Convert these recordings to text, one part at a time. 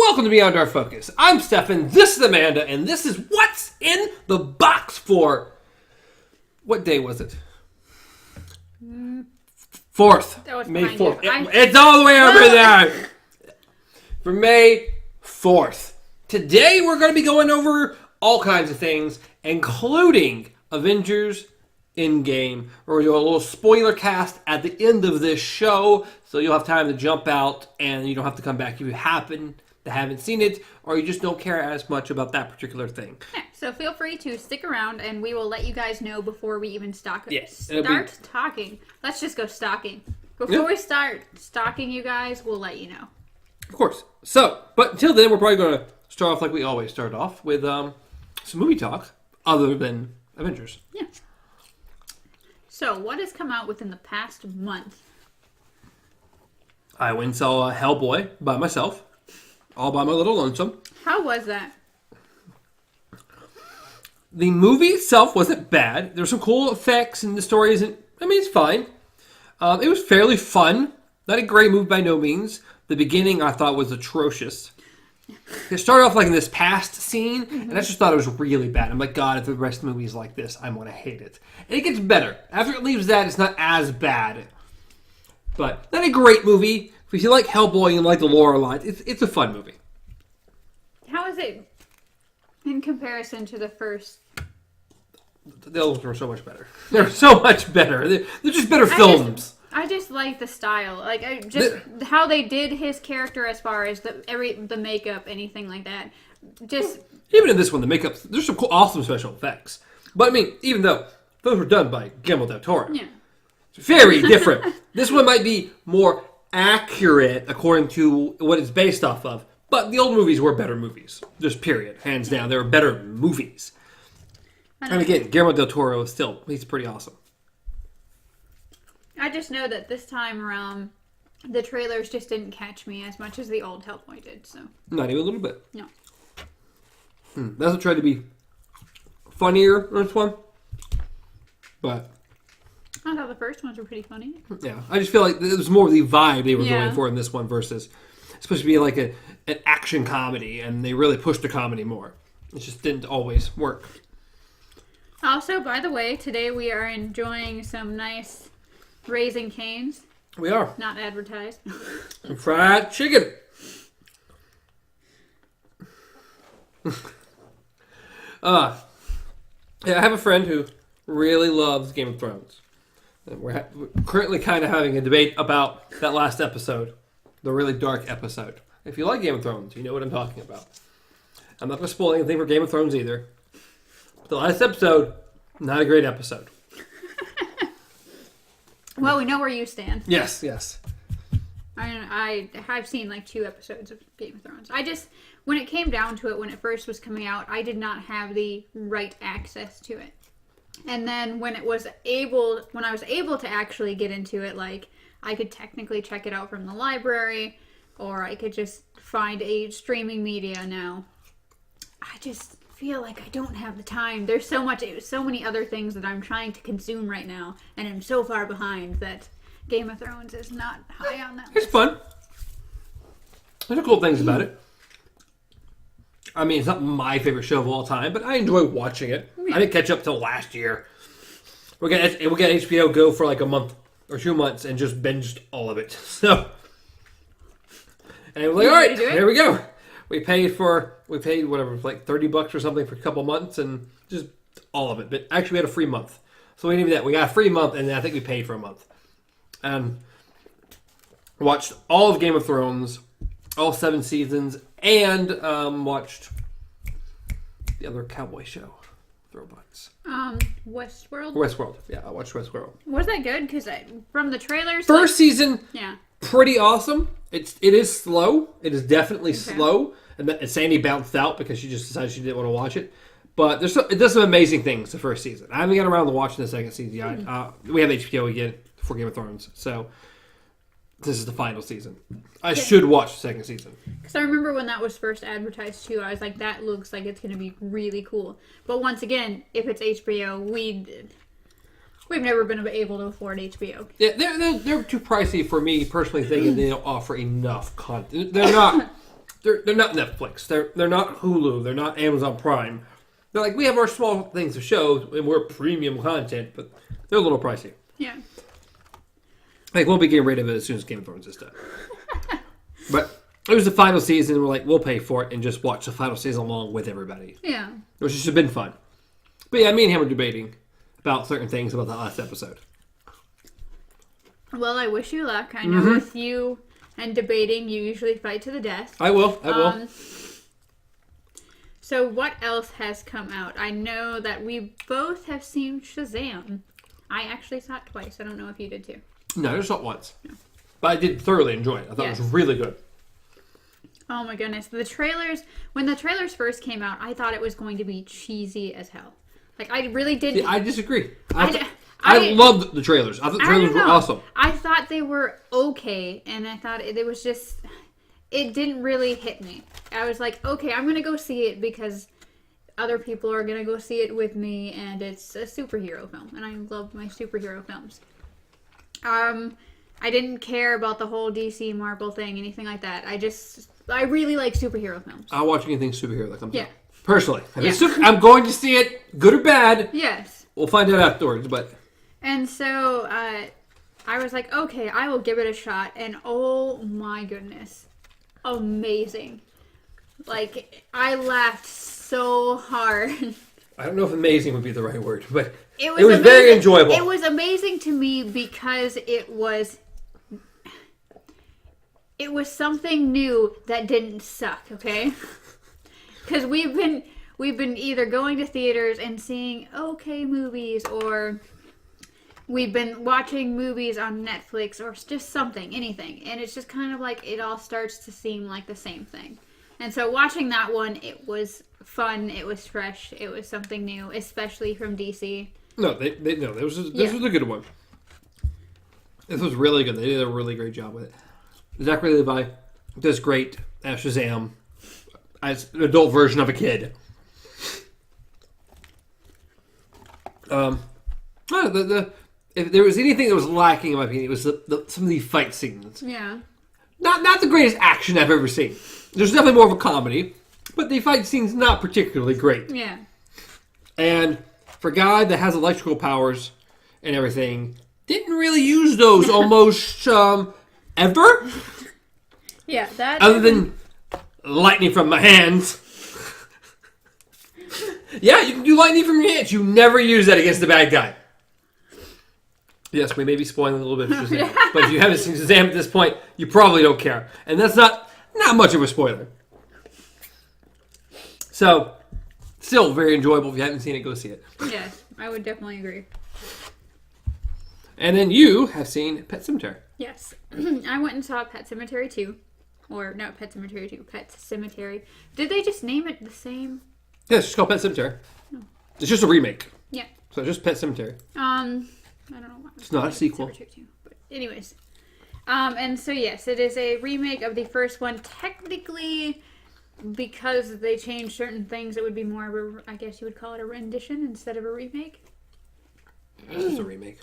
Welcome to Beyond Our Focus. I'm Stefan, this is Amanda, and this is What's in the Box for... What day was it? 4th. That was May behind 4th. you. It's all the way over there. For May 4th. Today we're going to be going over all kinds of things, including Avengers Endgame. We're going to do a little spoiler cast at the end of this show, so you'll have time to jump out and you don't have to come back if you happen to haven't seen it or you just don't care as much about that particular thing. Yeah, so feel free to stick around and we will let you guys know before we even start talking. Let's just go stalking. Before we start stalking you guys, we'll let you know. Of course. So, but until then, we're probably going to start off like we always start off with some movie talk other than Avengers. Yeah. So, what has come out within the past month? I went and saw Hellboy by myself, all by my little lonesome. How was that? The movie itself wasn't bad. There were some cool effects and the story isn't... I mean, it's fine. It was fairly fun. Not a great movie by no means. The beginning I thought was atrocious. It started off like in this past scene, and I just thought it was really bad. I'm like, God, if the rest of the movie is like this, I'm going to hate it. And it gets better. After it leaves that, it's not as bad. But not a great movie. If you like Hellboy and like the lore a lot, it's a fun movie. How is it in comparison to the first? The others were so much better. They're so much better. They're just better films. I just like the style, how they did his character as far as the makeup, anything like that. Just even in this one, the makeup, there's some cool, awesome special effects. But I mean, even though those were done by Guillermo del Toro, yeah, it's very different. This one might be more accurate according to what it's based off of. But the old movies were better movies, just period, hands down. They were better movies. And again, Guillermo del Toro is he's pretty awesome. I just know that this time around, the trailers just didn't catch me as much as the old Hellboy did. So Not even a little bit. No. That's what tried to be funnier in this one. But I thought the first ones were pretty funny. yeah, I just feel like it was more the vibe they were Yeah. going for in this one versus it's supposed to be like an action comedy, and they really pushed the comedy more. It just didn't always work. Also, by the way, today we are enjoying some nice Raising Cane's. We are. Not advertised. Fried chicken. Yeah, I have a friend who really loves Game of Thrones. And we're currently kind of having a debate about that last episode, the really dark episode. If you like Game of Thrones, you know what I'm talking about. I'm not going to spoil anything for Game of Thrones either. But the last episode, not a great episode. Well, we know where you stand. Yes. I've seen like 2 episodes of Game of Thrones. When it came down to it, when it first was coming out, I did not have the right access to it. And then when I was able to actually get into it, like I could technically check it out from the library, or I could just find a streaming media now. I just feel like I don't have the time. There's so many other things that I'm trying to consume right now, and I'm so far behind that Game of Thrones is not high on that list. It's fun. There's cool things about it. I mean, it's not my favorite show of all time, but I enjoy watching it. Yeah. I didn't catch up till last year. We'll get HBO Go for like a month or 2 months and just binged all of it. So, and we're like, all right, here we go. We paid whatever, like $30 or something for a couple months and just all of it. But actually, we had a free month. So we didn't even that. We got a free month, and I think we paid for a month. And watched all of Game of Thrones, all 7 seasons, and watched the other cowboy show, Throwbacks. Westworld? Westworld. Yeah, I watched Westworld. Was that good? Because from the trailers... First season, yeah, pretty awesome. It is slow. It is definitely slow. And Sandy bounced out because she just decided she didn't want to watch it. But it does some amazing things the first season. I haven't got around to watching the second season yet. We have HBO again for Game of Thrones. So this is the final season. I should watch the second season. Because I remember when that was first advertised too, I was like, that looks like it's going to be really cool. But once again, if it's HBO, we've never been able to afford HBO. Yeah, they're too pricey for me personally, thinking they don't offer enough content. They're they're not Netflix. They're not Hulu. They're not Amazon Prime. They're like, we have our small things to show, and we're premium content, but they're a little pricey. Yeah. Like, we'll be getting rid of it as soon as Game of Thrones is done. But it was the final season, and we're like, we'll pay for it and just watch the final season along with everybody. Yeah. Which has been fun. But yeah, me and him were debating about certain things about that last episode. Well, I wish you luck. I know with you and debating, you usually fight to the death. I will. So what else has come out? I know that we both have seen Shazam. I actually saw it twice. I don't know if you did too. No, I just saw it once. No. But I did thoroughly enjoy it. I thought it was really good. Oh my goodness. When the trailers first came out, I thought it was going to be cheesy as hell. Like, I really didn't. See, I disagree. I loved the trailers. I thought the trailers were awesome. I thought they were okay, and I thought it was just... It didn't really hit me. I was like, okay, I'm going to go see it because other people are going to go see it with me, and it's a superhero film, and I love my superhero films. I didn't care about the whole DC Marvel thing, anything like that. I really like superhero films. I'll watch anything superhero that comes out. Personally. I'm going to see it, good or bad. Yes. We'll find out afterwards, but... And so, I was like, okay, I will give it a shot, and oh my goodness. Amazing. Like, I laughed so hard. I don't know if amazing would be the right word, but it was amazing. Very enjoyable. It was amazing to me because it was something new that didn't suck, okay? Because we've been either going to theaters and seeing okay movies, or we've been watching movies on Netflix, or just something, anything. And it's just kind of like it all starts to seem like the same thing. And so watching that one, it was fun, it was fresh, it was something new, especially from DC. No, this was a good one. This was really good. They did a really great job with it. Zachary Levi does great as Shazam, as an adult version of a kid. If there was anything that was lacking, in my opinion, it was some of the fight scenes. Yeah. Not the greatest action I've ever seen. There's definitely more of a comedy, but the fight scene's not particularly great. Yeah. And for a guy that has electrical powers and everything, didn't really use those almost ever. Yeah, that. Other than lightning from my hands. Yeah, you can do lightning from your hands. You never use that against the bad guy. Yes, we may be spoiling a little bit of Shazam. But if you haven't seen Shazam at this point, you probably don't care. And that's not much of a spoiler. So, still very enjoyable. If you haven't seen it, go see it. Yes, I would definitely agree. And then you have seen Pet Sematary. Yes. I went and saw Pet Sematary 2. Or, not Pet Sematary 2, Pet Sematary. Did they just name it the same? Yeah, it's just called Pet Sematary. No. It's just a remake. Yeah. So it's just Pet Sematary. I don't know why. It's not a sequel. But anyways. And so yes, it is a remake of the first one. Technically, because they changed certain things, it would be more of a, I guess you would call it a rendition instead of a remake. It's just a remake.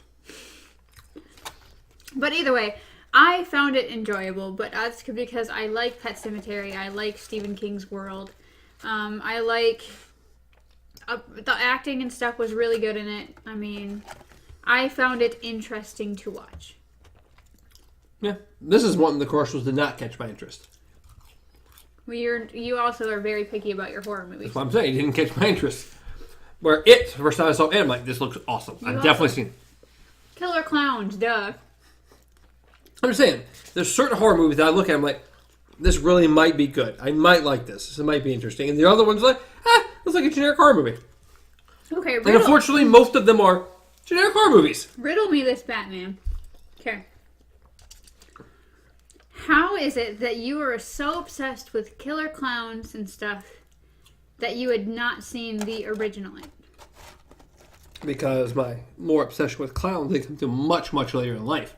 But either way, I found it enjoyable, but that's because I like Pet Sematary. I like Stephen King's world. I like... the acting and stuff was really good in it. I mean, I found it interesting to watch. Yeah. This is one the commercials did not catch my interest. Well, you also are very picky about your horror movies. That's what I'm saying. It didn't catch my interest. Where the first time I saw it, I'm like, this looks awesome. I've definitely seen it. Killer Clowns, duh. I'm just saying, there's certain horror movies that I look at, I'm like, this really might be good. I might like this. This might be interesting. And the other one's like, looks like a generic horror movie. Okay, and unfortunately, most of them are generic horror movies. Riddle me this, Batman. Okay. How is it that you are so obsessed with Killer Clowns and stuff that you had not seen the original? Because my more obsession with clowns, they come to much, much later in life.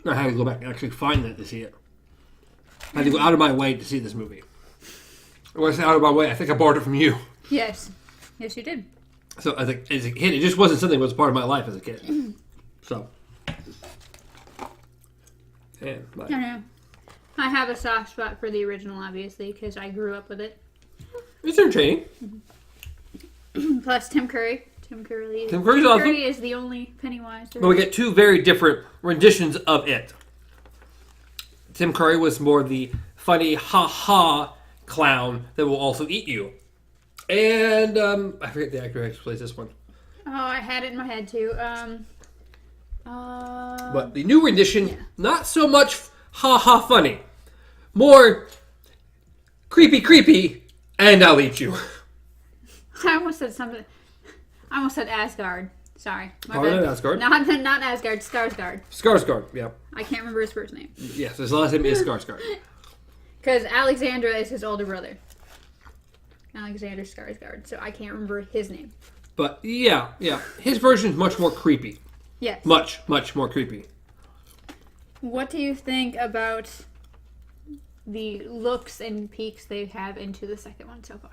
I had to go back and actually find that to see it. I had to go out of my way to see this movie. When I say out of my way, I think I borrowed it from you. Yes. Yes, you did. So I think as a kid, it just wasn't something that was part of my life as a kid. So. And I know. I have a soft spot for the original, obviously, because I grew up with it. It's entertaining. Plus Tim Curry. Tim Curry's Tim awesome. Curry is the only Pennywise. But we get two very different renditions of it. Tim Curry was more the funny ha-ha clown that will also eat you. And I forget the actor who actually plays this one. Oh, I had it in my head too. But the new rendition, not so much ha-ha funny. More creepy, and I'll eat you. I almost said something. I almost said Asgard. Sorry. Oh, not Asgard. Not Asgard, Skarsgård. Skarsgård, yeah. I can't remember his first name. Yes, his last name is Skarsgård. Because Alexandra is his older brother. Alexander Skarsgård. So I can't remember his name. But yeah. His version is much more creepy. Yes. Much more creepy. What do you think about the looks and peeks they have into the second one so far?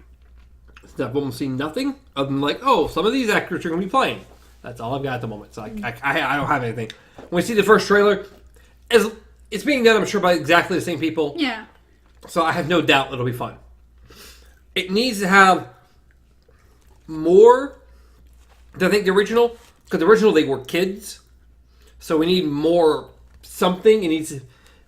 I've almost seen nothing other than like, oh, some of these actors are going to be playing. That's all I've got at the moment. So I don't have anything. When we see the first trailer, it's being done, I'm sure, by exactly the same people. Yeah. So I have no doubt it'll be fun. It needs to have more than I think the original. Because the original, they were kids. So we need more something.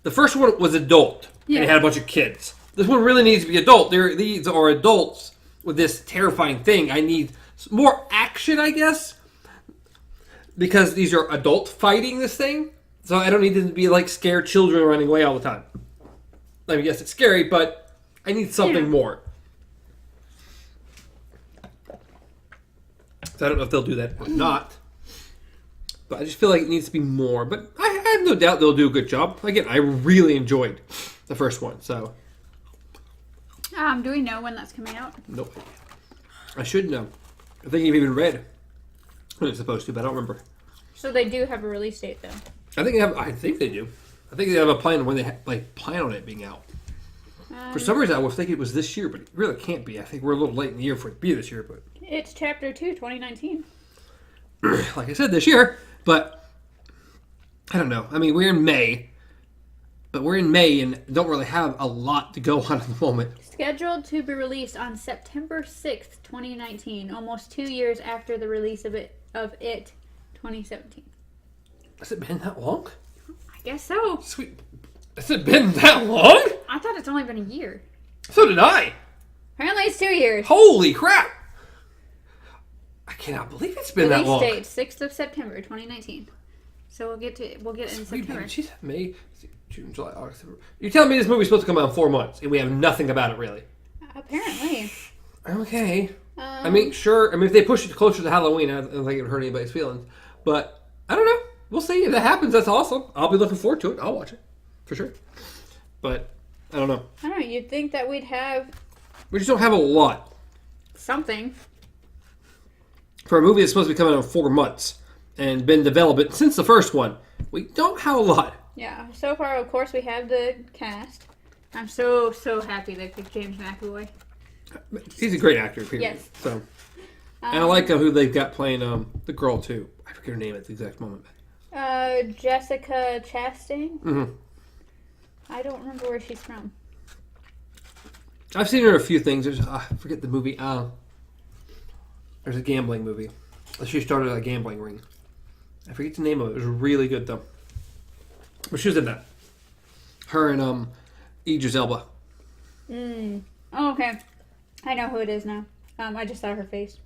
The first one was adult. Yeah. And it had a bunch of kids. This one really needs to be adult. These are adults with this terrifying thing. I need more action, I guess. Because these are adult fighting this thing. So I don't need them to be like scared children running away all the time. I mean, yes, it's scary, but I need something more. So I don't know if they'll do that or not. But I just feel like it needs to be more. But I have no doubt they'll do a good job. Again, I really enjoyed the first one, so. Do we know when that's coming out? Nope. I should know. I think you've even read when it's supposed to, but I don't remember. So they do have a release date, though. I think they do. I think they have a plan when they plan on it being out. For some reason, I was thinking it was this year, but it really can't be. I think we're a little late in the year for it to be this year, but. It's Chapter 2, 2019. Like I said, this year, but I don't know. I mean, we're in May, but we're in May and don't really have a lot to go on at the moment. Scheduled to be released on September 6th, 2019, almost 2 years after the release of it 2017. Has it been that long? I guess so. Sweet. Has it been that long? I thought it's only been a year. So did I. Apparently it's 2 years. Holy crap. I cannot believe it's been that long. Release date, 6th of September, 2019. So we'll get it in September. Jeez, May, June, July, August, September. You're telling me this movie's supposed to come out in 4 months and we have nothing about it, really? Apparently. Okay. I mean, sure. I mean, if they push it closer to Halloween, I don't think it would hurt anybody's feelings. But, I don't know. We'll see. If that happens, that's awesome. I'll be looking forward to it. I'll watch it. For sure. But, I don't know. I don't know. You'd think that we'd have... We just don't have a lot. Something. For a movie that's supposed to be coming out in 4 months and been developed since the first one, we don't have a lot. Yeah. So far, of course, we have the cast. I'm so happy they picked James McAvoy. He's a great actor, period. Yes. So, and I like who they've got playing the girl, too. I forget her name at the exact moment. Jessica Chastain? Mm-hmm. I don't remember where she's from. I've seen her in a few things. I forget the movie. There's a gambling movie. She started a gambling ring. I forget the name of it. It was really good, though. But she was in that. Her and Idris Elba. Oh, okay. I know who it is now. I just saw her face.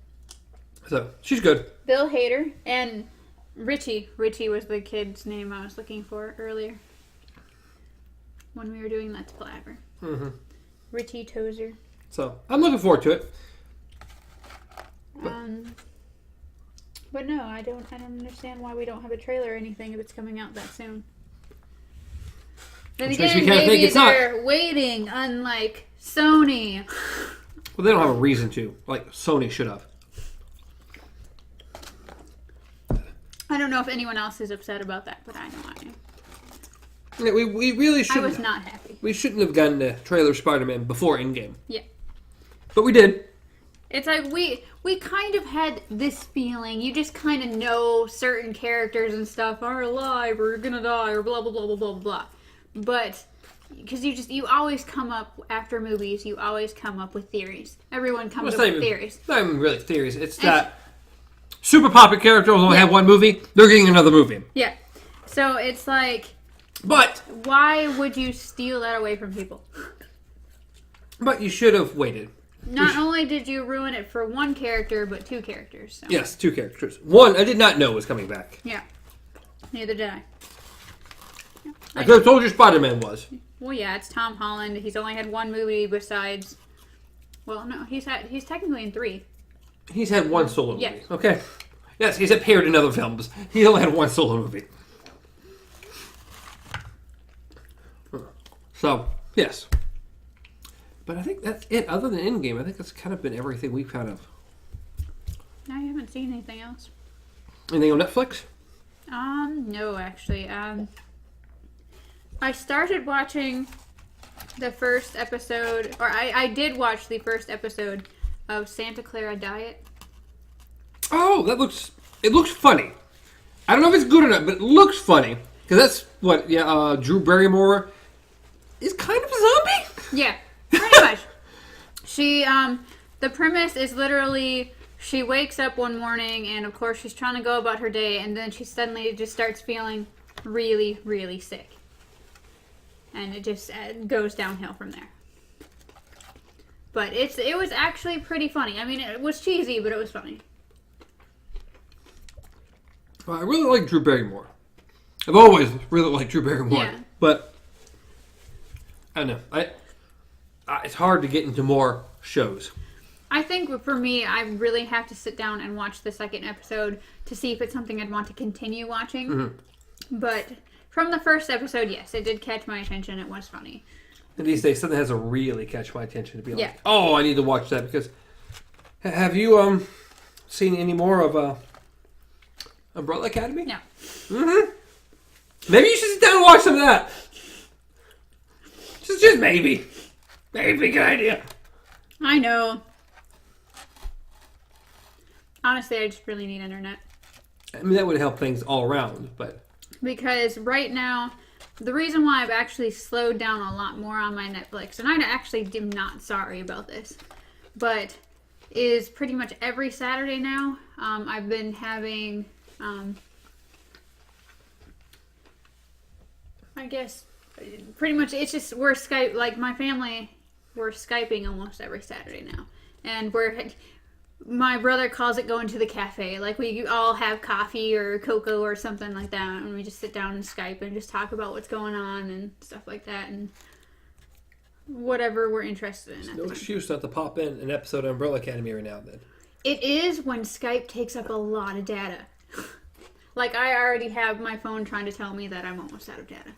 So, she's good. Bill Hader and Richie. Richie was the kid's name I was looking for earlier. When we were doing Let's Palaver. Mm-hmm. Richie Tozer. So, I'm looking forward to it. But no, I don't understand why we don't have a trailer or anything if it's coming out that soon. Then again, maybe they're waiting, unlike Sony. Well, they don't have a reason to. Like Sony should have. I don't know if anyone else is upset about that, but I know I am. Yeah, we really shouldn't. I was not happy. We shouldn't have gotten the trailer Spider-Man before Endgame. Yeah. But we did. It's like we kind of had this feeling. You just kind of know certain characters and stuff are alive or gonna die or blah, blah, blah, blah, blah, blah. But because you always come up after movies. You always come up with theories. Everyone comes up with theories. Not even really theories. It's that super popular characters only have one movie. They're getting another movie. Yeah. So it's like, but why would you steal that away from people? But you should have waited. Not only did you ruin it for one character, but two characters. So. Yes, two characters. One I did not know was coming back. Yeah. Neither did I. I could have told you Spider-Man was. Well, yeah, it's Tom Holland. He's only had one movie besides. Well, no, he's technically in 3. He's had one solo movie. Yes. Okay. Yes, he's appeared in other films. He only had one solo movie. So, yes. But I think that's it. Other than Endgame, I think that's kind of been everything we've kind of... I haven't seen anything else. Anything on Netflix? No, actually. I started watching the first episode, or I did watch the first episode of Santa Clara Diet. Oh, it looks funny. I don't know if it's good or not, but it looks funny. Because that's what, Drew Barrymore is kind of a zombie? Yeah, pretty much. She, the premise is literally, she wakes up one morning and of course she's trying to go about her day and then she suddenly just starts feeling really, really sick. And it just goes downhill from there. But it was actually pretty funny. I mean, it was cheesy, but it was funny. Well, I really like Drew Barrymore. I've always really liked Drew Barrymore. Yeah. But, I don't know. It's hard to get into more shows. I think for me, I really have to sit down and watch the second episode to see if it's something I'd want to continue watching. Mm-hmm. But from the first episode, yes, it did catch my attention. It was funny. And these days, something has to really catch my attention to be like, oh, I need to watch that. Because, have you seen any more of Umbrella Academy? No. Mm-hmm. Maybe you should sit down and watch some of that. Just maybe. Maybe, good idea. I know. Honestly, I just really need internet. I mean, that would help things all around, but... Because right now, the reason why I've actually slowed down a lot more on my Netflix, and I actually am not sorry about this, but is pretty much every Saturday now, I've been having, I guess, pretty much, it's just, we're Skype, like my family, we're Skyping almost every Saturday now. And my brother calls it going to the cafe. Like, we all have coffee or cocoa or something like that, and we just sit down and Skype and just talk about what's going on and stuff like that, and whatever we're interested in. There's no excuse not to pop in an episode of Umbrella Academy every now and then. It is when Skype takes up a lot of data. Like, I already have my phone trying to tell me that I'm almost out of data.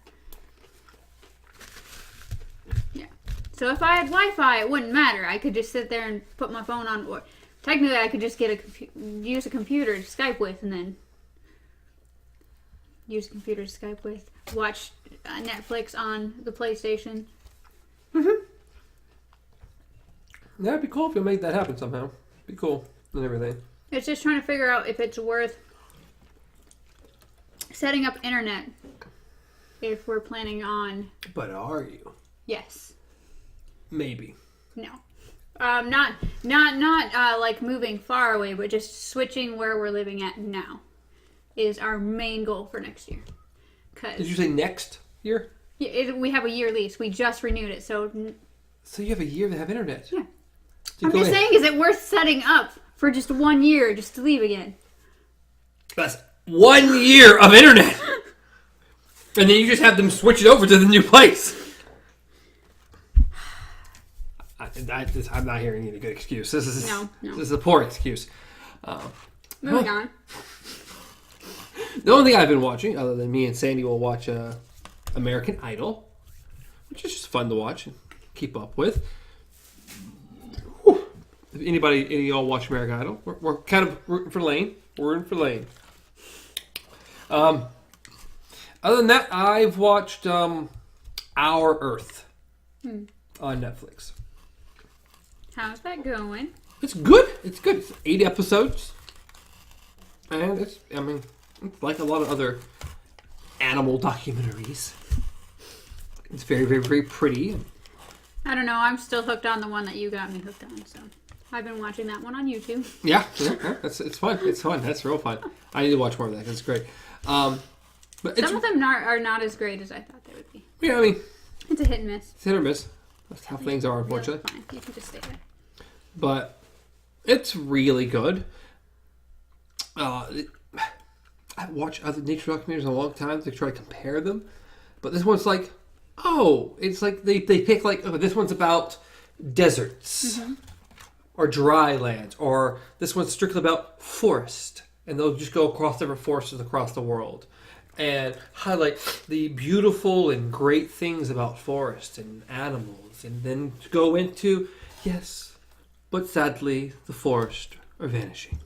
Yeah. So if I had Wi-Fi, it wouldn't matter. I could just sit there and put my phone on... Or technically, I could just use a computer to Skype with, and then use a computer to Skype with. Watch Netflix on the PlayStation. Mm-hmm. That'd be cool if you make that happen somehow. Be cool and everything. It's just trying to figure out if it's worth setting up internet if we're planning on... But are you? Yes. Maybe. No. Not like moving far away, but just switching where we're living at now is our main goal for next year. Did you say next year? Yeah, we have a year lease. We just renewed it, so... So you have a year to have internet? Yeah. So I'm just saying, is it worth setting up for just 1 year just to leave again? That's 1 year of internet! And then you just have them switch it over to the new place. I'm not hearing any good excuse. This is a poor excuse. Moving on. The only thing I've been watching, other than me and Sandy will watch American Idol, which is just fun to watch and keep up with. Whew. If any of y'all watch American Idol, we're kind of rooting for Lane. We're rooting for Lane. Other than that, I've watched Our Earth on Netflix. How's that going? It's good. It's 8 episodes. And it's like a lot of other animal documentaries. It's very, very, very pretty. I don't know. I'm still hooked on the one that you got me hooked on. So I've been watching that one on YouTube. Yeah. It's fun. It's fun. That's real fun. I need to watch more of that. That's great. But some of them are not as great as I thought they would be. Yeah, I mean, it's a hit and miss. It's hit or miss. That's how things are, unfortunately. Fine. You can just stay there. But it's really good. I've watched other nature documentaries in a long time to try to compare them. But this one's like, it's like they pick like, this one's about deserts or dry lands, or this one's strictly about forest. And they'll just go across different forests across the world and highlight the beautiful and great things about forest and animals. And then go into, yes, but sadly, the forest are vanishing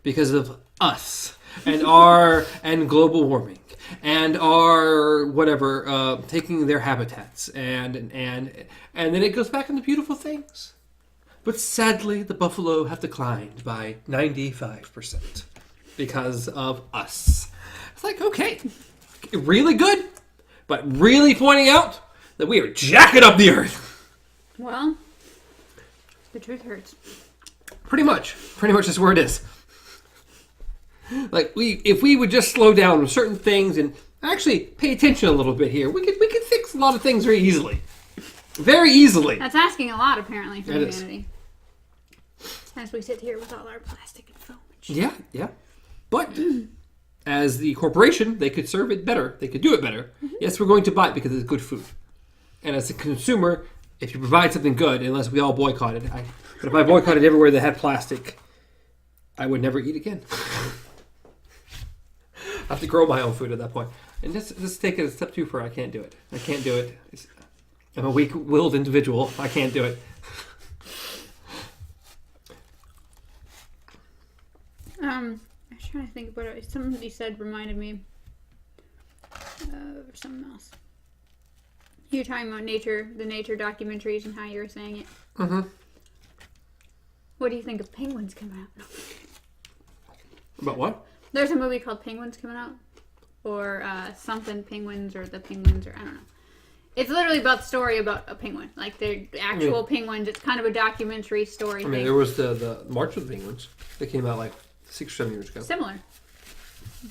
because of us and and global warming and our whatever taking their habitats and then it goes back into beautiful things. But sadly, the buffalo have declined by 95% because of us. It's like, okay, really good, but really pointing out that we are jacking up the earth. Well, the truth hurts. Pretty much that's where it is. Like if we would just slow down on certain things and actually pay attention a little bit here, we could fix a lot of things very easily. Very easily. That's asking a lot, apparently, from humanity. As we sit here with all our plastic and foam and shit. Yeah. But as the corporation, they could serve it better. They could do it better. Mm-hmm. Yes, we're going to buy it because it's good food. And as a consumer, if you provide something good, unless we all boycotted, but if I boycotted everywhere that had plastic, I would never eat again. I have to grow my own food at that point. And just take it a step too far. I can't do it. I'm a weak-willed individual. I can't do it. I was trying to think about it. Something you said reminded me of something else. You were talking about the nature documentaries and how you were saying it. Mm-hmm. What do you think of penguins coming out? About what? There's a movie called Penguins coming out. Or something penguins or the penguins or I don't know. It's literally about the story about a penguin. Like the actual penguins. It's kind of a documentary story thing. There was the March of the Penguins that came out like 6 or 7 years ago. Similar.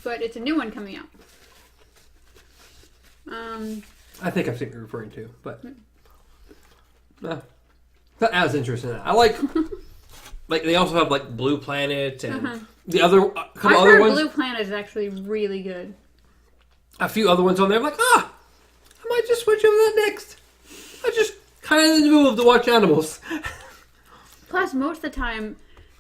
But it's a new one coming out. I think I've seen what you're referring to, but not as interesting. I like they also have like Blue Planet and the other couple I've other heard ones. Blue Planet is actually really good. A few other ones on there. I'm like, I might just switch over to that next. I just kind of in the mood to watch animals. Plus, most of the time,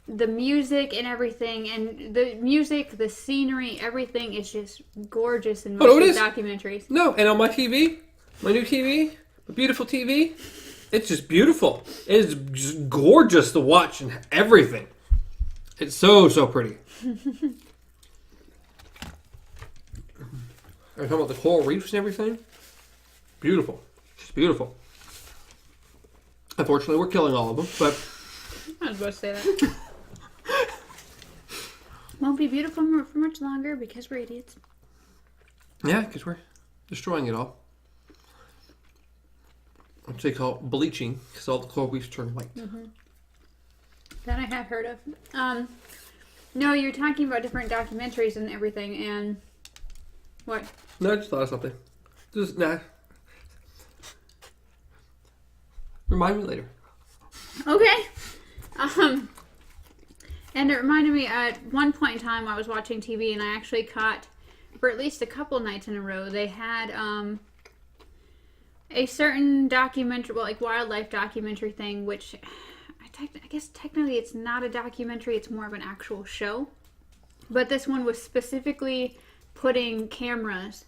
the music and everything, and the scenery, everything is just gorgeous in most of the documentaries. No, and on my TV, my new TV, my beautiful TV, it's just beautiful. It is just gorgeous to watch and everything. It's so pretty. Are you talking about the coral reefs and everything? Beautiful. Just beautiful. Unfortunately, we're killing all of them, but I was about to say that. Won't be beautiful for much longer because we're idiots. Yeah, because we're destroying it all. What they call bleaching, because all the coral reefs turn white. Mm-hmm. That I have heard of. No, you're talking about different documentaries and everything, and what? No, I just thought of something. Remind me later. Okay. And it reminded me, at one point in time, I was watching TV, and I actually caught, for at least a couple nights in a row, they had a certain documentary, like wildlife documentary thing, which I guess technically it's not a documentary, it's more of an actual show. But this one was specifically putting cameras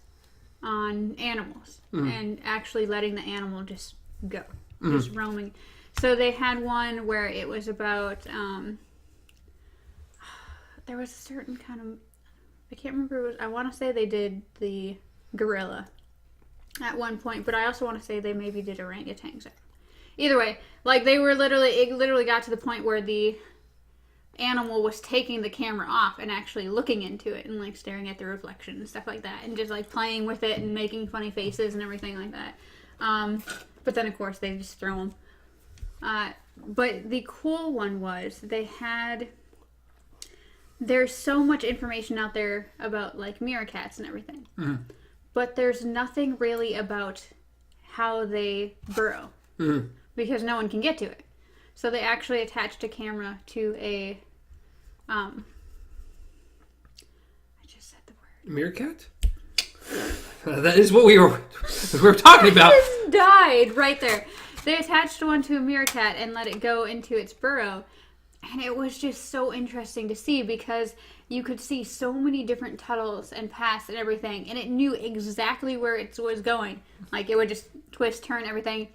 on animals and actually letting the animal just go, just roaming. So they had one where it was about, there was a certain kind of, I can't remember, I want to say they did the gorilla at one point, but I also want to say they maybe did orangutans. Either way, like they were it literally got to the point where the animal was taking the camera off and actually looking into it and like staring at the reflection and stuff like that and just like playing with it and making funny faces and everything like that. But then of course they just throw them. But the cool one was there's so much information out there about like meerkats and everything. Mm-hmm. But there's nothing really about how they burrow. Mm-hmm. Because no one can get to it. So they actually attached a camera to a I just said the word. Meerkat? That is what we were talking about. I just died right there. They attached one to a meerkat and let it go into its burrow. And it was just so interesting to see because you could see so many different tunnels and paths and everything. And it knew exactly where it was going. Like it would just twist, turn, everything.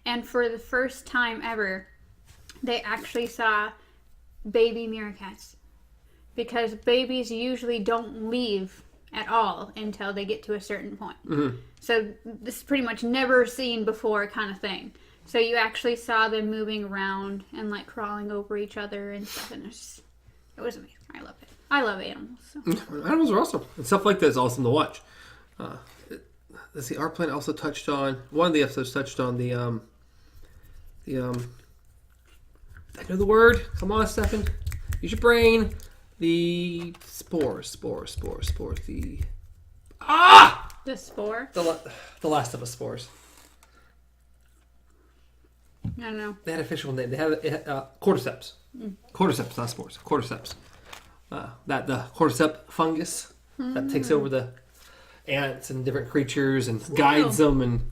And for the first time ever, they actually saw baby meerkats. Because babies usually don't leave at all until they get to a certain point. Mm-hmm. So this is pretty much never seen before kind of thing. So you actually saw them moving around and like crawling over each other and stuff. And it was amazing. I love it. I love animals. So. Animals are awesome. And stuff like that is awesome to watch. Let's see, our planet also touched on, one of the episodes touched on the I know the word. Come on, Stefan. Use your brain. The spores. The The spore? The Last of Us spores. I don't know. They had an official name. They had cordyceps. Cordyceps, not spores. Cordyceps. The cordyceps fungus that takes over the ants and different creatures and guides them and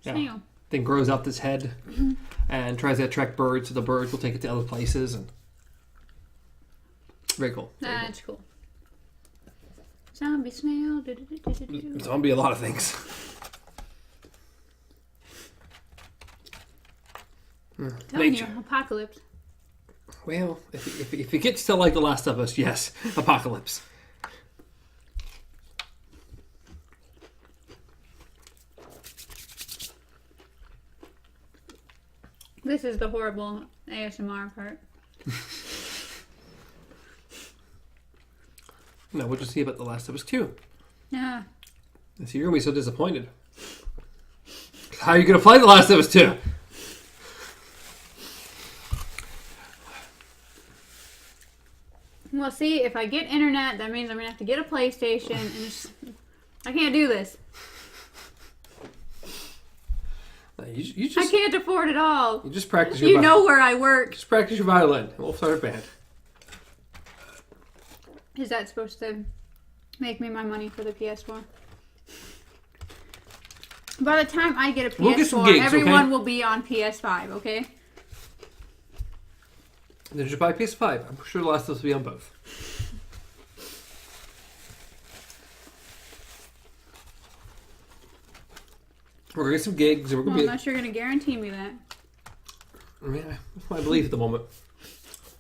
snail. Then grows out this head and tries to attract birds, so the birds will take it to other places. And very cool. That's cool. Zombie snail. Zombie a lot of things. Telling you, apocalypse. Well, if it gets to like The Last of Us, yes, apocalypse. This is the horrible ASMR part. No, we'll just see about The Last of Us 2. Yeah. So you're going to be so disappointed. How are you going to play The Last of Us 2? Well, see, if I get internet, that means I'm going to have to get a PlayStation, and I can't do this. You just, I can't afford it all. You just practice your violin. You know where I work. Just practice your violin, and we'll start a band. Is that supposed to make me my money for the PS4? By the time I get a PS4, we'll get some gigs, everyone will be on PS5, okay? Then just buy PS5. I'm sure The Last of Us will be on both. We're going to get some gigs. And we're gonna unless you're going to guarantee me that. I mean, that's my belief at the moment.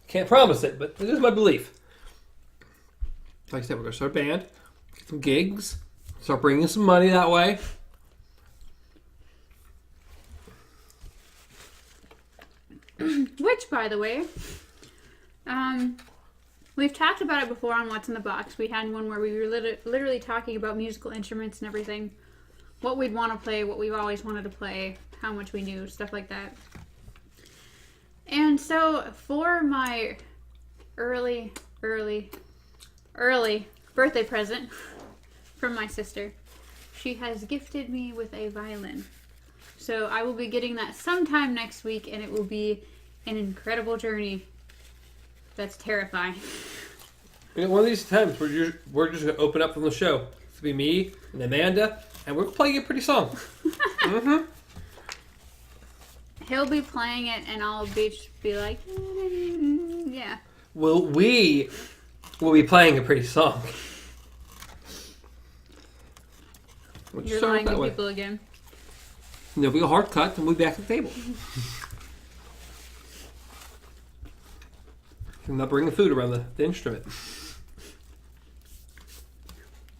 Can't promise it, but it is my belief. Like I said, we're going to start a band, get some gigs, start bringing some money that way. Which, by the way, we've talked about it before on What's in the Box. We had one where we were literally talking about musical instruments and everything. What we'd want to play, what we've always wanted to play, how much we knew, stuff like that. And so, for my early birthday present from my sister, she has gifted me with a violin. So I will be getting that sometime next week, and it will be an incredible journey. That's terrifying. You know, one of these times we're just going to open up from the show. It's going to be me and Amanda, and we're playing a pretty song. Mm-hmm. He'll be playing it, and I'll be like, yeah. Well, we will be playing a pretty song. You're lying to people again. There'll be a hard cut, and we'll be back at the table. I'm not bringing food around the instrument.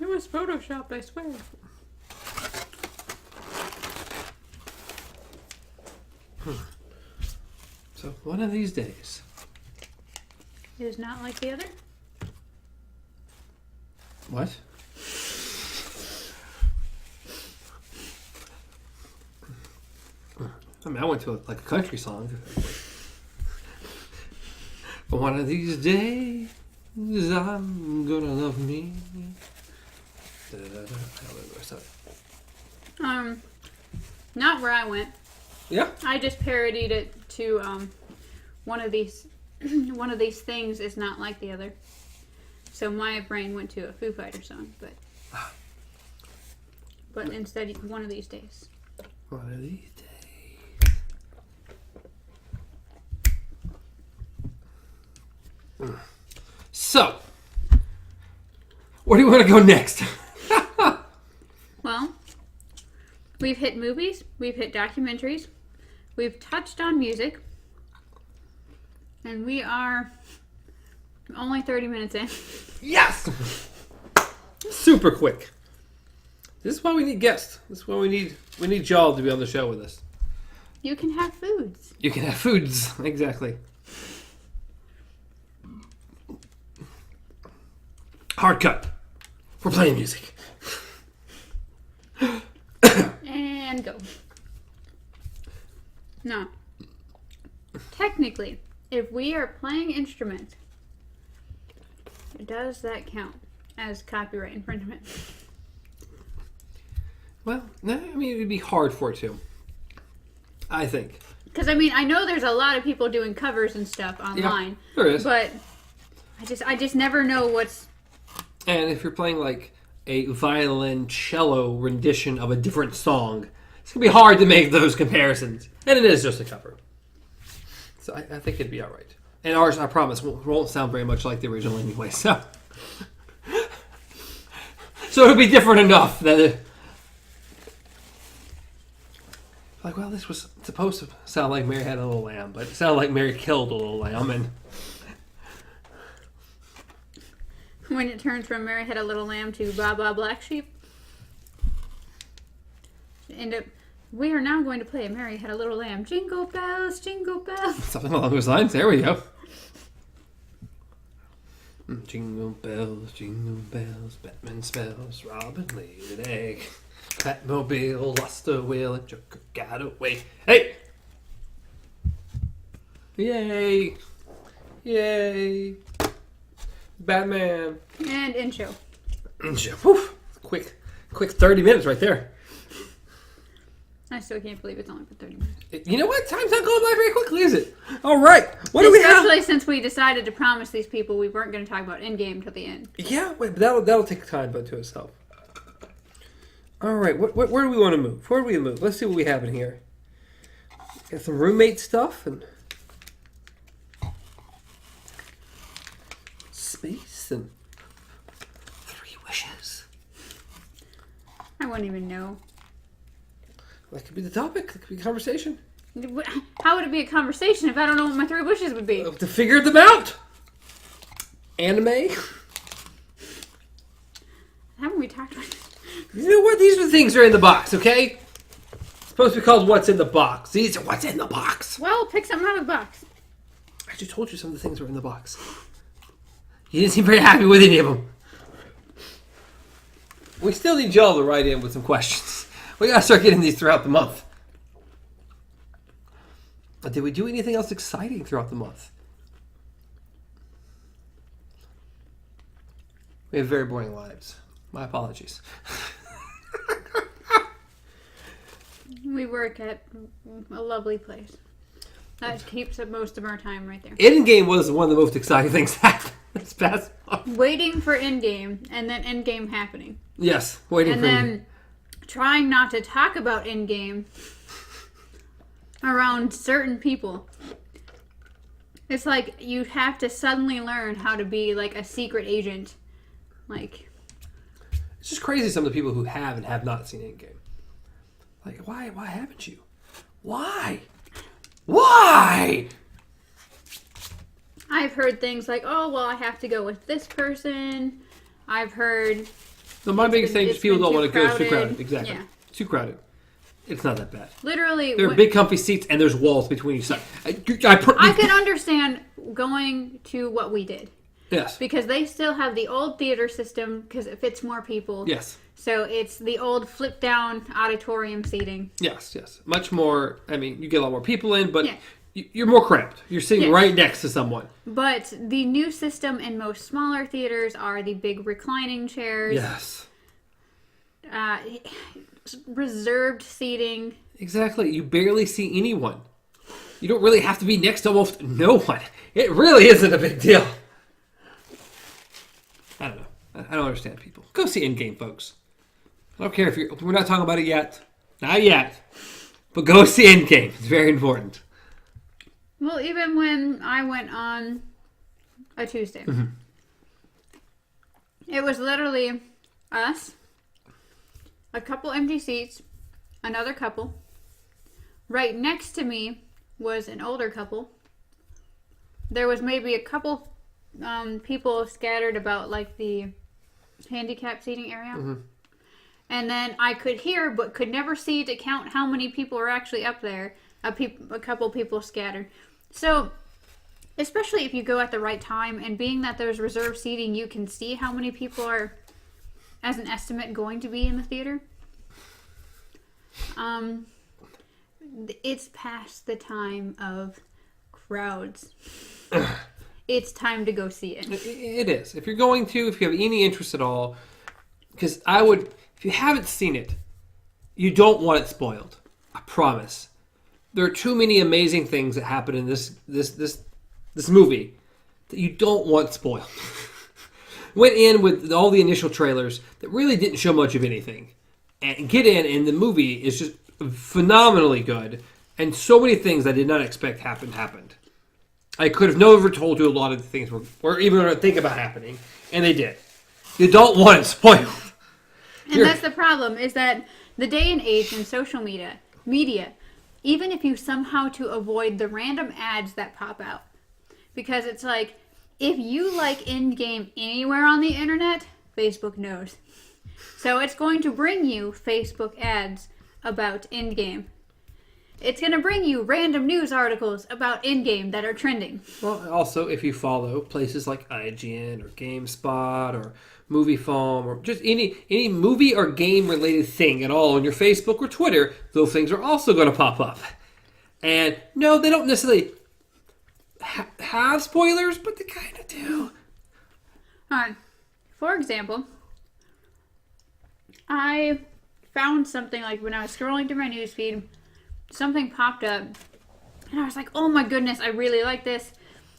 It was photoshopped, I swear. So, one of these days. is not like the other? What? I mean, I went to a country song. But one of these days, I'm gonna love me. I don't remember the rest of it. Not where I went. Yeah. I just parodied it to one of these things is not like the other. So my brain went to a Foo Fighter song, but instead one of these days. One of these days. So, where do you want to go next? Well, we've hit movies, we've hit documentaries, we've touched on music, and we are only 30 minutes in. Yes! Super quick. This is why we need guests. This is why we need y'all to be on the show with us. You can have foods. You can have foods. Exactly. Hard cut. We're playing music. And go. No. Technically, if we are playing instruments, does that count as copyright infringement? Well, no, I mean, it would be hard for it to. I think. Because, I mean, I know there's a lot of people doing covers and stuff online. Yeah, there is. But I just never know what's... And if you're playing like a violoncello rendition of a different song, it's going to be hard to make those comparisons. And it is just a cover. So I think it'd be all right. And ours, I promise, won't sound very much like the original anyway. So it'll be different enough that like, well, this was supposed to sound like Mary Had a Little Lamb, but it sounded like Mary killed a little lamb. And when it turns from Mary Had a Little Lamb to Ba Ba Black Sheep. And we are now going to play Mary Had a Little Lamb. Jingle bells, jingle bells. Something along those lines. There we go. Jingle bells, Batman spells, Robin laid an egg. Batmobile lost a wheel and Joker got away. Hey! Yay! Yay! Batman. And intro. Whew. Quick 30 minutes right there. I still can't believe it's only been 30 minutes. You know what? Time's not going by very quickly, is it? All right. What do we have? Especially since we decided to promise these people we weren't going to talk about Endgame till the end. Yeah, wait, but that'll take time to itself. All right. Where do we want to move? Where do we move? Let's see what we have in here. Got some roommate stuff and space and 3 wishes. I wouldn't even know. That could be the topic. That could be a conversation. How would it be a conversation if I don't know what my 3 wishes would be? To figure them out. Anime. Haven't we talked about this? You know what? These are the things that are in the box, okay? It's supposed to be called What's in the Box. These are what's in the box. Well, pick something out of the box. I just told you some of the things were in the box. You didn't seem very happy with any of them. We still need y'all to write in with some questions. We gotta start getting these throughout the month. But did we do anything else exciting throughout the month? We have very boring lives. My apologies. We work at a lovely place. That keeps up most of our time right there. Endgame was one of the most exciting things that happened this past month. Waiting for Endgame, and then Endgame happening. Yes, waiting and for then trying not to talk about Endgame around certain people. It's like you have to suddenly learn how to be like a secret agent. Like, it's just crazy some of the people who have and have not seen Endgame. Like, why haven't you? Why? I've heard things like, oh, well, I have to go with this person. I've heard... No, my biggest thing is people don't want to go. It's too crowded. Exactly. Yeah. Too crowded. It's not that bad. Literally... There are big comfy seats and there's walls between each side. I can understand going to what we did. Yes. Because they still have the old theater system because it fits more people. Yes. So it's the old flip-down auditorium seating. Yes, yes. Much more, I mean, you get a lot more people in, but you're more cramped. You're sitting right next to someone. But the new system in most smaller theaters are the big reclining chairs. Yes. Reserved seating. Exactly. You barely see anyone. You don't really have to be next to almost no one. It really isn't a big deal. I don't know. I don't understand people. Go see Endgame, folks. I don't care if we're not talking about it yet. Not yet. But go see Endgame. It's very important. Well, even when I went on a Tuesday, it was literally us, a couple empty seats, another couple. Right next to me was an older couple. There was maybe a couple people scattered about like the handicap seating area. And then I could hear but could never see to count how many people were actually up there. A couple people scattered. So, especially if you go at the right time, and being that there's reserved seating, you can see how many people are, as an estimate, going to be in the theater. It's past the time of crowds. It's time to go see it. It is. If you're going to, if you have any interest at all, because I would, if you haven't seen it, you don't want it spoiled. I promise. There are too many amazing things that happen in this movie that you don't want spoiled. Went in with all the initial trailers that really didn't show much of anything, and get in, and the movie is just phenomenally good, and so many things I did not expect happened. I could have never told you a lot of the things were even going to think about happening, and they did. You don't want it spoiled. And that's the problem, is that the day and age in social media, even if you somehow to avoid the random ads that pop out, because it's like, if you like Endgame anywhere on the internet, Facebook knows. So it's going to bring you Facebook ads about Endgame. It's going to bring you random news articles about Endgame that are trending. Well, also, if you follow places like IGN or GameSpot or Movie Foam or just any movie or game related thing at all on your Facebook or Twitter, those things are also going to pop up. And no, they don't necessarily have spoilers, but they kind of do. Alright. For example, I found something like when I was scrolling through my newsfeed, something popped up, and I was like, oh my goodness, I really like this.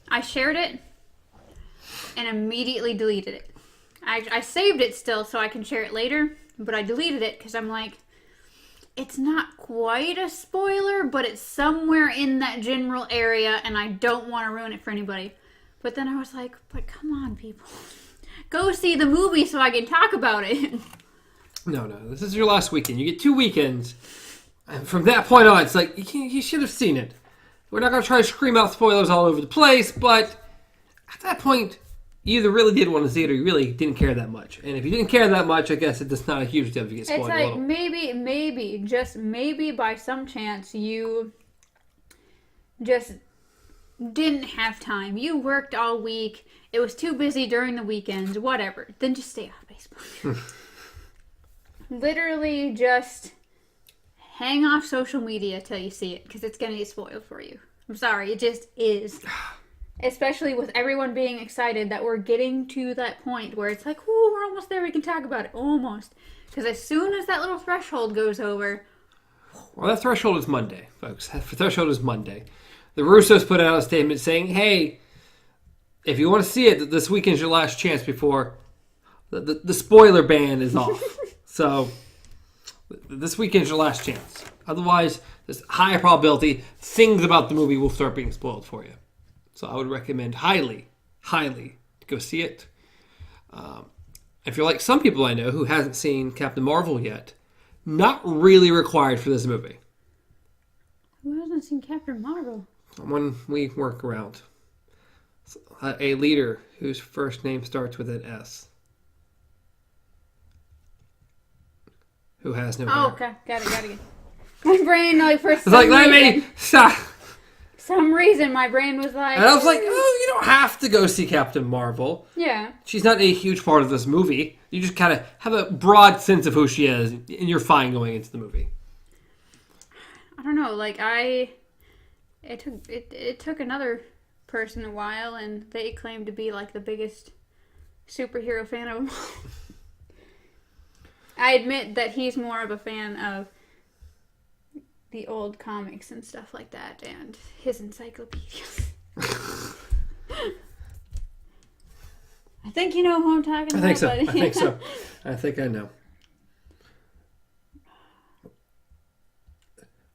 I shared it and immediately deleted it. I saved it still so I can share it later, but I deleted it because I'm like, it's not quite a spoiler, but it's somewhere in that general area, and I don't want to ruin it for anybody. But then I was like, but come on, people. Go see the movie so I can talk about it. No, this is your last weekend. You get 2 weekends. And from that point on, it's like, you should have seen it. We're not going to try to scream out spoilers all over the place, but at that point, you either really did want to see it or you really didn't care that much. And if you didn't care that much, I guess it's not a huge deal if you get spoiled. It's like maybe, just maybe by some chance you just didn't have time. You worked all week. It was too busy during the weekends, whatever. Then just stay off Facebook. Literally just hang off social media till you see it, because it's going to get spoiled for you. I'm sorry, it just is. Especially with everyone being excited that we're getting to that point where it's like, ooh, we're almost there, we can talk about it. Almost. Because as soon as that little threshold goes over... Well, that threshold is Monday, folks. That threshold is Monday. The Russos put out a statement saying, hey, if you want to see it, this weekend's your last chance before the spoiler ban is off. So, this weekend's your last chance. Otherwise, there's high probability things about the movie will start being spoiled for you. So I would recommend highly to go see it. If you're like some people I know who hasn't seen Captain Marvel yet, not really required for this movie. Who hasn't seen Captain Marvel? Someone we work around. A leader whose first name starts with an S. Who has no hair. Oh, okay. Got it. My brain, like, for it's like, let me... some reason my brain was like... And I was like, oh, you don't have to go see Captain Marvel. Yeah. She's not a huge part of this movie. You just kind of have a broad sense of who she is, and you're fine going into the movie. I don't know, like, It took another person a while, and they claimed to be, like, the biggest superhero fan of them all. I admit that he's more of a fan of the old comics and stuff like that, and his encyclopedias. I think you know who I'm talking about. I think so. Buddy. I think so. I think I know.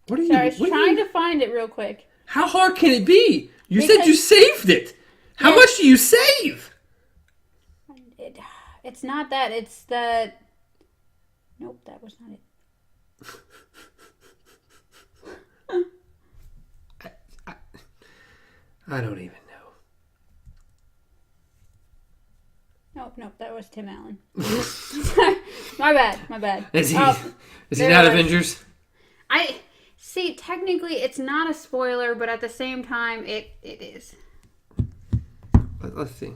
What are you? Sorry, I was trying to find it real quick. How hard can it be? You said you saved it. How much do you save? It's not that. It's the... Nope, that was not it. I don't even know. Nope, that was Tim Allen. My bad. Is he not Avengers? See, technically it's not a spoiler, but at the same time it is. Let's see.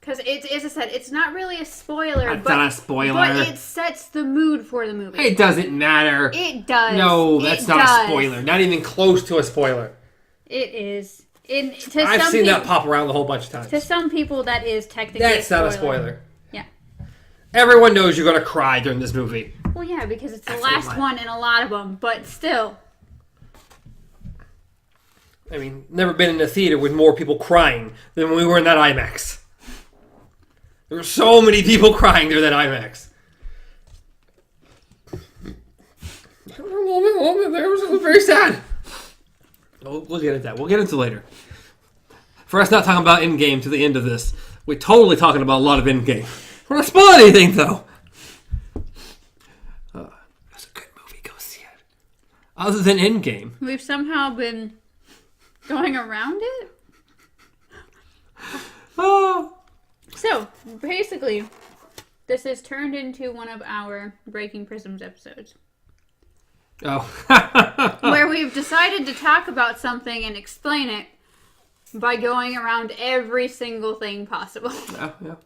Because as I said, it's not really a spoiler. It's not a spoiler. But it sets the mood for the movie. It doesn't matter. It does. No, that's not a spoiler. Not even close to a spoiler. It is. I've seen that pop around a whole bunch of times. To some people, that is technically that's not a spoiler. Yeah. Everyone knows you're going to cry during this movie. Well, yeah, because it's the last one in a lot of them, but still. I mean, never been in a theater with more people crying than when we were in that IMAX. There were so many people crying during that IMAX. There was a moment there. It was very sad. We'll get into that. We'll get into it later. For us not talking about Endgame to the end of this, we're totally talking about a lot of Endgame. We're not spoiling anything, though. It's a good movie. Go see it. Other than Endgame. We've somehow been going around it? Oh. So, basically, this has turned into one of our Breaking Prisms episodes. Oh. Where we've decided to talk about something and explain it by going around every single thing possible. Yeah.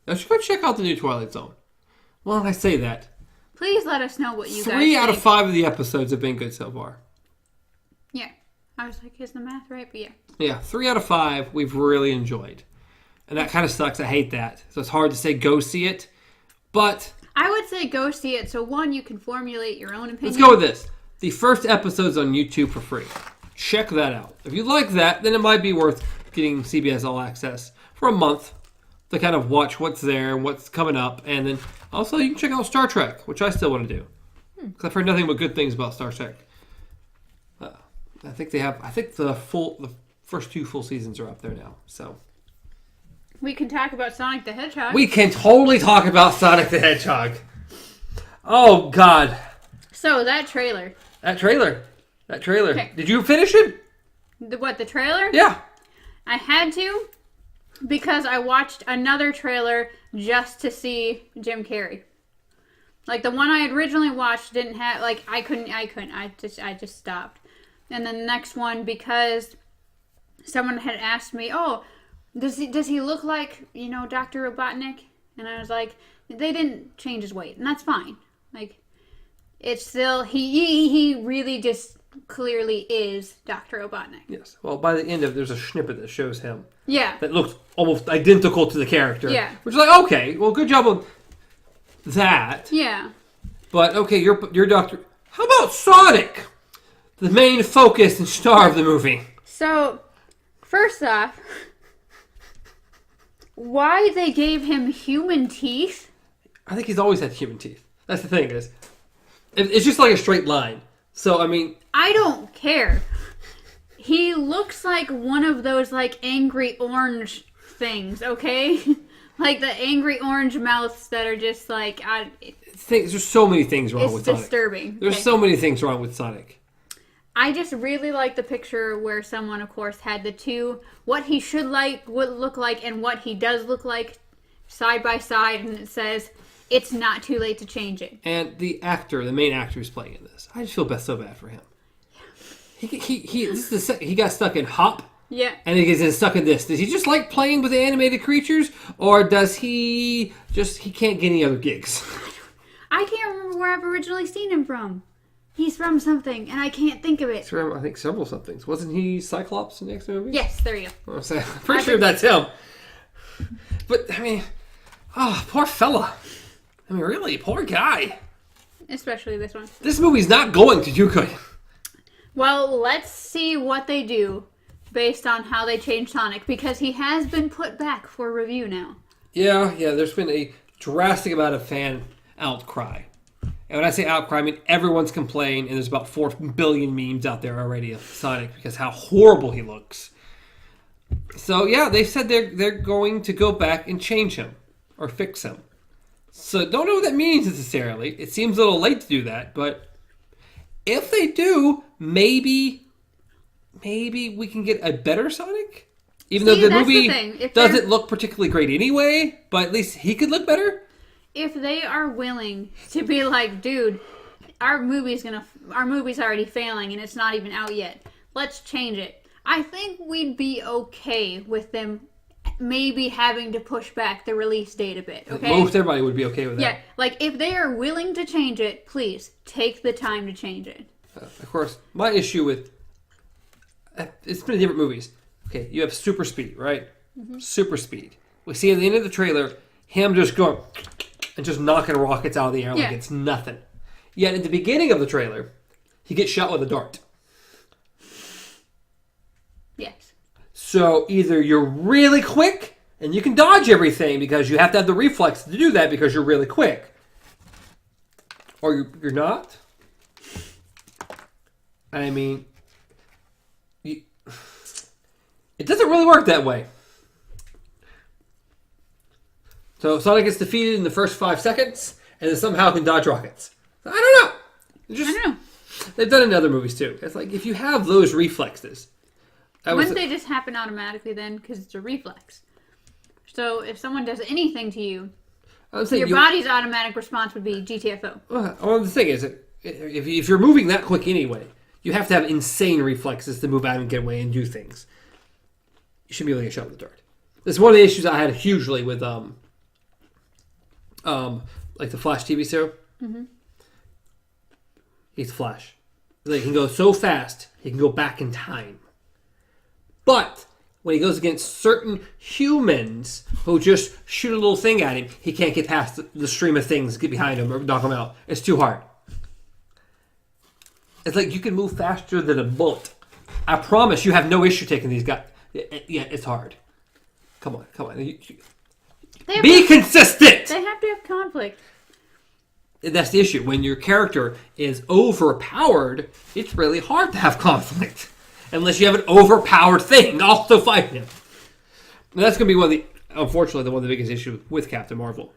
Now, should go check out the new Twilight Zone. Well, I say that. Please let us know what you guys think. 3 out of 5 of the episodes have been good so far. Yeah. I was like, is the math right? But yeah. Yeah, 3 out of 5 we've really enjoyed. And that kind of sucks. I hate that. So it's hard to say go see it. But I would say go see it. So one, you can formulate your own opinion. let's go with this. The first episode's on YouTube for free. Check that out. If you like that, then it might be worth getting CBS All Access for a month to kind of watch what's there and what's coming up. And then also you can check out Star Trek, which I still want to do. Because I've heard nothing but good things about Star Trek. I think the first 2 full seasons are up there now. So we can talk about Sonic the Hedgehog. we can totally talk about Sonic the Hedgehog. Oh, God. So, that trailer. Okay. Did you finish it? The trailer? Yeah. I had to because I watched another trailer just to see Jim Carrey. Like, the one I had originally watched didn't have, like, I couldn't. I just stopped. And then the next one, because someone had asked me, oh, does he look like, Dr. Robotnik? And I was like, they didn't change his weight, and that's fine. Like, it's still, he really just clearly is Dr. Robotnik. Yes. Well, by the end of it, there's a snippet that shows him. Yeah. That looks almost identical to the character. Yeah. Which is like, okay, well, good job on that. Yeah. But, okay, you're Dr. How about Sonic? The main focus and star of the movie. So, first off, why they gave him human teeth? I think he's always had human teeth. That's the thing is, it's just like a straight line. So, I mean, I don't care. He looks like one of those, like, angry orange things, okay? Like the angry orange mouths that are just like... there's so many things wrong with Sonic. It's disturbing. There's so many things wrong with Sonic. I just really like the picture where someone, of course, had the two, what he should look like and what he does look like side by side, and it says, it's not too late to change it. And the main actor who's playing in this, I just feel so bad for him. He got stuck in Hop. Yeah. And he gets stuck in this. Does he just like playing with the animated creatures? Or does he can't get any other gigs? I can't remember where I've originally seen him from. He's from something, and I can't think of it. He's from, I think, several somethings. Wasn't he Cyclops in the next movie? Yes, there you go. I'm pretty sure that's him. But, I mean, poor fella. I mean, really, poor guy. Especially this one. This movie's not going to do good. Well, let's see what they do based on how they change Sonic, because he has been put back for review now. Yeah, there's been a drastic amount of fan outcry. And when I say outcry, I mean everyone's complained, and there's about 4 billion memes out there already of Sonic because how horrible he looks. So yeah, they said they're going to go back and change him or fix him. So don't know what that means necessarily. It seems a little late to do that, but if they do, maybe we can get a better Sonic. Even though the movie doesn't look particularly great anyway, but at least he could look better. If they are willing to be like, dude, our movie's already failing and it's not even out yet. Let's change it. I think we'd be okay with them maybe having to push back the release date a bit. Okay, most everybody would be okay with that. Yeah, like if they are willing to change it, please take the time to change it. Of course, my issue with it's been in different movies. Okay, you have super speed, right? Mm-hmm. Super speed. We see at the end of the trailer him just going and just knocking rockets out of the air like it's nothing. Yet at the beginning of the trailer, he gets shot with a dart. Yes. So either you're really quick and you can dodge everything because you have to have the reflex to do that because you're really quick. Or you're not. I mean, it doesn't really work that way. So Sonic gets defeated in the first 5 seconds, and then somehow can dodge rockets. I don't know. I don't know. They've done it in other movies too. It's like if you have those reflexes, wouldn't they just happen automatically then? Because it's a reflex. So if someone does anything to you, your body's automatic response would be GTFO. Well, the thing is, if you're moving that quick anyway, you have to have insane reflexes to move out and get away and do things. You shouldn't be able to get shot with a dart. This is one of the issues I had hugely with like the Flash TV show. Mm-hmm. He's Flash. He can go so fast, he can go back in time. But when he goes against certain humans who just shoot a little thing at him, he can't get past the stream of things, get behind him, or knock him out. It's too hard. It's like you can move faster than a bullet. I promise you have no issue taking these guys. Yeah, it's hard. Come on. Be consistent! They have to have conflict. That's the issue. When your character is overpowered, it's really hard to have conflict. Unless you have an overpowered thing also fighting him. And that's going to be unfortunately, one of the biggest issues with Captain Marvel.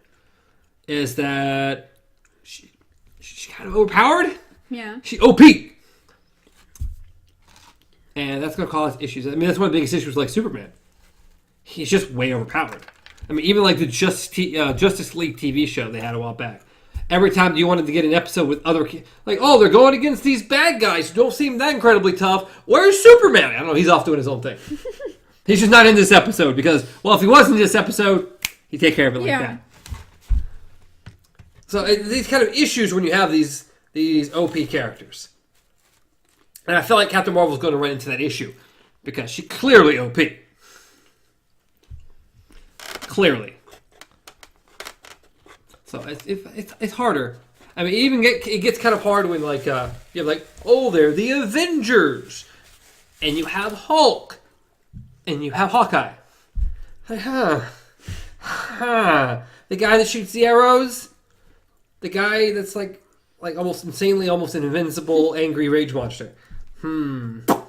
Is that she's kind of overpowered. Yeah. She's OP. And that's going to cause issues. I mean, that's one of the biggest issues like Superman. He's just way overpowered. I mean, even like the Justice League TV show they had a while back. Every time you wanted to get an episode with other... Like, they're going against these bad guys who don't seem that incredibly tough. Where's Superman? I don't know. He's off doing his own thing. He's just not in this episode because, if he was in this episode, he'd take care of it like that. So these kind of issues when you have these OP characters. And I feel like Captain Marvel's going to run into that issue because she's clearly OP. Clearly. So it's harder. I mean, it gets kind of hard when you have they're the Avengers, and you have Hulk, and you have Hawkeye. Like, the guy that shoots the arrows, the guy that's like almost insanely, almost an invincible, angry rage monster. Well,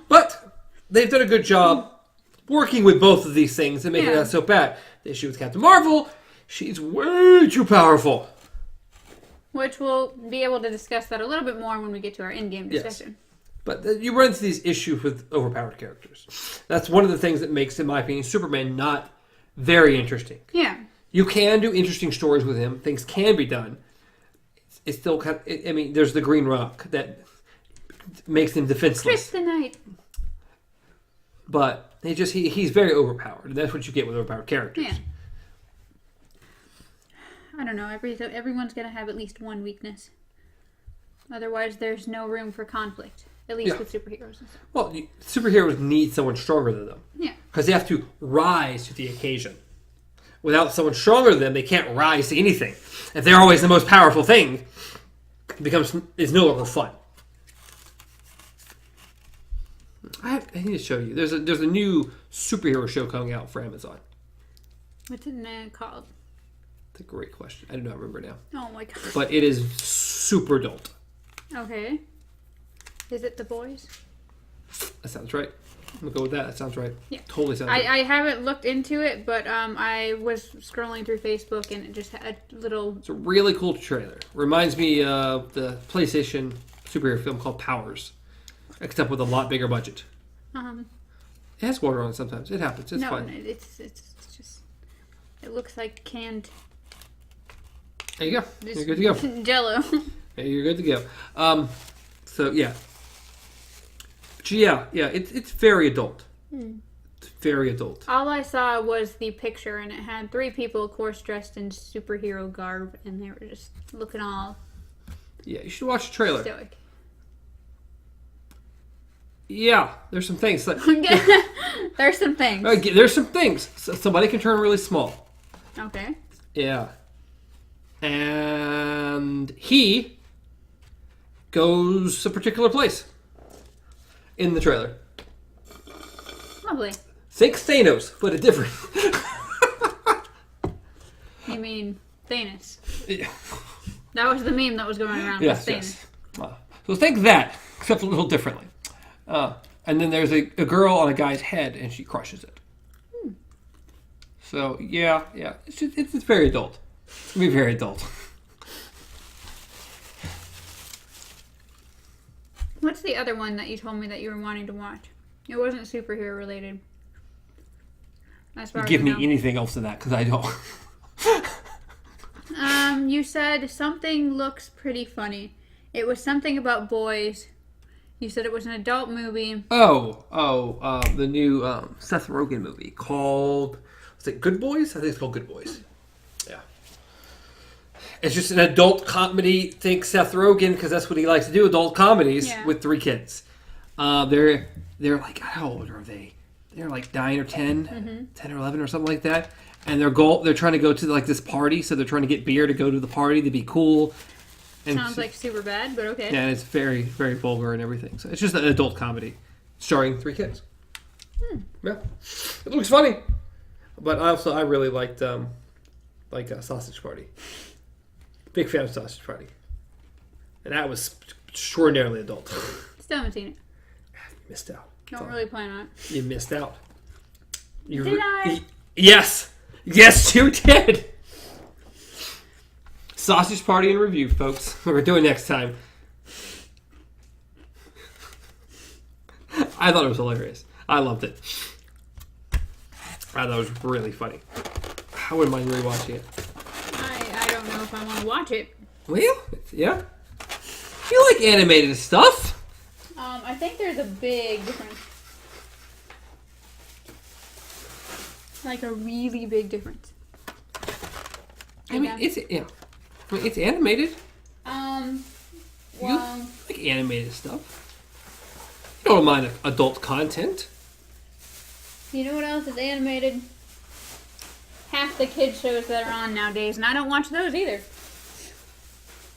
but they've done a good job working with both of these things and making it not so bad. The issue with Captain Marvel. She's way too powerful. Which we'll be able to discuss that a little bit more when we get to our Endgame discussion. Yes. But you run into these issues with overpowered characters. That's one of the things that makes, in my opinion, Superman not very interesting. Yeah. You can do interesting stories with him. Things can be done. It's still kind of, I mean, there's the Green Rock that makes him defenseless. Kryptonite. But he's very overpowered. That's what you get with overpowered characters. Yeah. I don't know. Everyone's gonna have at least one weakness. Otherwise, there's no room for conflict. At least with superheroes. Well, superheroes need someone stronger than them. Yeah. Because they have to rise to the occasion. Without someone stronger than them, they can't rise to anything. If they're always the most powerful thing, it's no longer fun. I need to show you. There's a new superhero show coming out for Amazon. What's it called? That's a great question. I do not remember now. Oh my god. But it is super adult. Okay. Is it The Boys? That sounds right. I'm going to go with that. That sounds right. Yeah. Totally sounds right. I haven't looked into it, but I was scrolling through Facebook and it just had a little... It's a really cool trailer. Reminds me of the PlayStation superhero film called Powers. Except with a lot bigger budget. It has water on it sometimes. It happens. It's fine. No, it's just... It looks like canned... There you go. You're good to go. Jell-O. You're good to go. So, yeah. But yeah, it's very adult. It's very adult. All I saw was the picture, and it had 3 people, of course, dressed in superhero garb, and they were just looking all... Yeah, you should watch the trailer. Stoic. Yeah, there's some things. There's some things. There's some things. Somebody can turn really small. Okay. Yeah. And he goes a particular place in the trailer. Lovely. Think Thanos, but a different. You mean Thanos? Yeah. That was the meme that was going around. Yes, Thanos. Yes. So think that, except a little differently. And then there's a girl on a guy's head, and she crushes it. So, yeah. It's very adult. It's going to be very adult. What's the other one that you told me that you were wanting to watch? It wasn't superhero related. As far Give as me I know. anything else to that, because I don't. You said something looks pretty funny. It was something about boys. You said it was an adult movie. The new Seth Rogen movie called, is it Good Boys? I think it's called Good Boys. Yeah. It's just an adult comedy. Think Seth Rogen, because that's what he likes to do, adult comedies with 3 kids. They're like, how old are they? They're like 9 or 10, 10 or 11 or something like that. And they're trying to go to like this party, so they're trying to get beer to go to the party to be cool. And Sounds like super bad, but okay. Yeah, and it's very, very vulgar and everything. So it's just an adult comedy starring 3 kids. Yeah, it looks funny. But I really liked Sausage Party. Big fan of Sausage Party, and that was extraordinarily adult. Still haven't seen it. You missed out. Don't really plan on it. You missed out. Did I? Yes, you did. Sausage Party in review, folks. What we're doing next time. I thought it was hilarious. I loved it. I thought it was really funny. I wouldn't mind rewatching it. I don't know if I want to watch it. Well, yeah. You like animated stuff. I think there's a big difference. Like a really big difference. I mean, it's animated. Well, You like animated stuff. You don't mind adult content. you know what else is animated? Half the kid shows that are on nowadays, and I don't watch those either.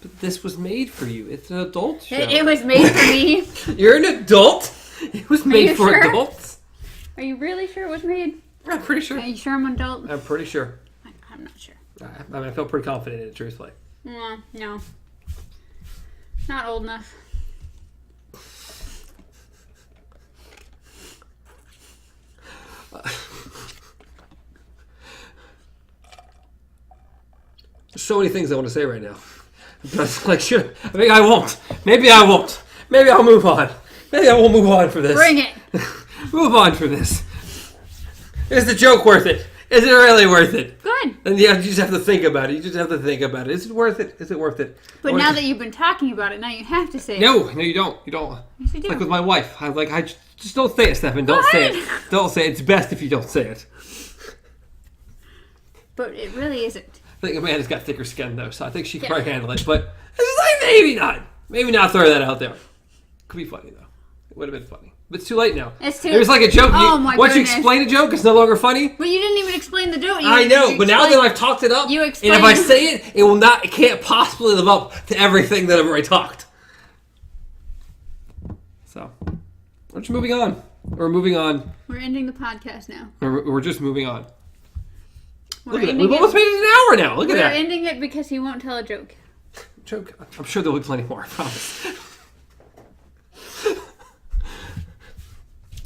But this was made for you. It's an adult show. It was made for me. You're an adult? It was made for sure? adults? Are you really sure it was made? I'm pretty sure. Are you sure I'm an adult? I'm pretty sure. I'm not sure. I feel pretty confident in it, truthfully. No. Not old enough. There's so many things I want to say right now. But like, shit, maybe I won't. Maybe I won't. Maybe I'll move on. Maybe I will move on for this. Bring it. Move on for this. Is the joke worth it? Is it really worth it? Go fine. And yeah, you just have to think about it. Is it worth it? Is it worth it? But now that you've been talking about it, now you have to say it. No, you don't. You don't. Yes, you do. Like with my wife. I just don't say it, Stefan. Don't say it. Don't say it. It's best if you don't say it. But it really isn't. I think Amanda's got thicker skin, though, so I think she can probably handle it. But it's like, maybe not. Maybe not throw that out there. Could be funny, though. It would have been funny. But it's too late now. It's too... It was like a joke. Oh, my once goodness. you explain a joke, it's no longer funny. But you didn't even explain the joke. I know, but now that I've talked it up, and if I say it, it can't possibly live up to everything that I've already talked. So, we're just moving on. We're moving on. We're ending the podcast now. We're just moving on. Look at that. We've almost made it an hour now. Look at that. We're ending it because he won't tell a joke. Joke. I'm sure there'll be plenty more, I promise.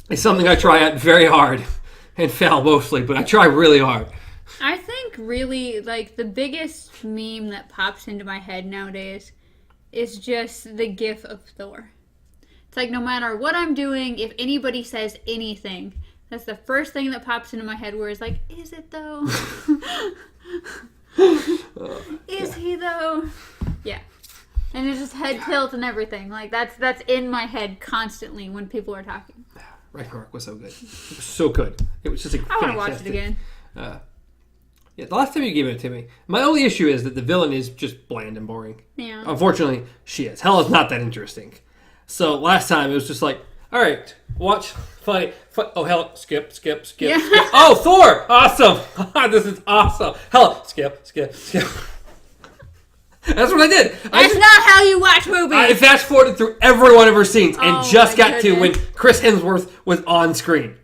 It's something I try out very hard and fail mostly, but I try really hard. I think really, like, the biggest meme that pops into my head nowadays is just the gif of Thor. It's like, no matter what I'm doing, if anybody says anything, that's the first thing that pops into my head where it's like, is it though? Is he though? Yeah. And it's just head tilt and everything. Like, that's in my head constantly when people are talking. Ragnarok was so good. It was so good. It was just like I want to watch it again. Yeah, the last time you gave it to me. My only issue is that the villain is just bland and boring. Yeah. Unfortunately, she is. Hell is not that interesting. So last time it was just like, all right, watch, funny. Oh, hell, skip. Yeah. Oh, Thor! Awesome! This is awesome. Hell, skip. That's what I did. That's not how you watch movies. I fast forwarded through every one of her scenes and just got to when Chris Hemsworth was on screen.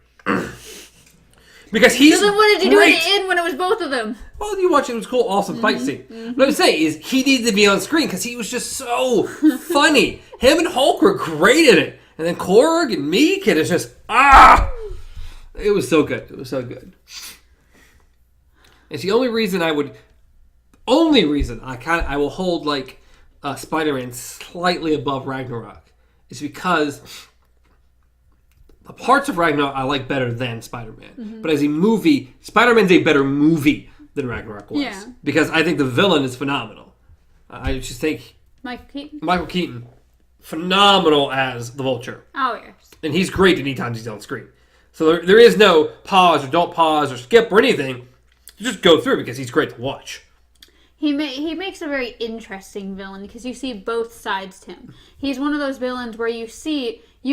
Because he's So then what did you great. do at the end when it was both of them? Well, you watch it. It was cool. Awesome fight scene. What I'm saying is he needed to be on screen because he was just so funny. Him and Hulk were great in it. And then Korg and Meek, and it's just, it was so good. It was so good. It's the only reason I will hold like Spider-Man slightly above Ragnarok is because the parts of Ragnarok I like better than Spider-Man. But as a movie, Spider-Man's a better movie than Ragnarok was. Yeah. Because I think the villain is phenomenal. I just think Michael Keaton, phenomenal as the Vulture. Oh, yes. And he's great anytime he's on screen. So there is no pause or don't pause or skip or anything. You just go through because he's great to watch. He makes a very interesting villain because you see both sides to him. He's one of those villains where you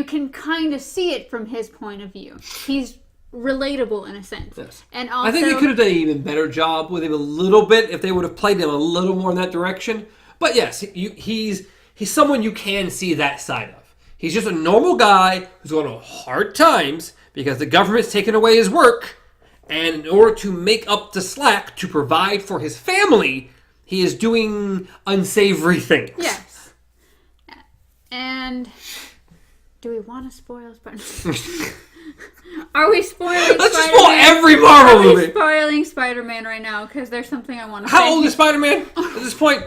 can kind of see it from his point of view. He's relatable in a sense. Yes. And also, I think they could have done an even better job with him a little bit if they would have played him a little more in that direction. But yes, he's someone you can see that side of. He's just a normal guy who's going to hard times because the government's taken away his work. And in order to make up the slack to provide for his family, he is doing unsavory things. Yes. And do we want to spoil Spider-Man? Are we spoiling Let's Spider-Man? spoil every Marvel movie. Are we spoiling Spider-Man right now? Because there's something I want to say. How old is Spider-Man at this point?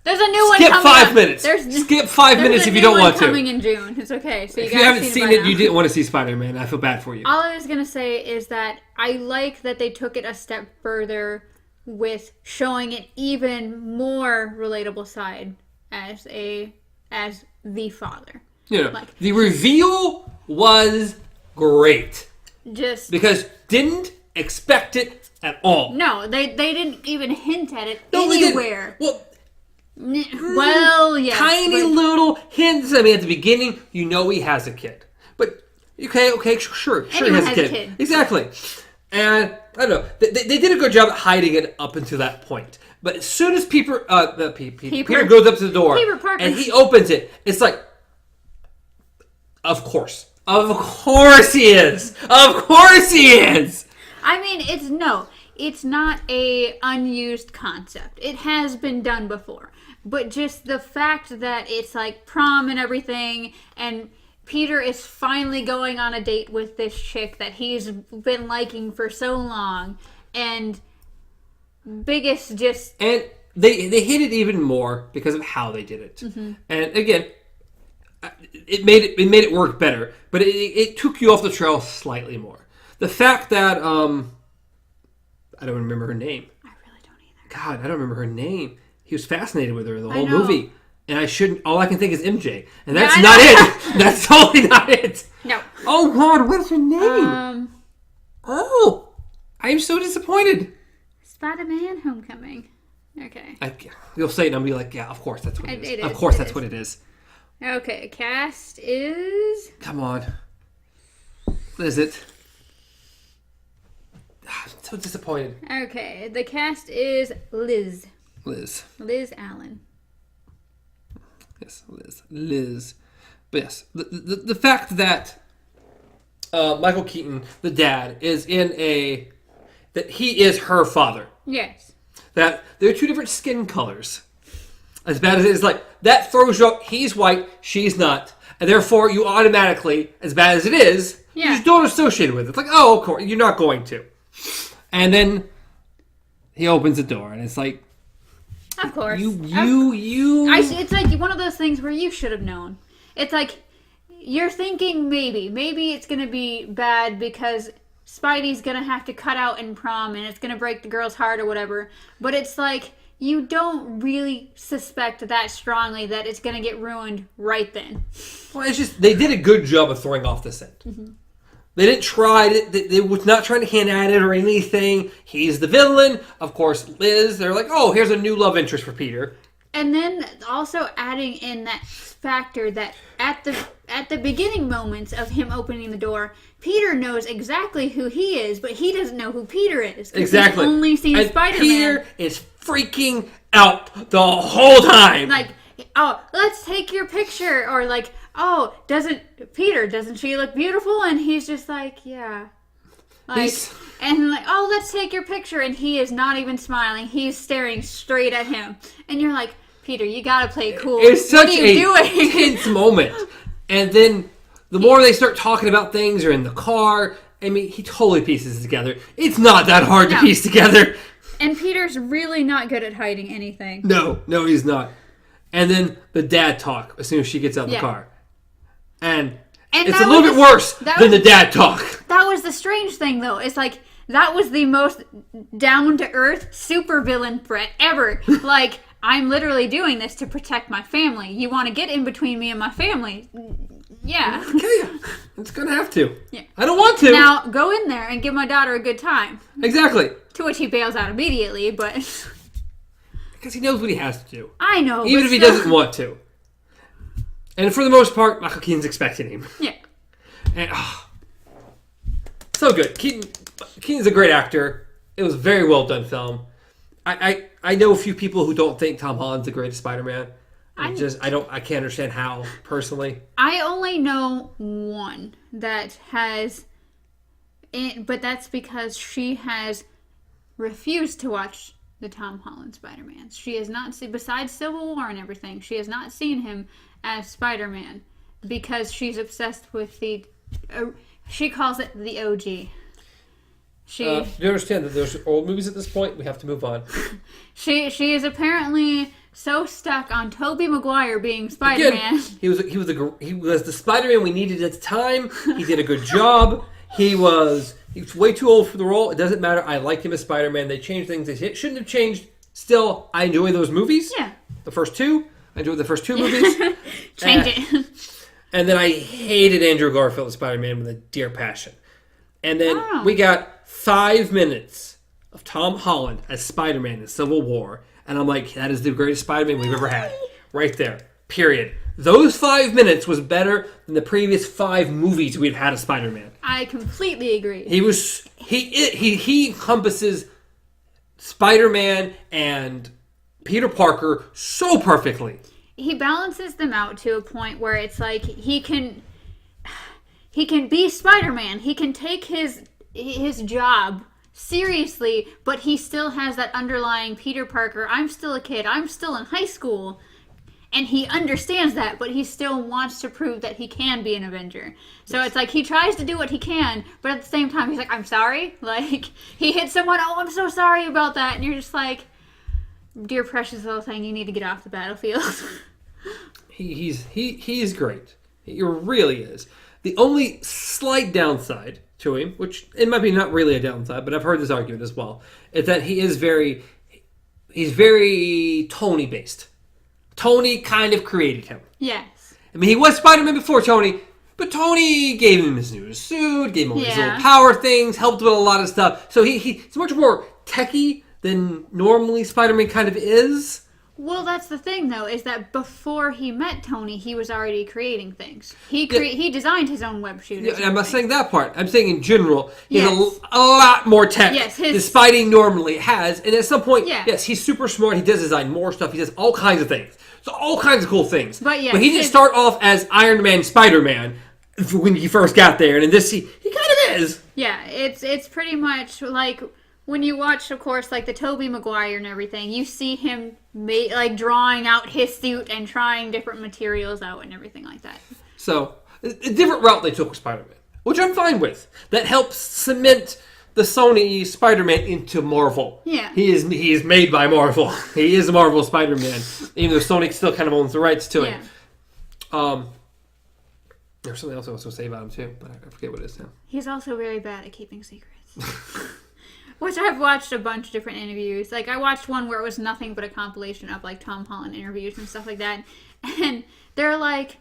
There's a new one Skip coming 5 up. minutes. Skip 5 minutes if you don't want to. Coming in June. It's okay. So if you haven't seen it, you didn't want to see Spider-Man. I feel bad for you. All I was going to say is that I like that they took it a step further with showing an even more relatable side as the father. You know, like, the reveal was great. Just because didn't expect it at all. No, they didn't even hint at it anywhere. Well, yeah. Tiny little hints. I mean, at the beginning, you know he has a kid. But, okay, sure he has a kid. Exactly. And, I don't know, they did a good job at hiding it up until that point. But as soon as Peter goes up to the door and he opens it, it's like, of course. Of course he is. Of course he is. I mean, it's not a unused concept. It has been done before. But just the fact that it's like prom and everything, and Peter is finally going on a date with this chick that he's been liking for so long, and biggest just... And they hit it even more because of how they did it. Mm-hmm. And again, it made it work better, but it took you off the trail slightly more. The fact that I don't remember her name. I really don't either. God, I don't remember her name. He was fascinated with her the whole I know. movie. And I shouldn't... All I can think is MJ. And that's not it. That's totally not it. No. Oh, God, what's her name? Oh, I'm so disappointed. Spider-Man Homecoming. Okay. You'll say it and I'll be like, yeah, of course that's what it is. It Of is, course it that's is. what it is. Okay, cast is... Come on. What is it? I'm so disappointed. Okay, the cast is Liz. Liz Allen. Yes, Liz. But yes, the fact that Michael Keaton, the dad, is that he is her father. Yes. That they're two different skin colors. As bad as it is, like, that throws you up. He's white, she's not. And therefore, you automatically, as bad as it is, you just don't associate with it. It's like, oh, of course, you're not going to. And then he opens the door, and it's like, of course. It's like one of those things where you should have known. It's like, you're thinking maybe it's going to be bad because Spidey's going to have to cut out in prom, and it's going to break the girl's heart or whatever. But it's like, you don't really suspect that strongly that it's going to get ruined right then. Well, it's just, they did a good job of throwing off the scent. Mm-hmm. They didn't try, they was not trying to hint at it or anything. He's the villain. Of course, Liz, they're like, oh, here's a new love interest for Peter. And then also adding in that factor that at the beginning moments of him opening the door, Peter knows exactly who he is, but he doesn't know who Peter is. Exactly. He's only seen Spider-Man. Peter is freaking out the whole time. Like, oh, let's take your picture. Or like, oh, doesn't she look beautiful? And he's just like, yeah. Like, and like, oh, let's take your picture. And he is not even smiling. He's staring straight at him. And you're like, Peter, you gotta play cool. It's such a tense moment. And then the more they start talking about things or in the car, I mean, he totally pieces it together. It's not that hard to piece together. And Peter's really not good at hiding anything. No, he's not. And then the dad talk as soon as she gets out of the car. And it's a little bit worse than the dad talk. That was the strange thing, though. It's like, that was the most down-to-earth supervillain threat ever. Like, I'm literally doing this to protect my family. You want to get in between me and my family? Yeah. Okay, it's going to have to. Yeah. I don't want to. Now, go in there and give my daughter a good time. Exactly. To which he bails out immediately, but... Because he knows what he has to do. I know, even if he doesn't want to. And for the most part, Michael Keaton's expecting him. Yeah. And, so good. Keaton's a great actor. It was a very well done film. I know a few people who don't think Tom Holland's the greatest Spider-Man. I can't understand how, personally. I only know one that has, but that's because she has refused to watch the Tom Holland Spider-Man. She has not seen, besides Civil War and everything, she has not seen him as Spider-Man because she's obsessed with she calls it the OG. Do you understand that there's old movies at this point? We have to move on. She is apparently so stuck on Tobey Maguire being Spider-Man. Again, he was the Spider-Man we needed at the time. He did a good job. He was way too old for the role. It doesn't matter. I like him as Spider-Man. They changed things they shouldn't have changed. Still, I enjoy those movies. Yeah. The first two. I enjoyed the first two movies. Change it. And then I hated Andrew Garfield as Spider-Man with a dear passion. And then we got 5 minutes of Tom Holland as Spider-Man in Civil War. And I'm like, that is the greatest Spider-Man we've ever had. Right there. Period. Those 5 minutes was better than the previous 5 movies we've had of Spider-Man. I completely agree. He encompasses Spider-Man and Peter Parker so perfectly. He balances them out to a point where it's like he can be Spider-Man. He can take his job seriously, but he still has that underlying Peter Parker, I'm still a kid, I'm still in high school. And he understands that, but he still wants to prove that he can be an Avenger. So it's like he tries to do what he can, but at the same time he's like, I'm sorry. Like, he hit someone, oh, I'm so sorry about that. And you're just like, dear precious little thing, you need to get off the battlefield. He is great. He really is. The only slight downside to him, which it might be not really a downside, but I've heard this argument as well, is that he's very Tony based. Tony kind of created him. Yes. I mean, he was Spider-Man before Tony, but Tony gave him his new suit, gave him all his little power things, helped with a lot of stuff. So he's much more techie than normally Spider-Man kind of is. Well, that's the thing, though, is that before he met Tony, he was already creating things. He designed his own web shooters. Yeah, I'm not saying that part. I'm saying in general, he has a lot more tech than Spidey normally has. And at some point, yes, he's super smart. He does design more stuff. He does all kinds of things. So all kinds of cool things. But he didn't start off as Iron Man, Spider-Man when he first got there. And in this, he kind of is. Yeah, it's pretty much like... When you watch, of course, like the Tobey Maguire and everything, you see him drawing out his suit and trying different materials out and everything like that. So, a different route they took with Spider-Man, which I'm fine with. That helps cement the Sony Spider-Man into Marvel. Yeah. He is made by Marvel. He is a Marvel Spider-Man, even though Sony still kind of owns the rights to it. There's something else I was going to say about him, too, but I forget what it is now. He's also very bad at keeping secrets. Which I've watched a bunch of different interviews. Like, I watched one where it was nothing but a compilation of, like, Tom Holland interviews and stuff like that. And they're like,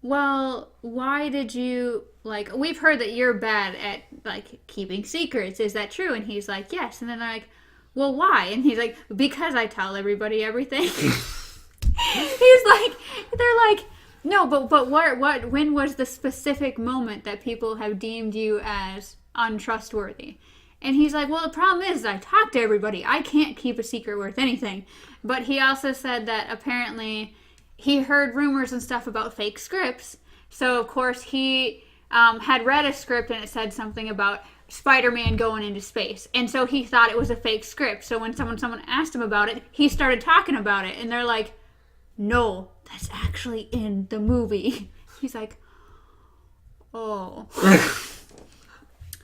well, why did you, like, we've heard that you're bad at, like, keeping secrets. Is that true? And he's like, yes. And then they're like, well, why? And he's like, because I tell everybody everything. He's like, they're like, no, but when was the specific moment that people have deemed you as untrustworthy? And he's like, well, the problem is I talk to everybody. I can't keep a secret worth anything. But he also said that apparently he heard rumors and stuff about fake scripts. So, of course, he had read a script and it said something about Spider-Man going into space. And so he thought it was a fake script. So when someone asked him about it, he started talking about it. And they're like, no, that's actually in the movie. He's like, oh.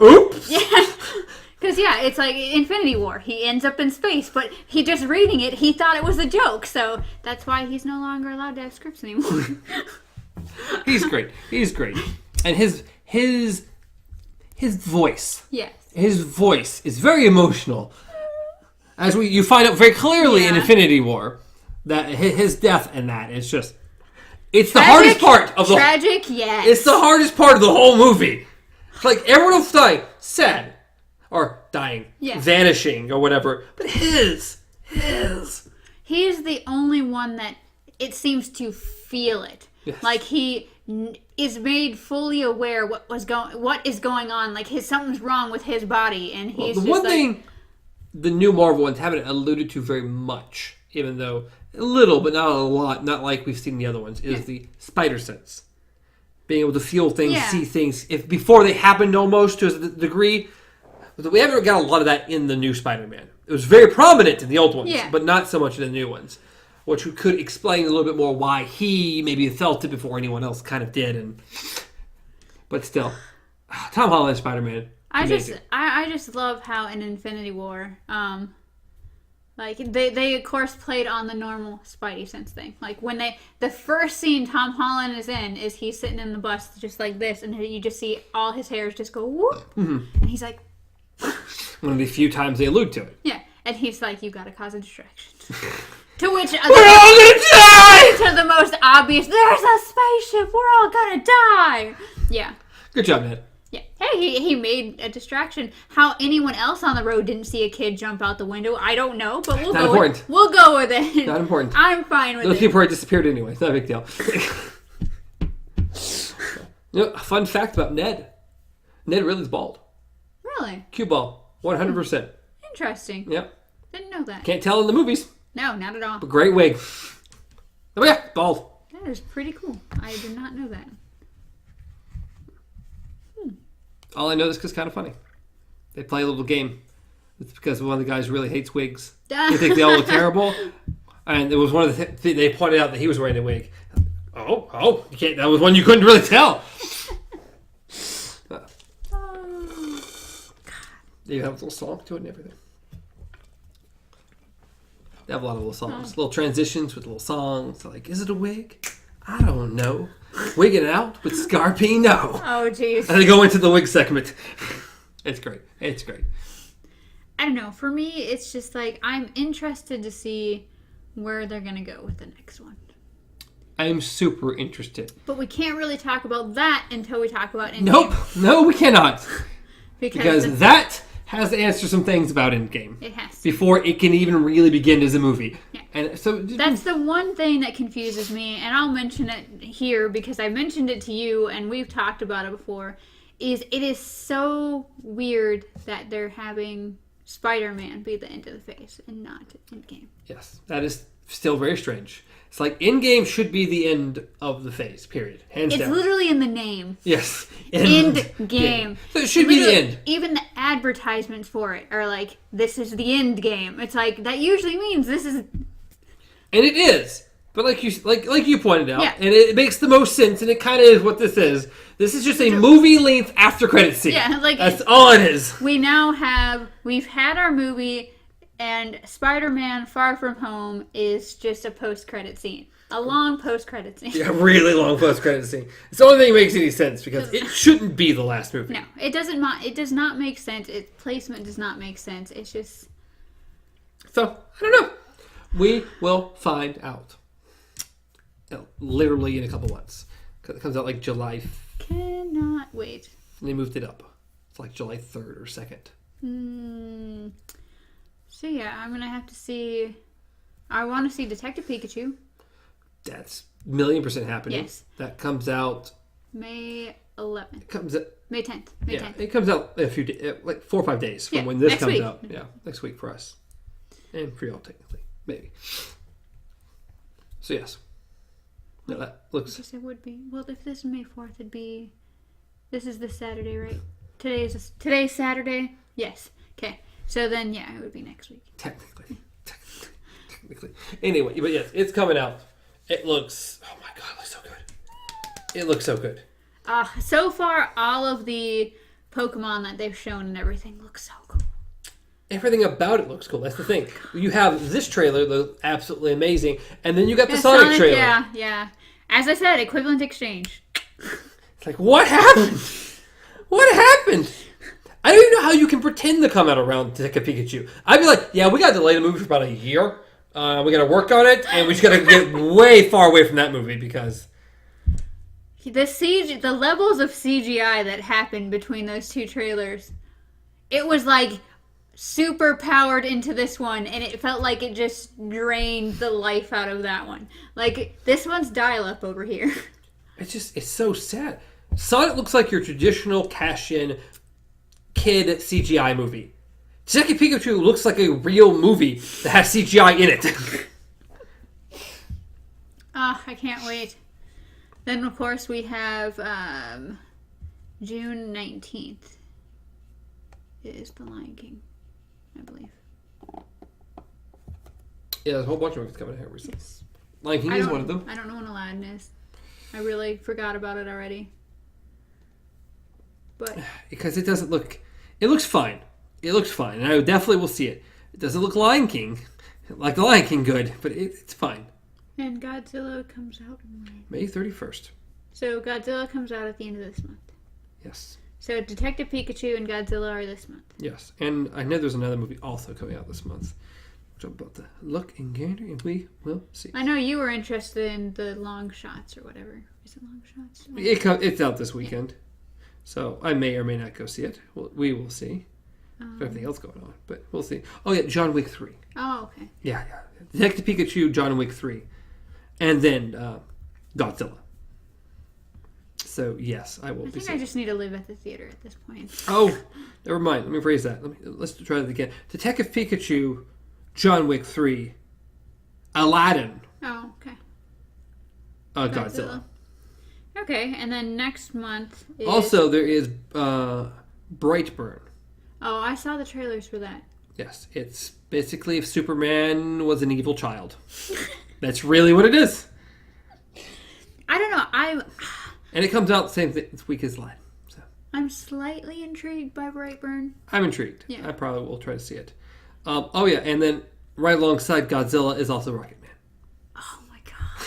Oops. Yeah. Because, it's like Infinity War. He ends up in space, but he just reading it, he thought it was a joke. So that's why he's no longer allowed to have scripts anymore. He's great. And his voice. Yes. His voice is very emotional. As you find out very clearly in Infinity War, that his death in that is just... It's the hardest part of the... Tragic, yes. It's the hardest part of the whole movie. Like, everyone else dying, sad. Or dying, vanishing, or whatever. But his. He is the only one that it seems to feel it. Yes. Like, he is made fully aware what is going on. Like, something's wrong with his body, and he's the one thing the new Marvel ones haven't alluded to very much, even though a little, but not a lot, not like we've seen the other ones, is the spider sense. Being able to feel things, see things, if before they happened almost to a degree. We haven't got a lot of that in the new Spider-Man. It was very prominent in the old ones, but not so much in the new ones. Which could explain a little bit more why he maybe felt it before anyone else kind of did. But still, Tom Holland Spider-Man. I just love how in Infinity War, like they of course played on the normal Spidey sense thing. Like when the first scene Tom Holland is in is he's sitting in the bus just like this, and you just see all his hairs just go whoop, and he's like. One of the few times they allude to it. Yeah, and he's like, "You gotta cause a distraction." To which we're all gonna die. To the most obvious, there's a spaceship. We're all gonna die. Yeah. Good job, Ned. Yeah. Hey, he made a distraction. How anyone else on the road didn't see a kid jump out the window, I don't know, but we'll go with it. Not important. I'm fine with it. Those people already disappeared anyway. It's not a big deal. A fun fact about Ned. Ned really is bald. Really? Cue ball. 100%. Interesting. Yep. Didn't know that. Can't tell in the movies. No, not at all. But great wig. Oh yeah, bald. That is pretty cool. I did not know that. All I know is because it's kind of funny. They play a little game. It's because one of the guys really hates wigs. They think they all look terrible. And it was one of the things they pointed out that he was wearing a wig. Oh, you can't. That was one you couldn't really tell. They have a little song to it and everything. They have a lot of little songs. Little transitions with little songs. Like, is it a wig? I don't know. Wigging out with Scarpino. Oh, jeez. And they go into the wig segment. It's great. It's great. I don't know. For me, it's just like I'm interested to see where they're going to go with the next one. I'm super interested. But we can't really talk about that until we talk about Endgame. Nope. No, we cannot. Because that has to answer some things about Endgame. It has to. Before it can even really begin as a movie. Yeah. And so that's the one thing that confuses me, and I'll mention it here because I mentioned it to you and we've talked about it before, is it is so weird that they're having Spider-Man be the end of the phase and not Endgame. Yes, that is still very strange. It's like Endgame should be the end of the phase, period. Hands down. It's literally in the name. Yes. Endgame. So it should be the end. Even the advertisements for it are like, this is the end game. It's like, that usually means this is... And it is. But like you pointed out, yeah. and it makes the most sense, and it kind of is what this is. This is just a movie-length after-credit scene. Yeah, like... That's all it is. We've had our movie... And Spider-Man Far From Home is just a post-credit scene. A long post-credit scene. Yeah, really long post-credit scene. It's the only thing that makes any sense because it shouldn't be the last movie. No, it doesn't. It does not make sense. Its placement does not make sense. It's just... So, I don't know. We will find out. Literally in a couple months. It comes out like July... Cannot wait. And they moved it up. It's like July 3rd or 2nd. So yeah, I'm going to have to see... I want to see Detective Pikachu. That's 1,000,000% happening. Yes. That comes out... May 11th. It comes out... May 10th. May 10th. It comes out in a few days, like 4 or 5 days from when this comes out. Yeah, next week for us. And for y'all, technically. Maybe. So yes. No, that looks... I guess it would be. Well, if this is May 4th, it'd be... This is this Saturday, right? Today's Saturday? Yes. Okay. So then, yeah, it would be next week. Technically. Anyway, but yes, it's coming out. It looks... Oh my god, it looks so good. It looks so good. So far, all of the Pokemon that they've shown and everything looks so cool. Everything about it looks cool. That's the thing. You have this trailer that looks absolutely amazing, and then you got the Sonic trailer. Yeah. As I said, equivalent exchange. It's like, what happened? What happened? I don't even know how you can pretend to come out around Detective Pikachu. I'd be like, yeah, we got to delay the movie for about a year. We got to work on it, and we just got to get way far away from that movie because... The levels of CGI that happened between those two trailers, it was like super powered into this one, and it felt like it just drained the life out of that one. Like, this one's dial-up over here. It's so sad. Sonic looks like your traditional cash-in kid CGI movie. Detective Pikachu looks like a real movie that has CGI in it. I can't wait. Then, of course, we have June 19th is The Lion King, I believe. Yeah, there's a whole bunch of movies coming out here recently. Yes. Lion King is one of them. I don't know when Aladdin is. I really forgot about it already. But because it doesn't look... It looks fine. It looks fine, and I definitely will see it. It doesn't look Lion King, like The Lion King good, but it's fine. And Godzilla comes out in May 31st. So Godzilla comes out at the end of this month. Yes. So Detective Pikachu and Godzilla are this month. Yes, and I know there's another movie also coming out this month, which I'm about to look and gander, and we will see. I know you were interested in the Long Shots or whatever. Is it Long Shots? It's out this weekend, so I may or may not go see it. We will see. Everything else going on, but we'll see. Oh yeah, John Wick 3. Oh, okay. Yeah. Detective Pikachu, John Wick 3. And then Godzilla. So yes, I will be seeing. I just need to live at the theater at this point. Oh, never mind. Let me phrase that. Let's try that again. Detective Pikachu, John Wick 3, Aladdin. Oh, okay. Godzilla. Okay, and then next month is... Also, there is Brightburn. Oh, I saw the trailers for that. Yes, it's basically if Superman was an evil child. That's really what it is. I don't know. And it comes out the same this week as Aladdin. So. I'm slightly intrigued by Brightburn. I'm intrigued. Yeah. I probably will try to see it. Oh yeah, and then right alongside Godzilla is also Rocket Man. Oh my god.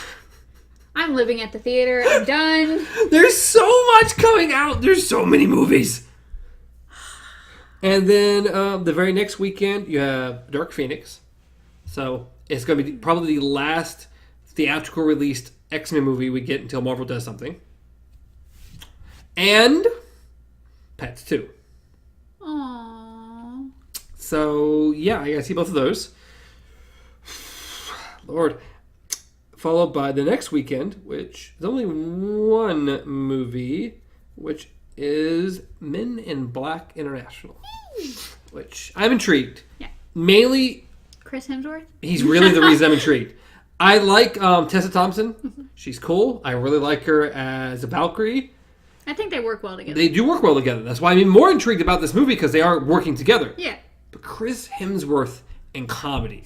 I'm living at the theater. I'm done. There's so much coming out. There's so many movies. And then the very next weekend, you have Dark Phoenix. So it's going to be probably the last theatrical released X-Men movie we get until Marvel does something. And Pets 2. Aww. So, yeah, I got to see both of those. Lord. Followed by the next weekend, which is only one movie, which is Men in Black International. Which I'm intrigued. Yeah. Mainly, Chris Hemsworth? he's really the reason I'm intrigued. I like Tessa Thompson. She's cool. I really like her as a Valkyrie. I think they work well together. They do work well together. That's why I'm even more intrigued about this movie, because they are working together. Yeah. But Chris Hemsworth in comedy.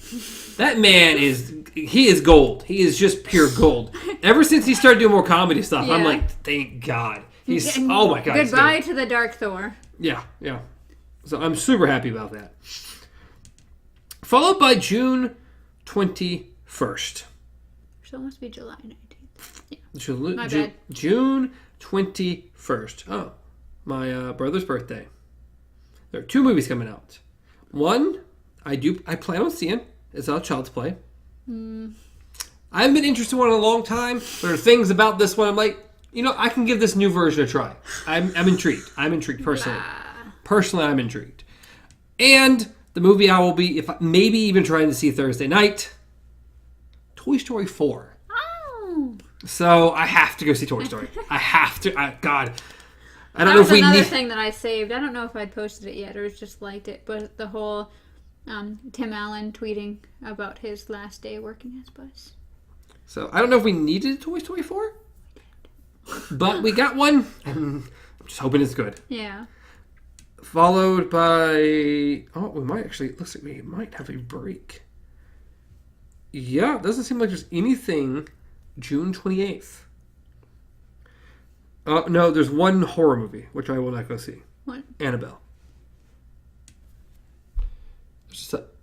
That man he is gold. He is just pure gold. Ever since he started doing more comedy stuff, I'm like, thank God. Oh my God. Goodbye to the Dark Thor. Yeah. So I'm super happy about that. Followed by June 21st. So it must be July 19th. Yeah. My bad. June 21st. Oh, my brother's birthday. There are 2 movies coming out. One, I plan on seeing. It's Child's Play. I haven't been interested in one in a long time. But there are things about this one I'm like, I can give this new version a try. I'm intrigued. I'm intrigued personally. Personally, I'm intrigued. And the movie I will be, maybe even trying to see Thursday night, Toy Story 4. Oh. So I have to go see Toy Story. I have to. God. I don't That know was if we another need... thing that I saved. I don't know if I'd posted it yet or just liked it, but the whole Tim Allen tweeting about his last day working as Buzz. So I don't know if we needed a Toy Story 4, but we got one, and I'm just hoping it's good. Yeah. Followed by... we might actually... Looks like we might have a break. Yeah, it doesn't seem like there's anything June 28th. No, there's one horror movie, which I will not go see. What? Annabelle.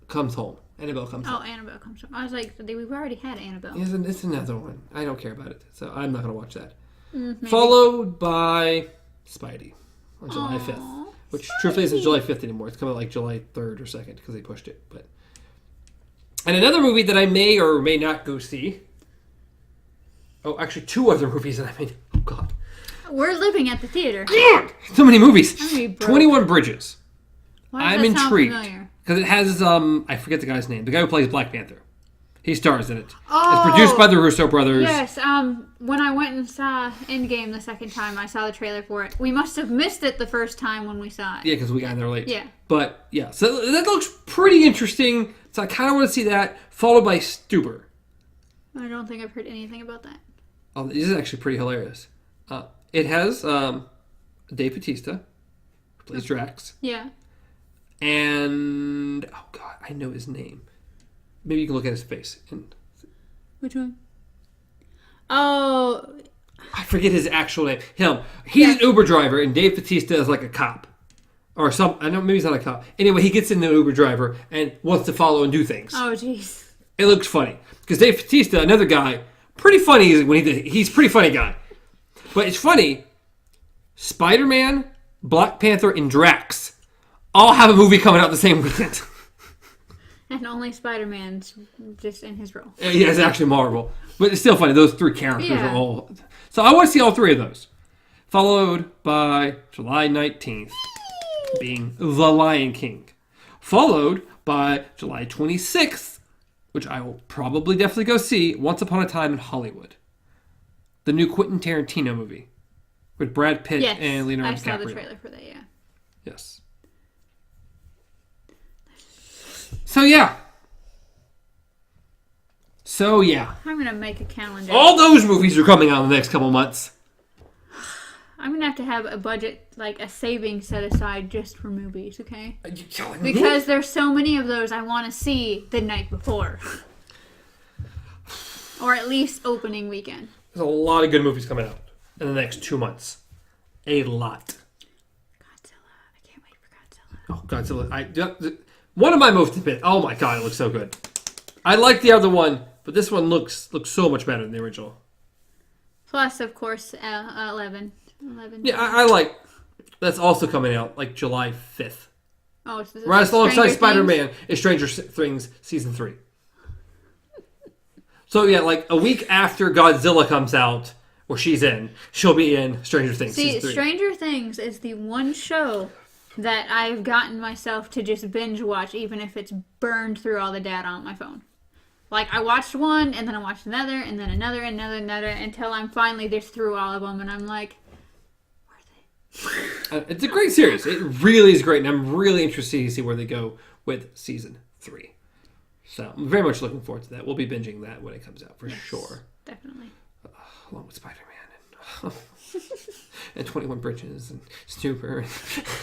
Comes home. Annabelle comes home. Oh, Annabelle comes home. I was like, we've already had Annabelle. It's another one. I don't care about it, so I'm not going to watch that. Maybe. Followed by Spidey on July 5th. Aww, Which truthfully isn't July 5th anymore. It's coming out like July 3rd or 2nd because they pushed it. And another movie that I may or may not go see. Oh, actually 2 other movies that I may... Oh, God. We're living at the theater. God! So many movies. 21 Bridges. Why I'm does that intrigued. sound familiar? Because it has, I forget the guy's name. The guy who plays Black Panther. He stars in it. Oh, It's produced by the Russo brothers. Yes, when I went and saw Endgame the second time, I saw the trailer for it. We must have missed it the first time when we saw it. Yeah, because we got in there late. Yeah. But, yeah. So that looks pretty interesting. So I kind of want to see that. Followed by Stuber. I don't think I've heard anything about that. Oh, this is actually pretty hilarious. It has Dave Bautista, who plays Drax. Yeah. And, oh God, I know his name. Maybe you can look at his face. Which one? Oh. I forget his actual name. Him. He's an Uber driver, and Dave Bautista is like a cop. Or I know, maybe he's not a cop. Anyway, he gets in the Uber driver and wants to follow and do things. Oh, jeez. It looks funny. Because Dave Bautista, another guy, pretty funny when he's a pretty funny guy. But it's funny. Spider-Man, Black Panther, and Drax all have a movie coming out the same weekend. And only Spider-Man's just in his role. Yeah, it's actually Marvel. But it's still funny. Those 3 characters are all... So I want to see all 3 of those. Followed by July 19th being The Lion King. Followed by July 26th, which I will probably definitely go see, Once Upon a Time in Hollywood. The new Quentin Tarantino movie. With Brad Pitt and Leonardo DiCaprio. I saw the trailer for that, yeah. Yes. So yeah. I'm going to make a calendar. All those movies are coming out in the next couple months. I'm going to have a budget, like a saving set aside just for movies, okay? Because there's so many of those I want to see the night before. Or at least opening weekend. There's a lot of good movies coming out in the next 2 months. A lot. Godzilla. I can't wait for Godzilla. Oh, Godzilla. One of my most... Oh my God, it looks so good. I like the other one, but this one looks so much better than the original. Plus, of course, 11. Yeah, I like. That's also coming out like July 5th. Oh, it's Right alongside Stranger Spider-Man is Stranger Things Season 3. So yeah, like a week after Godzilla comes out, or she's in, she'll be in Stranger Things Season 3. Stranger Things is the one show that I've gotten myself to just binge watch, even if it's burned through all the data on my phone. Like, I watched one, and then I watched another, and then another, until I'm finally just through all of them, and I'm like, where are they? It's a great series. It really is great, and I'm really interested to see where they go with Season 3. So I'm very much looking forward to that. We'll be binging that when it comes out, for sure. Definitely. Along with Spider-Man and 21 Bridges and Snooper and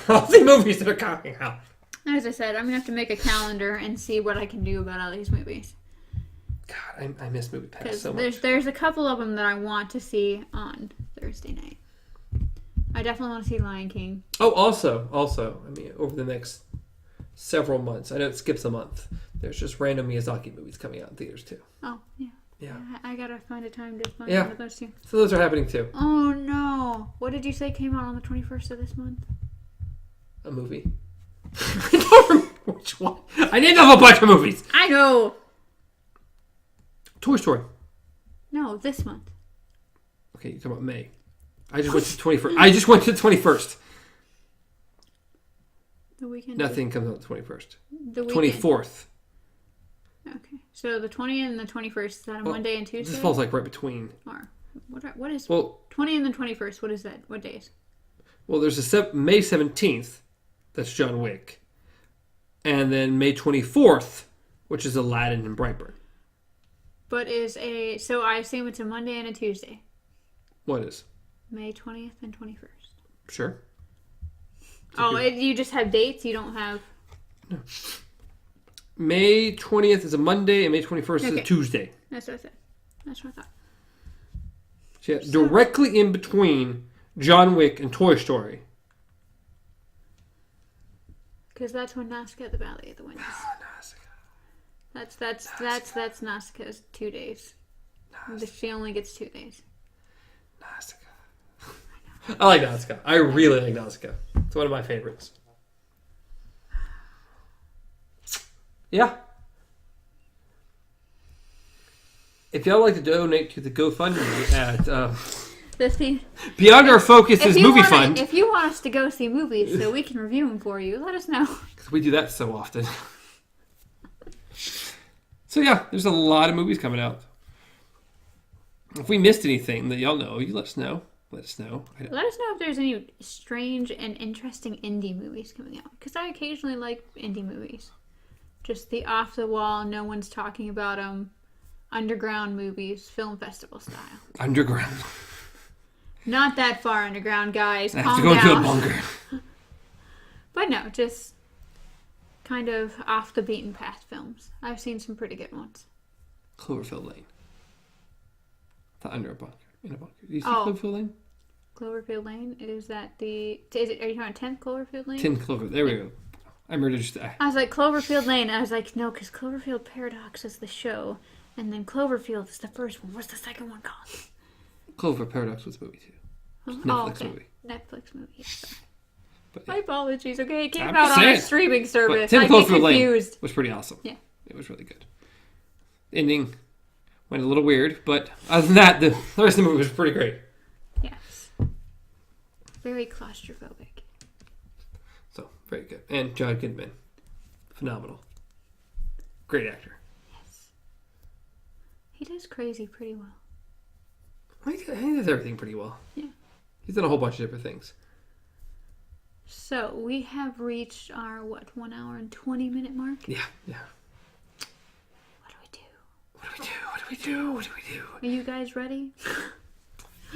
all the movies that are coming out. As I said, I'm going to have to make a calendar and see what I can do about all these movies. God, I miss Movie Pass so much. There's a couple of them that I want to see on Thursday night. I definitely want to see Lion King. Oh, also, I mean, over the next several months, I know it skips a month, there's just random Miyazaki movies coming out in theaters too. Oh, yeah. Yeah. I gotta find a time to find one of those two. So those are happening too. Oh, no. What did you say came out on the 21st of this month? A movie. I don't remember which one. I named off a bunch of movies. I know. Toy Story. No, this month. Okay, you're talking about May. I just went to 21st. I just went to the 21st. The weekend. Nothing comes out the 21st. The weekend. 24th. Okay. So the 20th and the 21st, is that a Monday and Tuesday? This falls like right between. Or what is 20 and the 21st? What is that? What days? Well, there's a May 17th. That's John Wick. And then May 24th, which is Aladdin and Brightburn. But so I assume it's a Monday and a Tuesday. What is? May 20th and 21st. Sure. You just have dates? You don't have... No. May 20th is a Monday and May 21st is a Tuesday. That's what I said. That's what I thought. So yeah, directly in between John Wick and Toy Story. Because that's when Nazca at the Valley of the Winds. Oh, Nazca. That's Nazca's 2 days. She only gets 2 days. Nazca. I like Nazca. I really like Nazca. It's one of my favorites. Yeah. If y'all like to donate to the GoFundMe at Beyond Our Focus is Movie Fund. If you want us to go see movies so we can review them for you, let us know. Because we do that so often. So yeah, there's a lot of movies coming out. If we missed anything that y'all know, you let us know. Let us know if there's any strange and interesting indie movies coming out. Because I occasionally like indie movies. Just the off-the-wall, no one's talking about them, underground movies, film festival style. Underground. Not that far underground, guys. I have to go into a bunker. But no, just kind of off the beaten path films. I've seen some pretty good ones. Cloverfield Lane. Under a bunker. In a bunker. Do you see Cloverfield Lane? Cloverfield Lane? Are you talking 10th Cloverfield Lane? 10th Cloverfield. There we go. I murdered. I was like, Cloverfield Lane. I was like, no, because Cloverfield Paradox is the show, and then Cloverfield is the first one. What's the second one called? Clover Paradox was a movie, too. Netflix movie. Netflix movie, yeah, sorry. But, my apologies, okay? It came out on a streaming service. But 10th Cloverfield Lane was pretty awesome. Yeah. It was really good. The ending went a little weird, but other than that, the rest of the movie was pretty great. Yes. Very claustrophobic. So, very good. And John Goodman. Phenomenal. Great actor. Yes. He does crazy pretty well. He does everything pretty well. Yeah. He's done a whole bunch of different things. So, we have reached our, 1 hour and 20 minute mark? Yeah. What do we do? Are you guys ready?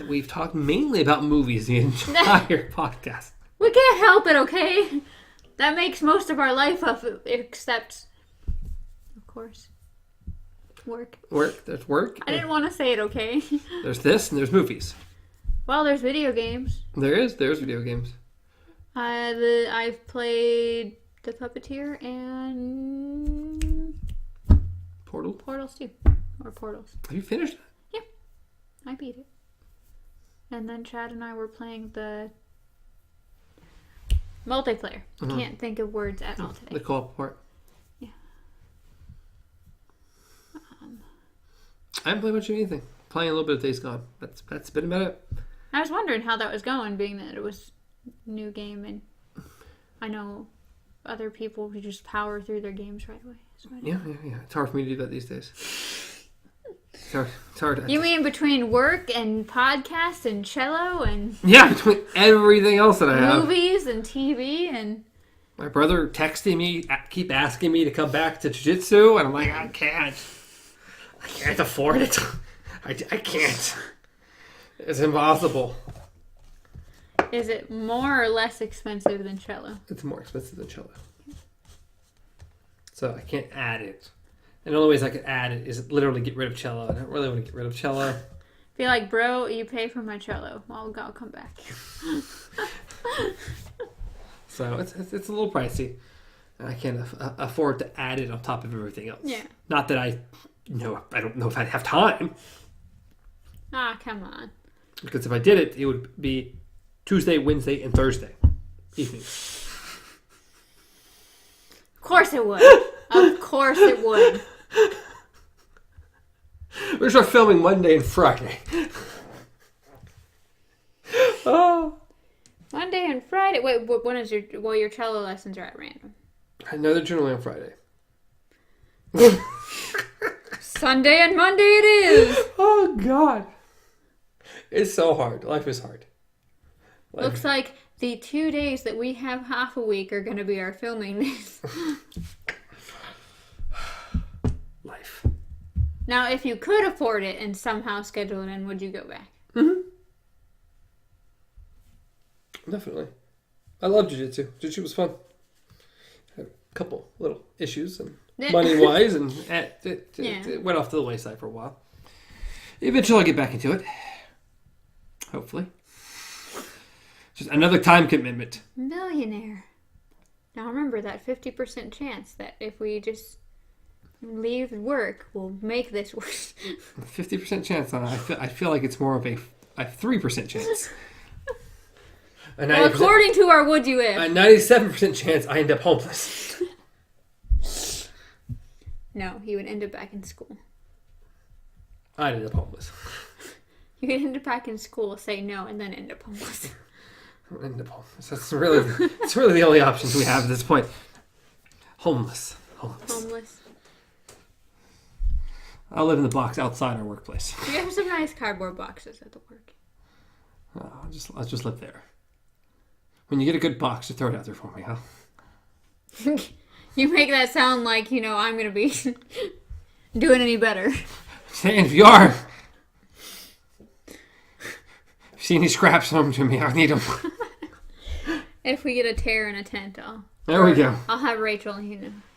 We've talked mainly about movies the entire podcast. We can't help it, okay? That makes most of our life up, except, of course, work. There's work. I didn't want to say it, okay? There's this, and there's movies. Well, there's video games. There's video games. I've played The Puppeteer and... Portal? Portals 2. Or Portals. Have you finished it? Yeah. I beat it. And then Chad and I were playing the multiplayer. Can't think of words at all today. The co-op part. Yeah. I haven't played much of anything. Playing a little bit of Days Gone. That's been about it. I was wondering how that was going, being that it was a new game, and I know other people who just power through their games right away. So Yeah. It's hard for me to do that these days. It's hard. You mean between work and podcasts and cello and... Yeah, between everything else that I have. Movies and TV and... My brother texting me, keep asking me to come back to jiu-jitsu, and I'm like, I can't afford it. I can't. It's impossible. Is it more or less expensive than cello? It's more expensive than cello. So I can't add it. And the only ways I could add it is literally get rid of cello. I don't really want to get rid of cello. Be like, bro, you pay for my cello. I'll come back. So it's a little pricey. I can't afford to add it on top of everything else. Yeah. Not that I don't know if I'd have time. Ah, come on. Because if I did it, it would be Tuesday, Wednesday, and Thursday evenings. Of course it would. Of course it would. We're going to start filming Monday and Friday. Oh. Monday and Friday. Wait, when is your cello lessons are at random? I know they're generally on Friday. Sunday and Monday it is. Oh, God. It's so hard. Life is hard. Looks like the 2 days that we have half a week are going to be our filming days. Life. Now, if you could afford it and somehow schedule it in, would you go back? Mm-hmm. Definitely. I love jiu-jitsu. Jiu-jitsu was fun. Had a couple little issues and money-wise, and it went off to the wayside for a while. Eventually I'll get back into it. Hopefully. Just another time commitment. Millionaire. Now remember that 50% chance that if we just leave work, we'll make this work. 50% chance on it. I feel like it's more of a 3% chance. Well, according to our Would You If. A 97% chance I end up homeless. No, he would end up back in school. I'd end up homeless. You could end up back in school, say no, and then end up homeless. End up homeless. That's really the only options we have at this point. Homeless. I'll live in the box outside our workplace. We have some nice cardboard boxes at the work. I'll just live there. When you get a good box, just throw it out there for me, huh? You make that sound like, I'm going to be doing any better. Saying if you are, if you see any scraps from to me, I need them. If we get a tear in a tent, There we go. I'll have Rachel,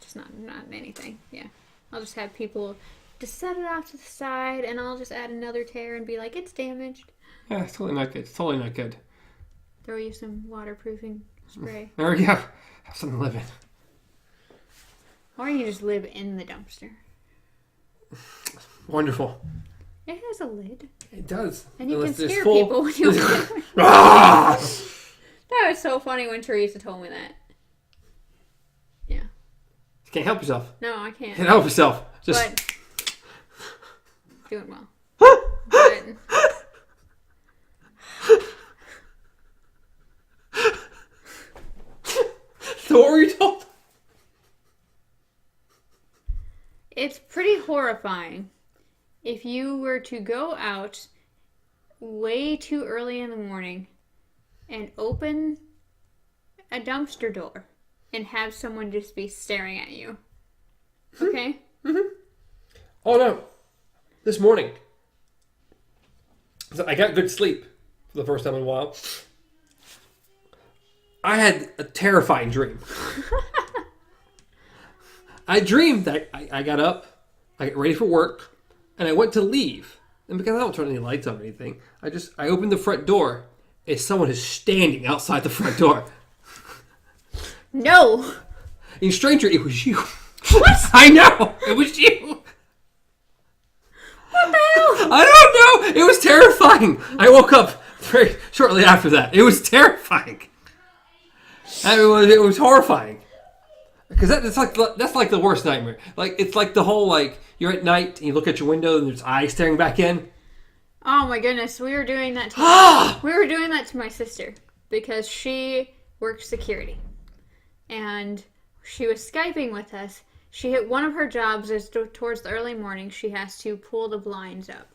just not anything. Yeah. I'll just have people just set it off to the side, and I'll just add another tear and be like, it's damaged. Yeah, it's totally not good. It's totally not good. Throw you some waterproofing spray. There we go. Have something to live in. Or you just live in the dumpster. Wonderful. It has a lid. It does. And you can scare people when you open it. Ah! That was so funny when Teresa told me that. Yeah. You can't help yourself. No, I can't. You can't help yourself. Just But doing well. But so what were you told? it's pretty horrifying if you were to go out way too early in the morning and open a dumpster door and have someone just be staring at you. Okay? Mm-hmm. Oh no. This morning. So I got good sleep for the first time in a while. I had a terrifying dream. I dreamed that I got up, I got ready for work, and I went to leave. And because I don't turn any lights on or anything, I opened the front door, and someone is standing outside the front door. No! And stranger, it was you. What? I know! It was you! What the hell? I don't know! It was terrifying! I woke up. very shortly after that. It was terrifying. I mean, it was horrifying. Because that's like the worst nightmare. Like, it's like the whole, like, you're at night and you look at your window and there's eyes staring back in. Oh my goodness, we were doing that to my sister because she works security. And she was Skyping with us. One of her jobs is towards the early morning. She has to pull the blinds up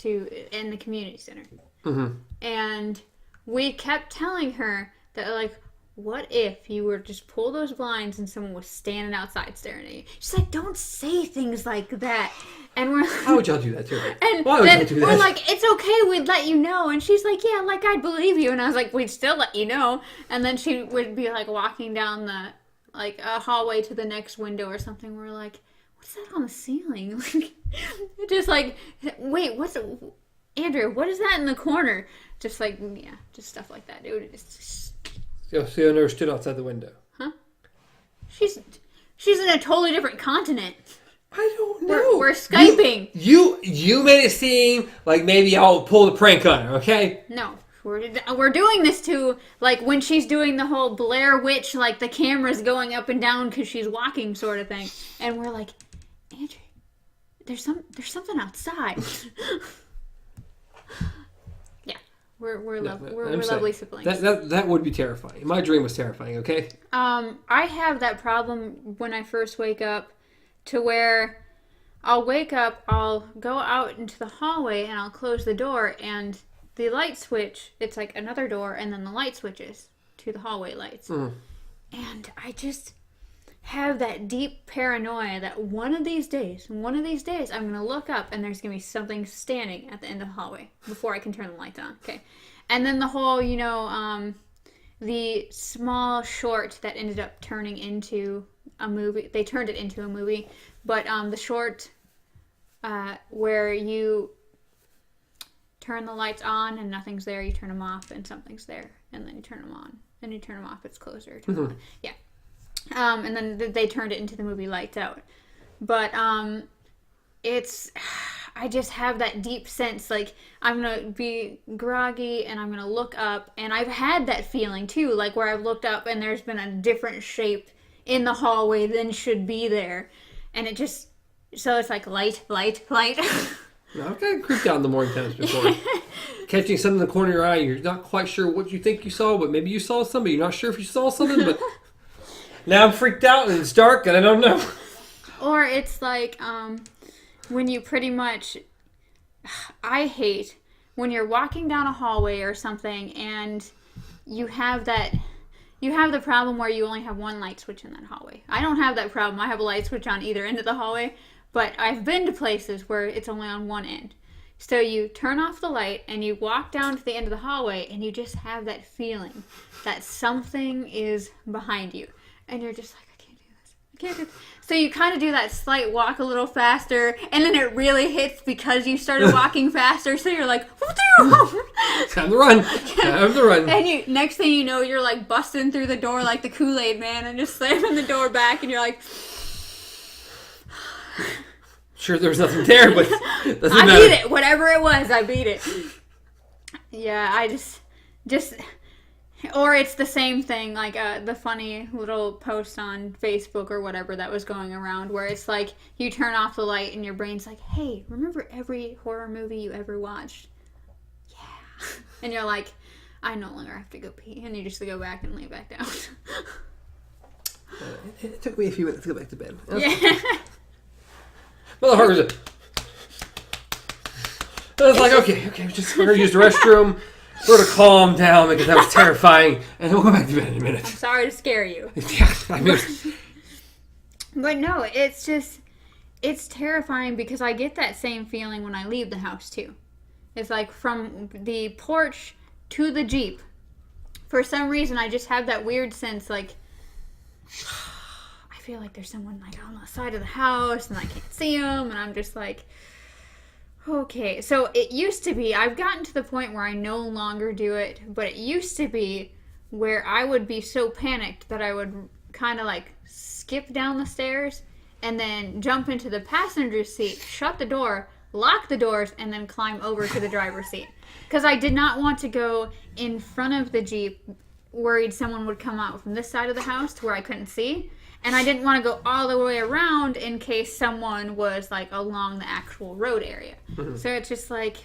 in the community center. Mm-hmm. And we kept telling her that, like, what if you were to just pull those blinds and someone was standing outside staring at you? She's like, don't say things like that. And we're like, why would y'all do that to her? And why would y'all do that? We're like, it's okay, we'd let you know. And she's like, yeah, like, I'd believe you. And I was like, we'd still let you know. And then she would be, like, walking down a hallway to the next window or something. We're like, what's that on the ceiling? Just like, wait, Andrea, what is that in the corner? Just like, yeah, just stuff like that, dude. It's just... So you never stood outside the window? Huh? She's in a totally different continent. I don't know. We're Skyping. You made it seem like maybe I'll pull the prank on her, okay? No. We're doing this to, like, when she's doing the whole Blair Witch, like, the camera's going up and down because she's walking sort of thing. And we're like, Andrew, there's something outside. We're lovely siblings. That would be terrifying. My dream was terrifying, okay? I have that problem when I first wake up to where I'll wake up, I'll go out into the hallway and I'll close the door and the light switch, it's like another door and then the light switches to the hallway lights. Mm. And I just have that deep paranoia that one of these days, I'm going to look up and there's going to be something standing at the end of the hallway before I can turn the lights on. Okay. And then the whole, the small short that ended up turning into a movie, they turned it into a movie, but the short where you turn the lights on and nothing's there, you turn them off and something's there, and then you turn them on, and you turn them off, it's closer. Mm-hmm. Yeah. And then they turned it into the movie Lights Out. But I just have that deep sense, like, I'm going to be groggy and I'm going to look up. And I've had that feeling, too, like, where I've looked up and there's been a different shape in the hallway than should be there. And it just, so it's like light. I've gotten creeped out in the morning times before. Catching something in the corner of your eye, you're not quite sure what you think you saw, but maybe you saw something. You're not sure if you saw something, but... Now I'm freaked out and it's dark and I don't know. Or it's like when you pretty much... I hate when you're walking down a hallway or something and you have the problem where you only have one light switch in that hallway. I don't have that problem. I have a light switch on either end of the hallway, but I've been to places where it's only on one end. So you turn off the light and you walk down to the end of the hallway and you just have that feeling that something is behind you. And you're just like, I can't do this. So you kind of do that slight walk a little faster, and then it really hits because you started walking faster. So you're like, time to run. And next thing you know, you're like busting through the door like the Kool-Aid Man and just slamming the door back, and you're like, sure, there was nothing there, but doesn't matter. I beat it. Whatever it was, I beat it. Yeah, I just. Or it's the same thing, like the funny little post on Facebook or whatever that was going around where it's like you turn off the light and your brain's like, hey, remember every horror movie you ever watched? Yeah. And you're like, I no longer have to go pee. And you just go back and lay back down. It took me a few minutes to go back to bed. Yeah. Well, the horror was I was like, okay, we're going to use the restroom. We're going to calm down because that was terrifying. And we'll go back to bed in a minute. I'm sorry to scare you. Yeah, I mean... But no, it's terrifying because I get that same feeling when I leave the house too. It's like from the porch to the Jeep. For some reason, I just have that weird sense like... I feel like there's someone like on the side of the house and I can't see them. And I'm just like... Okay, so it used to be, I've gotten to the point where I no longer do it, but it used to be where I would be so panicked that I would kind of like skip down the stairs and then jump into the passenger seat, shut the door, lock the doors, and then climb over to the driver's seat. Because I did not want to go in front of the Jeep, worried someone would come out from this side of the house to where I couldn't see. And I didn't want to go all the way around in case someone was, like, along the actual road area. Mm-hmm. So it's just, like...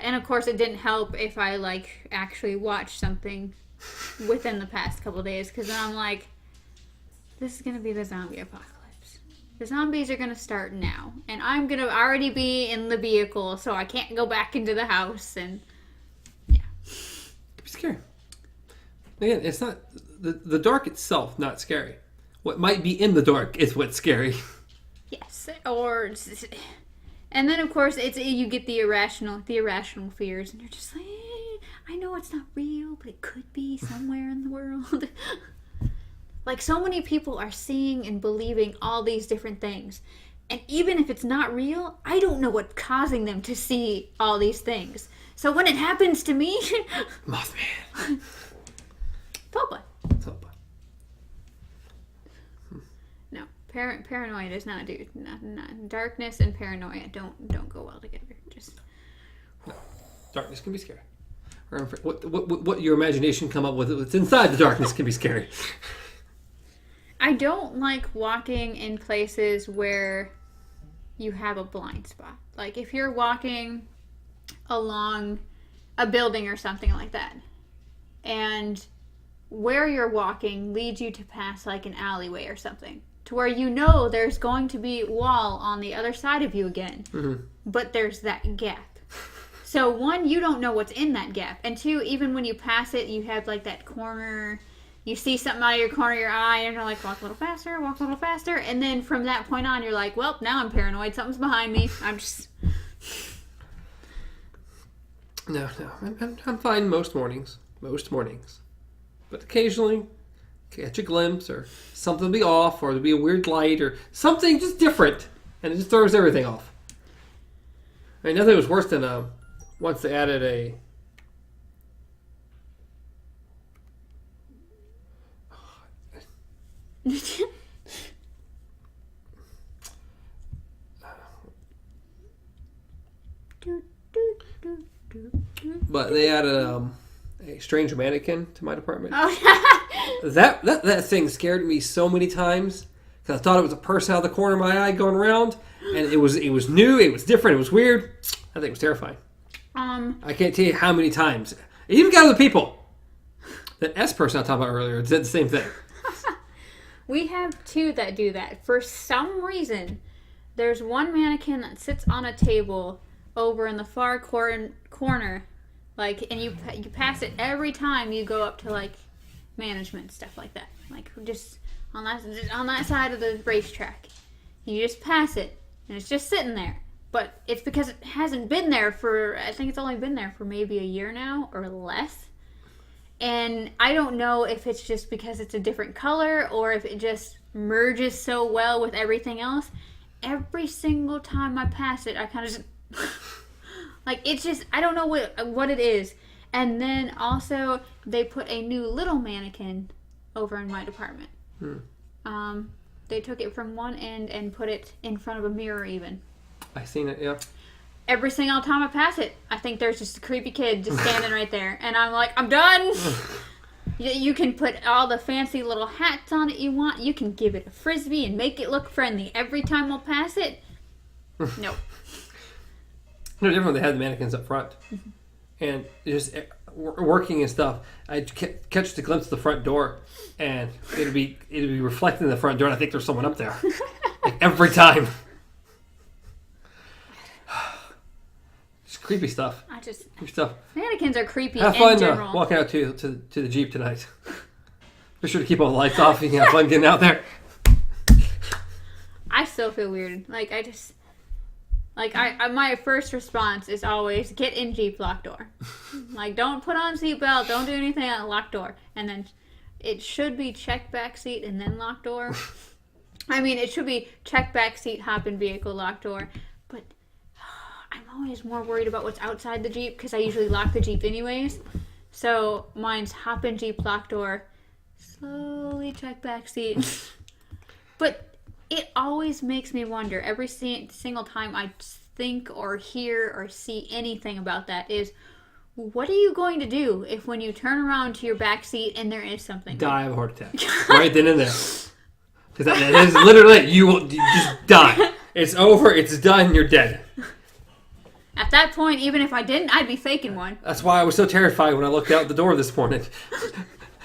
And, of course, it didn't help if I, like, actually watched something within the past couple of days. Because then I'm like, this is going to be the zombie apocalypse. The zombies are going to start now. And I'm going to already be in the vehicle, so I can't go back into the house. And, yeah. It'd be scary. Again, it's not... The dark itself, not scary. What might be in the dark is what's scary. Yes, or... And then, of course, you get the irrational fears, and you're just like, I know it's not real, but it could be somewhere in the world. Like, so many people are seeing and believing all these different things. And even if it's not real, I don't know what's causing them to see all these things. So when it happens to me... Mothman. Topa. No, paranoia does not do. Not, darkness and paranoia don't go well together. Just no. Darkness can be scary. What your imagination come up with what's inside the darkness can be scary. I don't like walking in places where you have a blind spot. Like if you're walking along a building or something like that, and where you're walking leads you to pass like an alleyway or something, to where you know there's going to be a wall on the other side of you again, but there's that gap. So one, you don't know what's in that gap, and two, even when you pass it, you have like that corner, you see something out of your corner of your eye, and you're like, walk a little faster, and then from that point on, you're like, well, now I'm paranoid, something's behind me, I'm just... No, I'm fine most mornings. But occasionally, catch a glimpse, or something will be off, or there'll be a weird light, or something just different, and it just throws everything off. I mean, nothing was worse than once they added a... But they added a strange mannequin to my department. Oh. that thing scared me so many times because I thought it was a person out of the corner of my eye going around, and it was new, it was different, it was weird. I think it was terrifying. I can't tell you how many times. It even got other people. That S person I talked about earlier did the same thing. We have two that do that. For some reason, there's one mannequin that sits on a table over in the far corner, like, and you pass it every time you go up to like management, stuff like that. Like just on that side of the racetrack, you just pass it, and it's just sitting there. But it's because it hasn't been there for, I think it's only been there for maybe a year now or less. And I don't know if it's just because it's a different color or if it just merges so well with everything else. Every single time I pass it, I kind of just... like, it's just... I don't know what it is. And then also, they put a new little mannequin over in my department. They took it from one end and put it in front of a mirror even. I seen it, yeah. Every single time I pass it, I think there's just a creepy kid just standing right there. And I'm like, I'm done! You can put all the fancy little hats on it you want. You can give it a frisbee and make it look friendly. Every time we'll pass it, nope. No different when they had the mannequins up front. And just working and stuff, I'd catch the glimpse of the front door, and it'd be reflecting in the front door, and I think there's someone up there. Like every time. Creepy stuff. Creepy stuff. Mannequins are creepy have in fun general. Walking out to the Jeep tonight. Be sure to keep all the lights off. You can have fun getting out there. I still feel weird. Like I just, like my first response is always get in Jeep, lock door. Like don't put on seatbelt, don't do anything on lock door, and then it should be check back seat and then lock door. I mean it should be check back seat, hop in vehicle, lock door. I'm always more worried about what's outside the Jeep because I usually lock the Jeep anyways. So mine's hop in Jeep, lock door, slowly check back seat. But it always makes me wonder every single time I think or hear or see anything about that is, what are you going to do if when you turn around to your back seat and there is something? Die of a heart attack. Right then and there. Because that is literally it. You just die. It's over. It's done. You're dead. At that point, even if I didn't, I'd be faking one. That's why I was so terrified when I looked out the door this morning.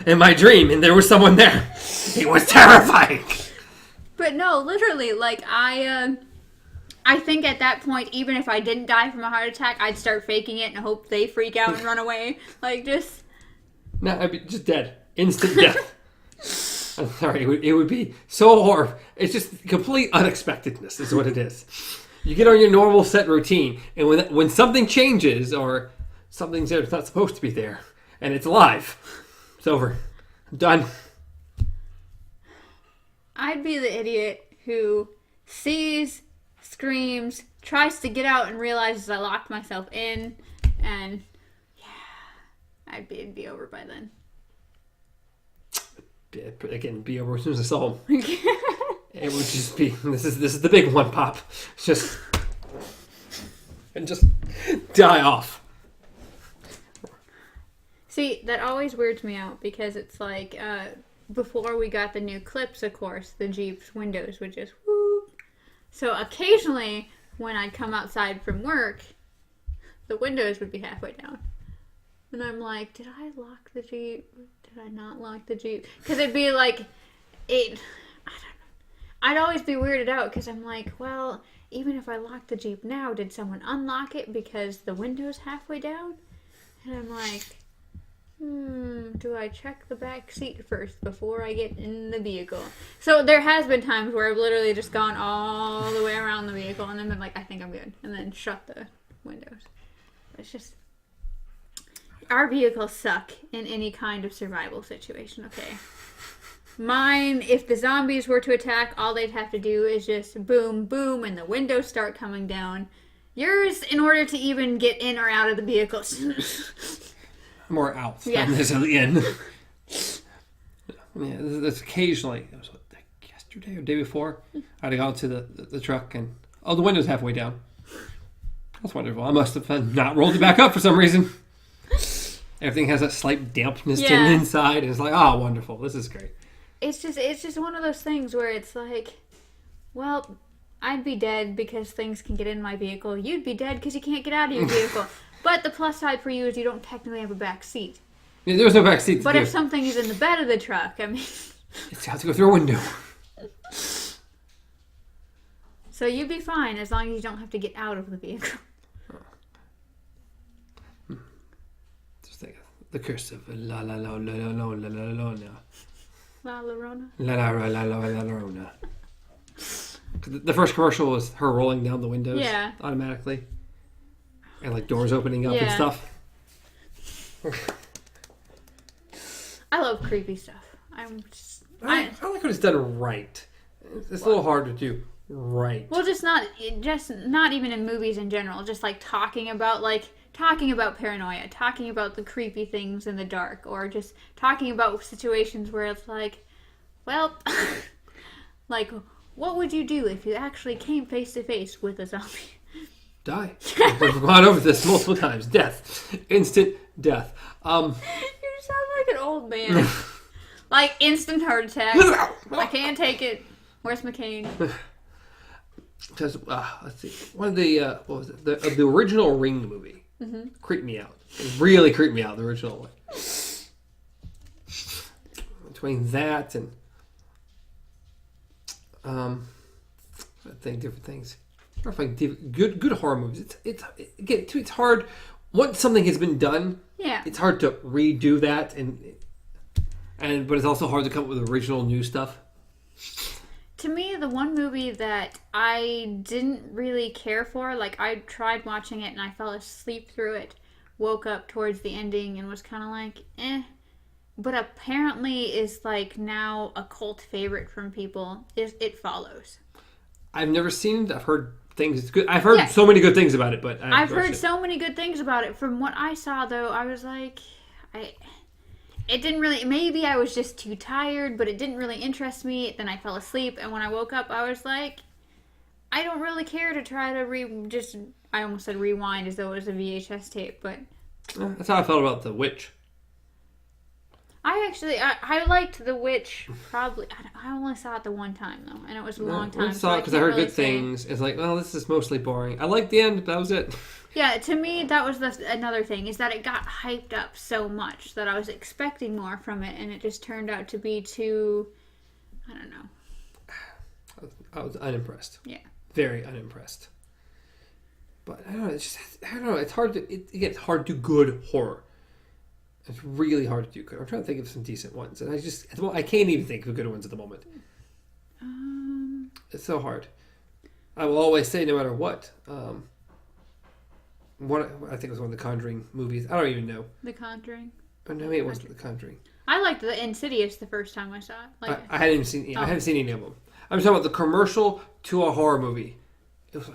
In my dream, and there was someone there. It was terrifying. But no, literally, like, I think at that point, even if I didn't die from a heart attack, I'd start faking it and hope they freak out and run away. Like, just... No, I'd be just dead. Instant death. I'm sorry, it would be so horrible. It's just complete unexpectedness is what it is. You get on your normal set routine, and when something changes, or something's there that's not supposed to be there, and it's alive, it's over. I'm done. I'd be the idiot who sees, screams, tries to get out and realizes I locked myself in, and yeah, it'd be over by then. Again, be over as soon as I saw him. It would just be, this is the big one, Pop. Just die off. See, that always weirds me out because it's like, before we got the new clips, of course, the Jeep's windows would just whoop. So occasionally, when I'd come outside from work, the windows would be halfway down. And I'm like, did I lock the Jeep? Did I not lock the Jeep? Because it'd be like, I don't know. I'd always be weirded out because I'm like, well, even if I lock the Jeep now, did someone unlock it because the window's halfway down? And I'm like, do I check the back seat first before I get in the vehicle? So there has been times where I've literally just gone all the way around the vehicle and then been like, I think I'm good. And then shut the windows. It's just... Our vehicles suck in any kind of survival situation, okay? Mine, if the zombies were to attack, all they'd have to do is just boom, boom, and the windows start coming down. Yours, in order to even get in or out of the vehicles. More out than this at the end. Yeah, that's occasionally, it was like yesterday or the day before, I'd gone to the truck and, the window's halfway down. That's wonderful. I must have not rolled it back up for some reason. Everything has that slight dampness to the inside, and it's like, oh, wonderful. This is great. It's just one of those things where it's like, well, I'd be dead because things can get in my vehicle. You'd be dead because you can't get out of your vehicle. But the plus side for you is you don't technically have a back seat. Yeah, there was no back seat. But if something is in the bed of the truck, I mean... It's got to go through a window. So you'd be fine as long as you don't have to get out of the vehicle. The curse of La La La La La La La La La La Llorona. La La La La La La Llorona. The first commercial was her rolling down the windows automatically, and like doors opening up and stuff. I love creepy stuff. I like when it's done right. It's a little hard to do right. Well, just not even in movies in general. Just like talking about paranoia, talking about the creepy things in the dark, or just talking about situations where it's like, well, like, what would you do if you actually came face to face with a zombie? Die. We've gone over this multiple times. Death. Instant death. You sound like an old man. Like, instant heart attack. I can't take it. Where's McCain? Because, let's see. One of the, what was it? The original Ring movie. Mm-hmm. Creeped me out. It really creeped me out, the original one. Between that and I think different things. I find good horror movies. It's hard once something has been done. Yeah, it's hard to redo that, but it's also hard to come up with original new stuff. To me, the one movie that I didn't really care for, like I tried watching it and I fell asleep through it, woke up towards the ending and was kind of like, but apparently is like now a cult favorite from people, is It Follows. I've never seen it. I've heard things. It's good. I've heard so many good things about it, but I've heard so many good things about it. From what I saw, though, I was like, it didn't really, maybe I was just too tired, but it didn't really interest me. Then I fell asleep, and when I woke up, I was like, I don't really care to try to I almost said rewind as though it was a VHS tape, but... That's how I felt about The Witch. I liked The Witch probably. I only saw it the one time, though, and it was a long time. I saw it because I heard good things. It's like, well, this is mostly boring. I liked the end, but that was it. Yeah, to me, that was another thing, is that it got hyped up so much that I was expecting more from it, and it just turned out to be too... I don't know. I was unimpressed. Yeah. Very unimpressed. But I don't know. It's hard to. It gets hard to good horror. It's really hard to do good. I'm trying to think of some decent ones, and I can't even think of good ones at the moment. It's so hard. I will always say, no matter what. What I think it was one of the Conjuring movies. I don't even know. The Conjuring. Oh, no, maybe it wasn't The Conjuring. I liked the Insidious the first time I saw it. I hadn't even seen. I haven't seen any of them. I'm talking about the commercial to a horror movie.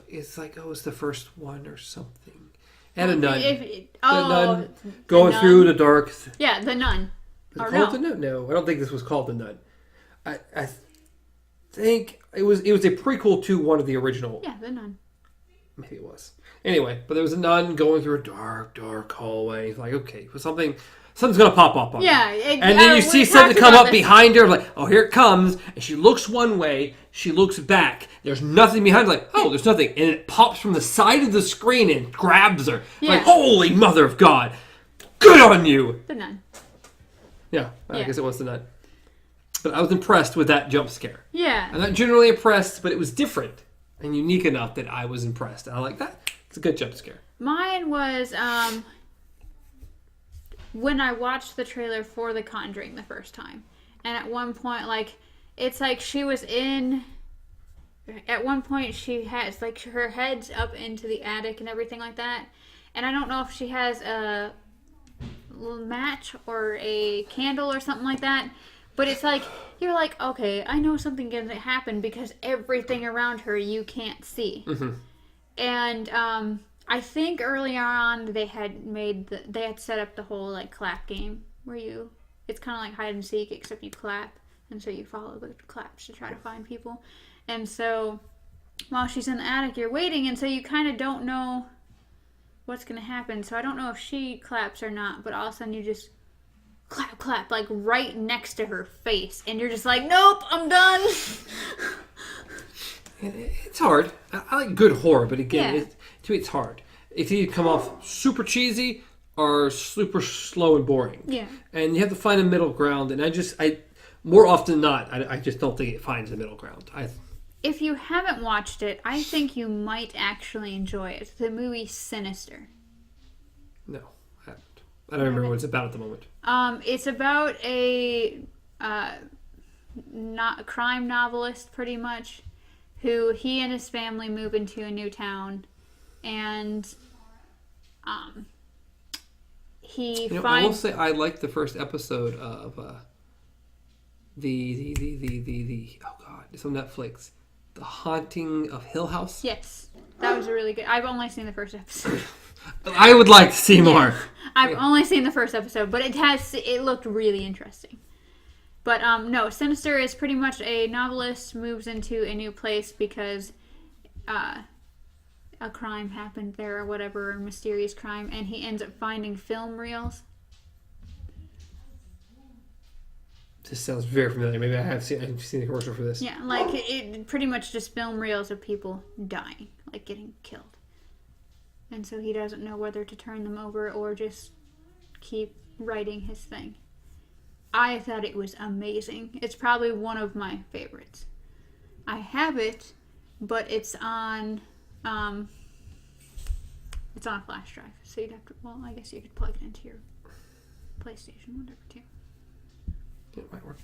It's like, it's the first one or something. And a nun. The nun going through the dark. Yeah, The Nun. Was it called The Nun? No, I don't think this was called The Nun. I think it was a prequel to one of the original. Yeah, The Nun. Maybe it was. Anyway, but there was a nun going through a dark, dark hallway. It's like, okay, something's going to pop up on her. And then you see something come up behind her, like, oh, here it comes. And she looks one way, she looks back. There's nothing behind her, like, oh, there's nothing. And it pops from the side of the screen and grabs her. Yeah. Like, holy mother of God. Good on you. The Nun. Yeah, I guess it was The Nun. But I was impressed with that jump scare. Yeah. I'm not generally impressed, but it was different and unique enough that I was impressed. And I like that. It's a good jump scare. Mine was when I watched the trailer for The Conjuring the first time. And at one point, like, it's like she was in... At one point, she has, like, her head's up into the attic and everything like that. And I don't know if she has a match or a candle or something like that. But it's like, you're like, okay, I know something going to happen because everything around her you can't see. Mm-hmm. And I think earlier on they had set up the whole like clap game where it's kind of like hide and seek except you clap, and so you follow the claps to try to find people. And so while she's in the attic, you're waiting, and so you kind of don't know what's going to happen. So I don't know if she claps or not, but all of a sudden you just clap, clap, like right next to her face, and you're just like, nope, I'm done. It's hard. I like good horror, but again, to me it's hard. It's either come off super cheesy or super slow and boring. Yeah. And you have to find a middle ground, and I more often than not, I just don't think it finds a middle ground. If you haven't watched it, I think you might actually enjoy it. The movie Sinister. No, I haven't. I don't remember what it's about at the moment. It's about a crime novelist, pretty much, who he and his family move into a new town, and he finds... I will say I liked the first episode of the oh god, it's on Netflix, The Haunting of Hill House. Yes, that was really good. I've only seen the first episode. I would like to see more. I've only seen the first episode, but it looked really interesting. But no, Sinister is pretty much a novelist moves into a new place because a crime happened there or whatever, a mysterious crime, and he ends up finding film reels. This sounds very familiar. Maybe I've seen the commercial for this. Yeah, like it pretty much just film reels of people dying, like getting killed. And so he doesn't know whether to turn them over or just keep writing his thing. I thought it was amazing. It's probably one of my favorites. I have it, but it's on a flash drive. So you'd have to, I guess you could plug it into your PlayStation, whatever, too. It might work.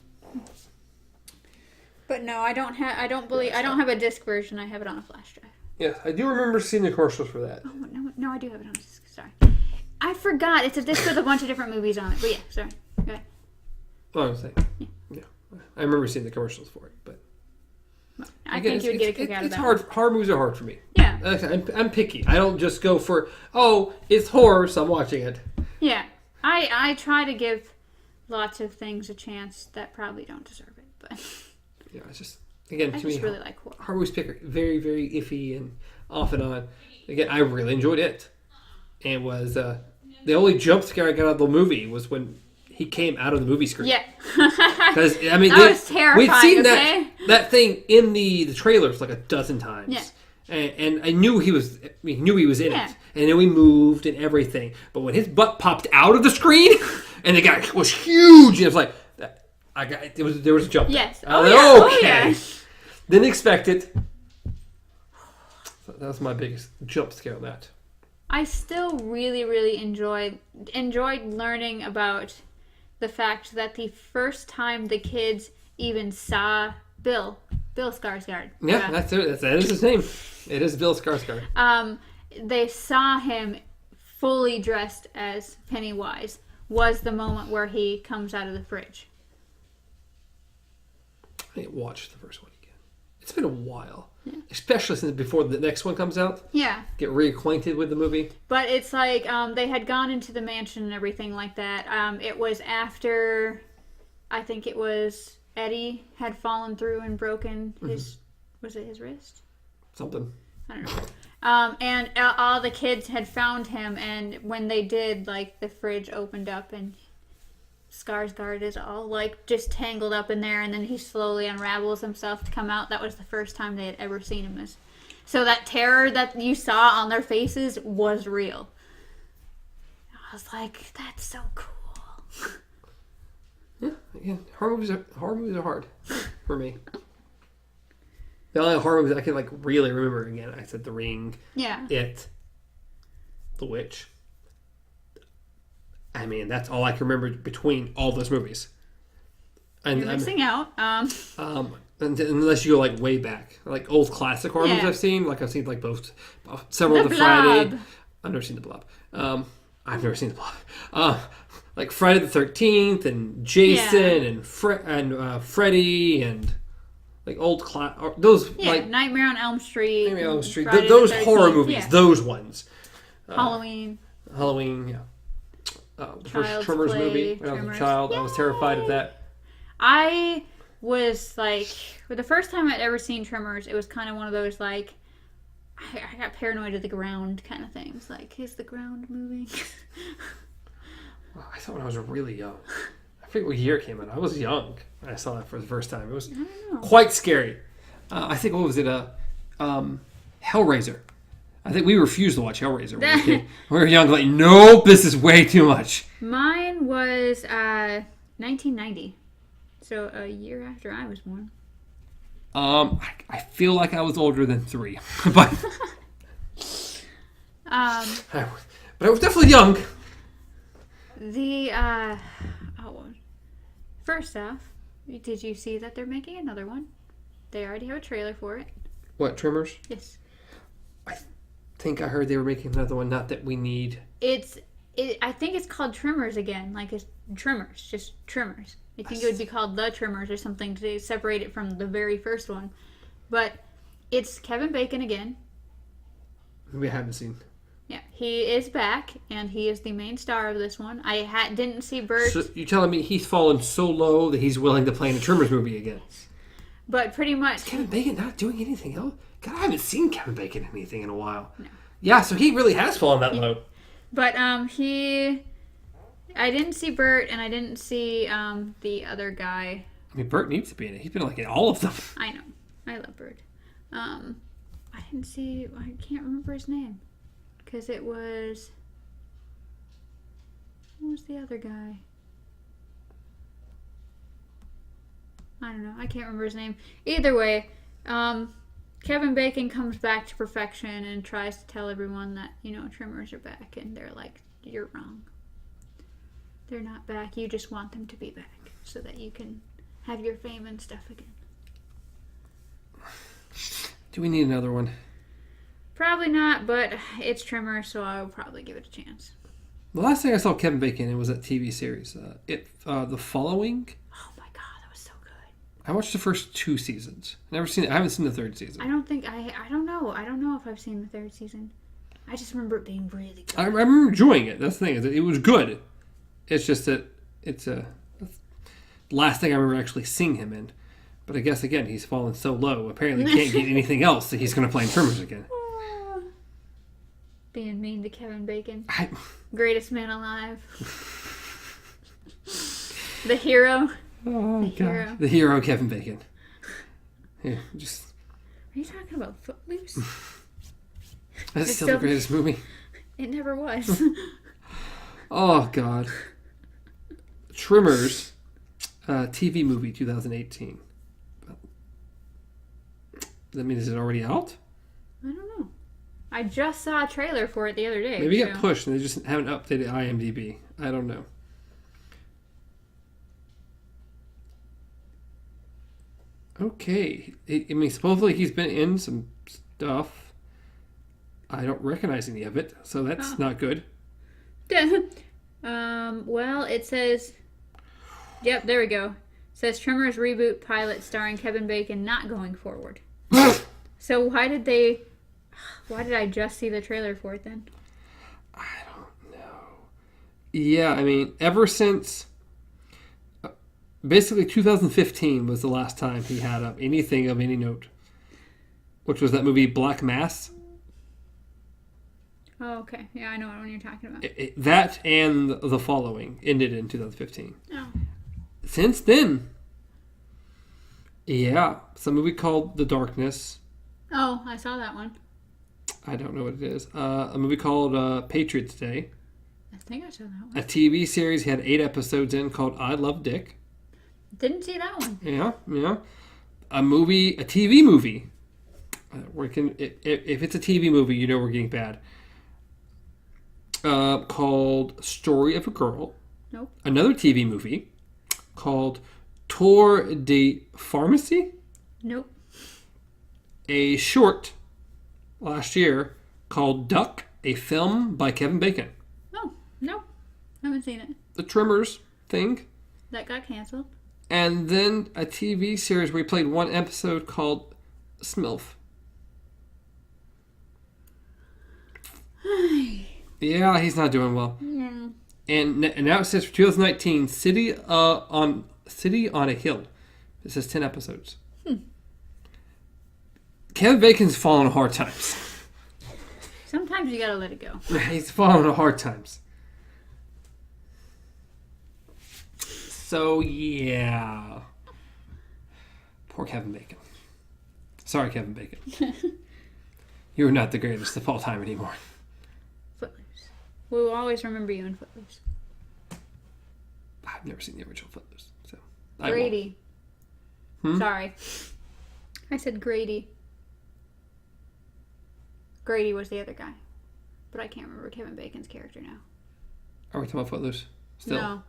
But no, I don't have a disc version. I have it on a flash drive. Yes, I do remember seeing the commercials for that. Oh, no, I do have it on a disc. Sorry. I forgot. It's a disc with a bunch of different movies on it. But yeah, sorry. Go ahead. Oh, I'm saying. Yeah. I remember seeing the commercials for it, but... I think you would get a kick out of that. It's hard. Horror movies are hard for me. Yeah. I'm picky. I don't just go for, it's horror, so I'm watching it. Yeah. I try to give lots of things a chance that probably don't deserve it. But yeah, it's just again I to me, just really like horror. Horror movies pick very very iffy and off and on. Again, I really enjoyed it. And was the only jump scare I got out of the movie was when he came out of the movie screen. Yeah, because I mean that was terrifying. We'd seen that thing in the trailers like a dozen times. Yeah. And I knew he was in it. And then we moved and everything. But when his butt popped out of the screen and the guy was huge, and it was like there was a jump. Yes. Okay. Oh yeah. Didn't expect it. So that was my biggest jump scare on that. I still really, really enjoyed learning about the fact that the first time the kids even saw Bill Skarsgård. Yeah, that's it. That is his name. It is Bill Skarsgård. They saw him fully dressed as Pennywise was the moment where he comes out of the fridge. I didn't watch the first one again. It's been a while. Yeah. Especially since before the next one comes out. Yeah. Get reacquainted with the movie. But it's like they had gone into the mansion and everything like that. It was after, I think it was Eddie had fallen through and broken his, was it his wrist? Something. I don't know. And all the kids had found him, and when they did, like, the fridge opened up and Skarsgård is all, like, just tangled up in there, and then he slowly unravels himself to come out. That was the first time they had ever seen him. So that terror that you saw on their faces was real. I was like, that's so cool. Yeah, horror movies are hard for me. The only horror movies I can like really remember again, I said The Ring, It, The Witch. I mean, that's all I can remember between all those movies. And you're missing out. Unless you go like way back, like old classic horror movies I've seen like both several of the Blob. Friday. I've never seen The Blob. I've never seen The Blob. Like Friday the 13th and Jason and Freddy and like old those like Nightmare on Elm Street. Nightmare on Elm Street. Friday Those the 13th, horror movies, those ones. Halloween, yeah. The first Tremors Play, movie when I was a child, I was terrified of that. I was like, for the first time I'd ever seen Tremors, it was kind of one of those like, I got paranoid of the ground kind of things. Like, is the ground moving? I saw it when I was really young. I forget what year it came out. I was young when I saw it for the first time. It was quite scary. I think, what was it? Hellraiser. I think we refused to watch Hellraiser when we were young. Like, nope, this is way too much. Mine was 1990. So a year after I was born. I feel like I was older than 3. But I was definitely young. First off, did you see that they're making another one? They already have a trailer for it. What, Tremors? Yes. I think I heard they were making another one. Not that we need. I think it's called Tremors again. Like it's Tremors, just Tremors. I think it would be called The Tremors or something to separate it from the very first one. But it's Kevin Bacon again. We haven't seen. Yeah, he is back, and he is the main star of this one. I didn't see Bert. So you're telling me he's fallen so low that he's willing to play in a Tremors movie again? But pretty much... Is Kevin Bacon not doing anything else? God, I haven't seen Kevin Bacon in anything in a while. No. Yeah, so he really has fallen that low. But I didn't see Bert, and I didn't see the other guy. I mean, Bert needs to be in it. He's been like in all of them. I know. I love Bert. I can't remember his name. Because it was... Who was the other guy? I don't know. I can't remember his name. Either way, Kevin Bacon comes back to perfection and tries to tell everyone that, Tremors are back. And they're like, you're wrong. They're not back. You just want them to be back so that you can have your fame and stuff again. Do we need another one? Probably not, but it's Tremors, so I'll probably give it a chance. The last thing I saw Kevin Bacon in was that TV series, The Following. Oh my god, that was so good. I watched the first 2 seasons. I haven't seen the 3rd season. I don't know. I don't know if I've seen the 3rd season. I just remember it being really good. I remember enjoying it. That's the thing. It was good. It's just that it's a last thing I remember actually seeing him in. But I guess, again, he's fallen so low. Apparently he can't get anything else that he's going to play in Tremors again. Being mean to Kevin Bacon. Greatest man alive. The hero. Oh, the God. Hero. The hero, Kevin Bacon. Here, just... Are you talking about Footloose? That's still the greatest movie. It never was. Oh, God. Tremors, TV movie, 2018. That means is it already out? I don't know. I just saw a trailer for it the other day. Maybe it got pushed and they just haven't updated IMDb. I don't know. Okay. I mean, supposedly he's been in some stuff. I don't recognize any of it, so that's not good. Well, it says... Yep, there we go. It says Tremors reboot pilot starring Kevin Bacon not going forward. So why did I just see the trailer for it then? I don't know. Yeah, I mean, ever since... basically 2015 was the last time he had up anything of any note. Which was that movie Black Mass. Oh, okay. Yeah, I know what one you're talking about. That and The Following ended in 2015. Oh. Since then, yeah, some movie called The Darkness. Oh, I saw that one. I don't know what it is. A movie called Patriots Day. I think I saw that one. A TV series he had 8 episodes in called I Love Dick. Didn't see that one. Yeah. A TV movie. If it's a TV movie, you know we're getting bad. Called Story of a Girl. Nope. Another TV movie called Tour de Pharmacy. Nope. A short last year called Duck, a film by Kevin Bacon. Oh, nope. Haven't seen it. The Tremors thing. That got canceled. And then a TV series where he played one episode called Smilf. Yeah, he's not doing well. Yeah. And now it says for 2019, City on a Hill. It says 10 episodes. Kevin Bacon's fallen on hard times. Sometimes you gotta let it go. He's fallen on hard times. So, yeah. Poor Kevin Bacon. Sorry, Kevin Bacon. You're not the greatest of all time anymore. Footloose. We will always remember you in Footloose. I've never seen the original Footloose. So Grady. Sorry. I said Grady. Grady was the other guy. But I can't remember Kevin Bacon's character now. Are we talking about Footloose? Still? No.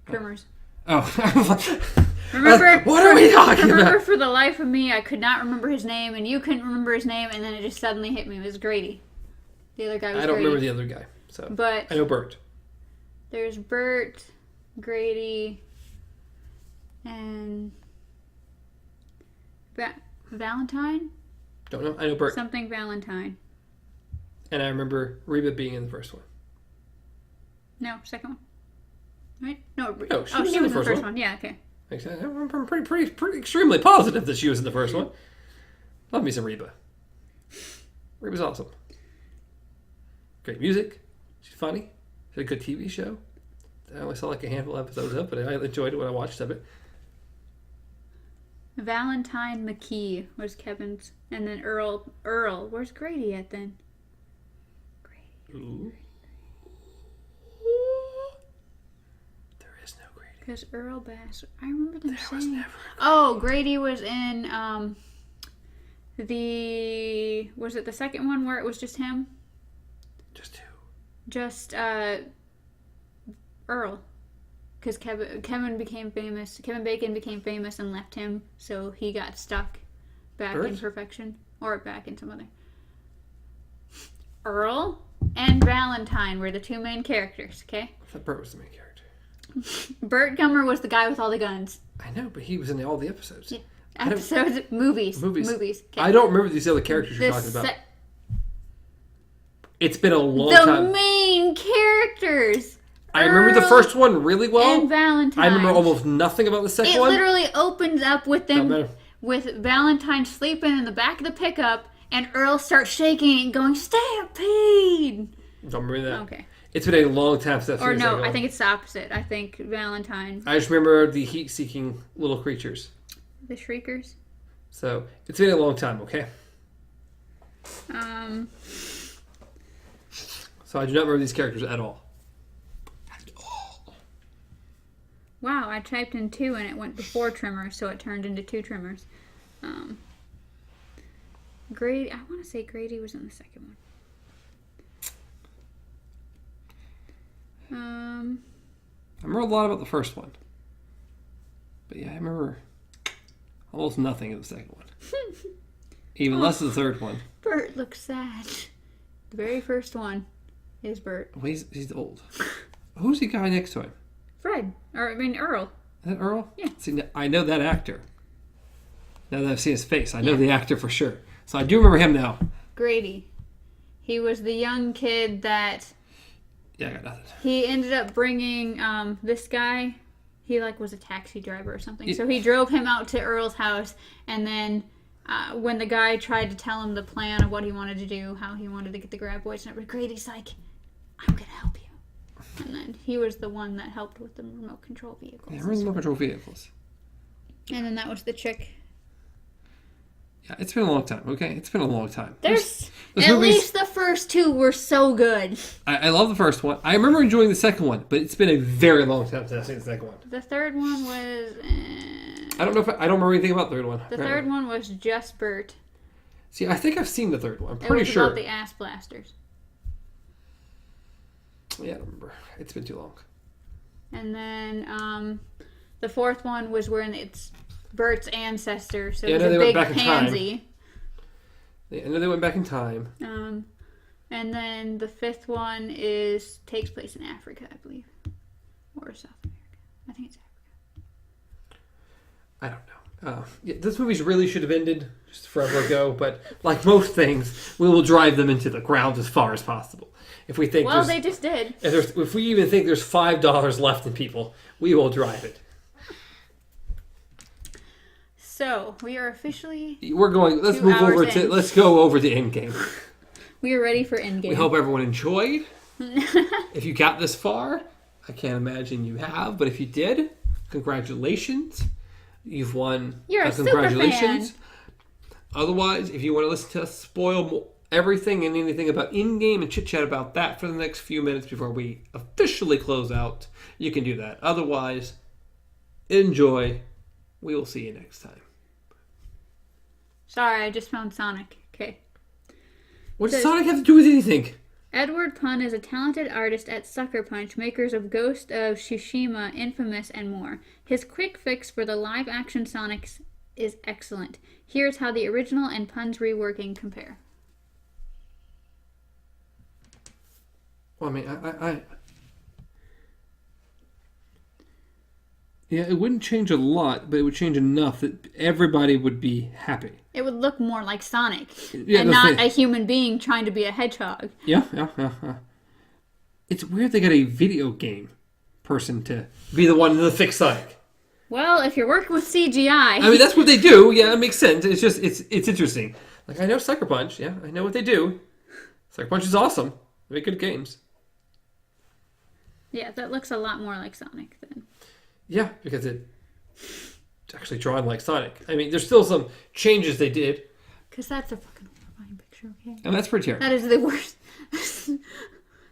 Tremors. Oh. Remember? What are we talking about? Remember, for the life of me, I could not remember his name, and you couldn't remember his name, and then it just suddenly hit me. It was Grady. The other guy was Grady. I don't remember the other guy. So. But I know Bert. There's Bert, Grady, and Valentine? Don't know. I know Bert. Something Valentine. And I remember Reba being in the first one. No, second one. Right? No, she was in the first one. Yeah, okay. I'm pretty extremely positive that she was in the first one. Love me some Reba. Reba's awesome. Great music. She's funny. She had a good TV show. I only saw like a handful of episodes of it, but I enjoyed it when I watched of it. Valentine McKee was Kevin's. And then Earl. Where's Grady at then? Grady. Ooh. There is no Grady. Because Earl Bass. I remember them saying. Was never Grady was in was it the second one where it was just him? Just who? Just Earl. Because Kevin became famous. Kevin Bacon became famous and left him, so he got stuck back in Perfection. Or back in some other. Earl and Valentine were the two main characters, okay? I thought Bert was the main character. Bert Gummer was the guy with all the guns. I know, but he was in all the episodes. Yeah. Episodes, movies. Okay. I don't remember these other characters you're talking about. It's been a long time. The main characters. I remember the first one really well. And Valentine. I remember almost nothing about the second one. It literally opens up with them, with Valentine sleeping in the back of the pickup, and Earl starts shaking and going, "Stampede!" Don't remember that. Okay. It's been a long time since I've seen Or no, I think it's the opposite. I think Valentine. I just remember the heat-seeking little creatures. The Shriekers. So, it's been a long time, okay? So I do not remember these characters at all. Wow, I typed in 2 and it went to 4 trimmers, so it turned into 2 trimmers. Grady, I want to say Grady was in the second one. I remember a lot about the first one. But yeah, I remember almost nothing of the second one. Even less of the third one. Bert looks sad. The very first one is Bert. Well, he's old. Who's the guy next to him? Earl. Is that Earl? Yeah. See, I know that actor. Now that I've seen his face, I know the actor for sure. So I do remember him now. Grady. He was the young kid that... Yeah, I got nothing. He ended up bringing this guy. He was a taxi driver or something. So he drove him out to Earl's house, and then when the guy tried to tell him the plan of what he wanted to do, how he wanted to get the grab boys and everything, Grady's like, "I'm gonna help you." And then he was the one that helped with the remote control vehicles. Yeah, remote control vehicles. And then that was the chick. Yeah, it's been a long time, okay? It's been a long time. There's at least the first 2 were so good. I love the first one. I remember enjoying the second one, but it's been a very long time since I've seen the second one. The third one was... I don't remember anything about the third one. The third one was just Bert. See, I think I've seen the third one. I'm pretty sure. It was about the ass blasters. Yeah, I don't remember. It's been too long. And then the fourth one was where it's Bert's ancestor, so it was a big pansy. I know they went back in time. And then the fifth one takes place in Africa, I believe, or South America. I think it's Africa. I don't know. Yeah, this movie really should have ended just forever ago, but like most things, we will drive them into the ground as far as possible. If we think they just did. If we even think there's $5 left in people, we will drive it. So we are officially. We're going. Let's move over to. Let's go over to Endgame. We are ready for Endgame. We hope everyone enjoyed. If you got this far, I can't imagine you have, but if you did, congratulations. You've won. You're a congratulations. Super fan. Otherwise, if you want to listen to us spoil everything and anything about Endgame and chit chat about that for the next few minutes before we officially close out, you can do that. Otherwise, enjoy. We will see you next time. Sorry, I just found Sonic. Okay. What does Sonic have to do with anything? Edward Pun is a talented artist at Sucker Punch, makers of Ghost of Tsushima, Infamous, and more. His quick fix for the live-action Sonics is excellent. Here's how the original and Pun's reworking compare. Well, I mean, yeah, it wouldn't change a lot, but it would change enough that everybody would be happy. It would look more like Sonic, and not a human being trying to be a hedgehog. Yeah. It's weird they got a video game person to be the one to fix Sonic. Well, if you're working with CGI... I mean, that's what they do. Yeah, it makes sense. It's just, it's interesting. Like, I know Sucker Punch. Yeah, I know what they do. Sucker Punch is awesome. They make good games. Yeah, that looks a lot more like Sonic then. Yeah, because it's actually drawn like Sonic. I mean, there's still some changes they did. Because that's a fucking horrifying picture, okay? And that's pretty terrible. That is the worst.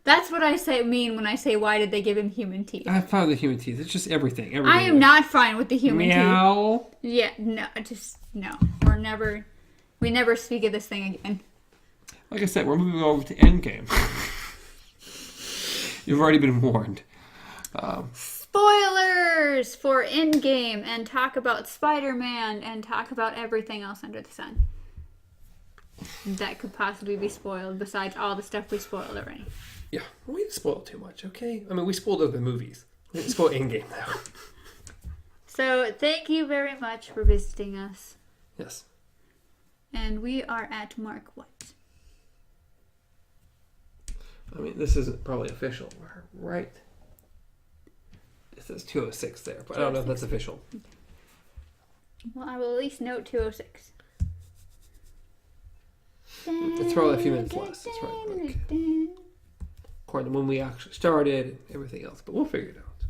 That's what I mean when I say, why did they give him human teeth? I'm fine with the human teeth. It's just everything. I am not fine with the human Meow. teeth. Yeah, no, no. We never speak of this thing again. Like I said, we're moving over to Endgame. You've already been warned. Spoilers for Endgame, and talk about Spider-Man, and talk about everything else under the sun that could possibly be spoiled besides all the stuff we spoiled already. Yeah, we didn't spoil too much, okay? I mean, we spoiled other movies. We didn't spoil Endgame, though. So, thank you very much for visiting us. Yes. And we are at Mark what? I mean, this isn't probably official. We're right says 206 there, but I don't know if that's official. Okay. Well, I will at least note 206. It's probably a few minutes less. It's probably like, according to when we actually started and everything else, but we'll figure it out.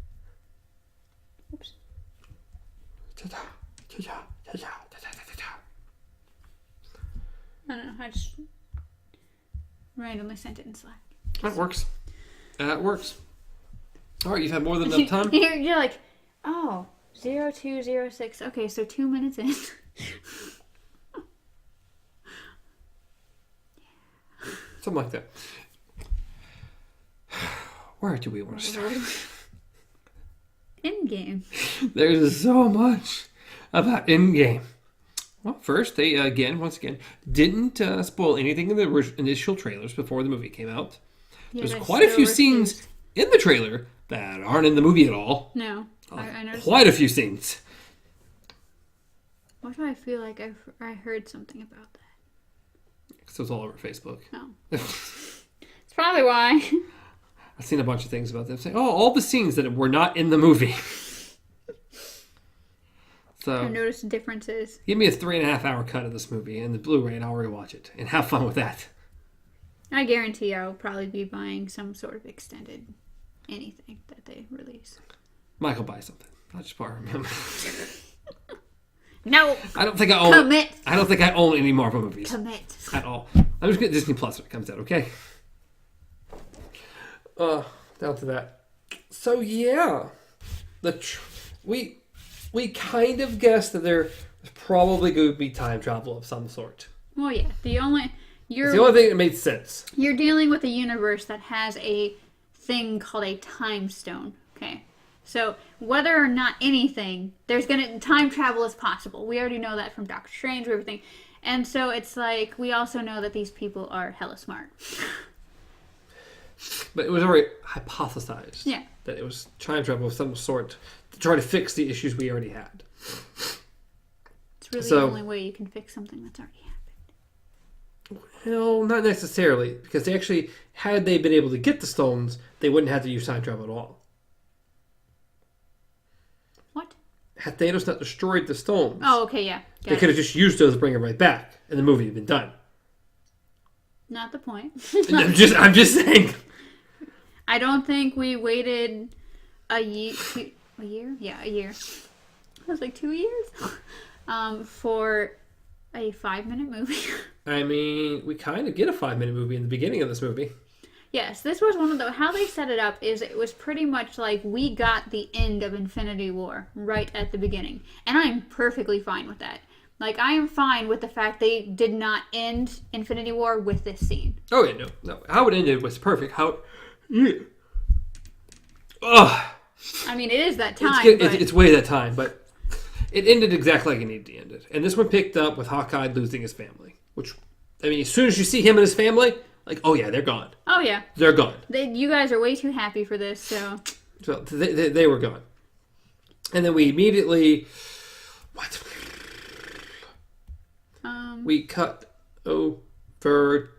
Oops. I don't know. I just randomly sent it in Slack. That works. That works. All right, you've had more than enough time. You're like, oh, 0206. Okay, so 2 minutes in. Something like that. Where do we want to start? Endgame. There's so much about Endgame. Well, first, they, once again, didn't spoil anything in the initial trailers before the movie came out. Yeah, There's quite a few scenes in the trailer that aren't in the movie at all. No, I noticed quite that. a few scenes. Why do I feel like I heard something about that? Because it was all over Facebook. No. It's probably why. I've seen a bunch of things about them saying, oh, all the scenes that were not in the movie. So, I've noticed differences. give me a 3.5 hour cut of this movie and the Blu-ray and I'll rewatch it and have fun with that. I guarantee I'll probably be buying some sort of extended anything that they release. Michael buy something. I'll just borrow him. No! I don't think I own. Commit! I don't think I own any Marvel movies Commit. at all. I'm just getting Disney Plus when it comes out. Okay. Down to that. So yeah, we kind of guessed that there was probably going to be time travel of some sort. Well, yeah. It's the only thing that made sense. You're dealing with a universe that has a thing called a time stone. Okay. So whether or not anything, time travel is possible. We already know that from Doctor Strange and everything. And so it's like, we also know that these people are hella smart. But it was already hypothesized that it was time travel of some sort to try to fix the issues we already had. It's really the only way you can fix something that's already happened. Well, not necessarily, because they actually, had they been able to get the stones, they wouldn't have to use time travel at all. What? Had Thanos not destroyed the stones, Oh, okay, yeah. they could have just used those to bring it right back, and the movie had been done. Not the point. I'm just saying. I don't think we waited a year. A year? Yeah, a year. It was like 2 years for a 5-minute movie. I mean, we kind of get a 5-minute movie in the beginning of this movie. Yes, this was one of the... How they set it up is it was pretty much like we got the end of Infinity War right at the beginning. And I'm perfectly fine with that. Like, I am fine with the fact they did not end Infinity War with this scene. Oh, yeah, no. How it ended was perfect. Yeah. Ugh. I mean, it is that time, it's way that time, but it ended exactly like it needed to end it. And this one picked up with Hawkeye losing his family. Which, I mean, as soon as you see him and his family, like, oh yeah, they're gone. Oh yeah. They're gone. You guys are way too happy for this, so... So they were gone. And then we immediately... What? We cut over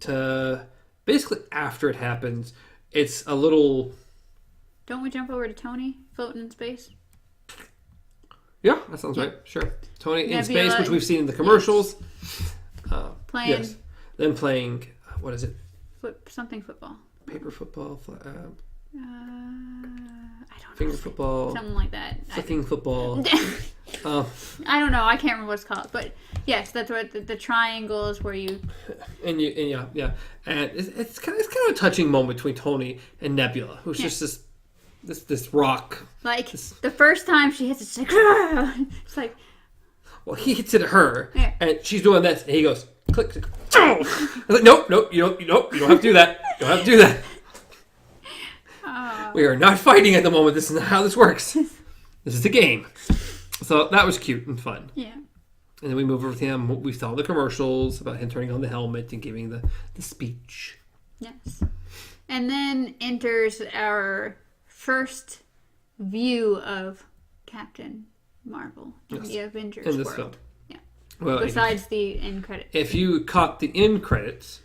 to... Basically, after it happens, it's a little... Don't we jump over to Tony floating in space? Yeah, that sounds right. Sure. Tony in Nebula, space, which we've seen in the commercials. Yes. Playing... Yes. Then playing... What is it? Something football. Paper football. I don't know. Finger football. Something like that. Flicking football. I don't know. I can't remember what it's called. But yes, that's what the triangle is where you... And yeah. And it's kind of a touching moment between Tony and Nebula, who's just this rock. Like, the first time she hits it, it's like... It's like... Well, he hits it at her, yeah. And she's doing this, and he goes, click, click. I was like, nope, you don't have to do that. You don't have to do that. We are not fighting at the moment. This is not how this works. This is a game. So that was cute and fun. Yeah. And then we move over with him. We saw the commercials about him turning on the helmet and giving the speech. Yes. And then enters our first view of Captain Marvel in the Avengers in this world. film. Yeah. Well, besides the end credits. If you caught the end credits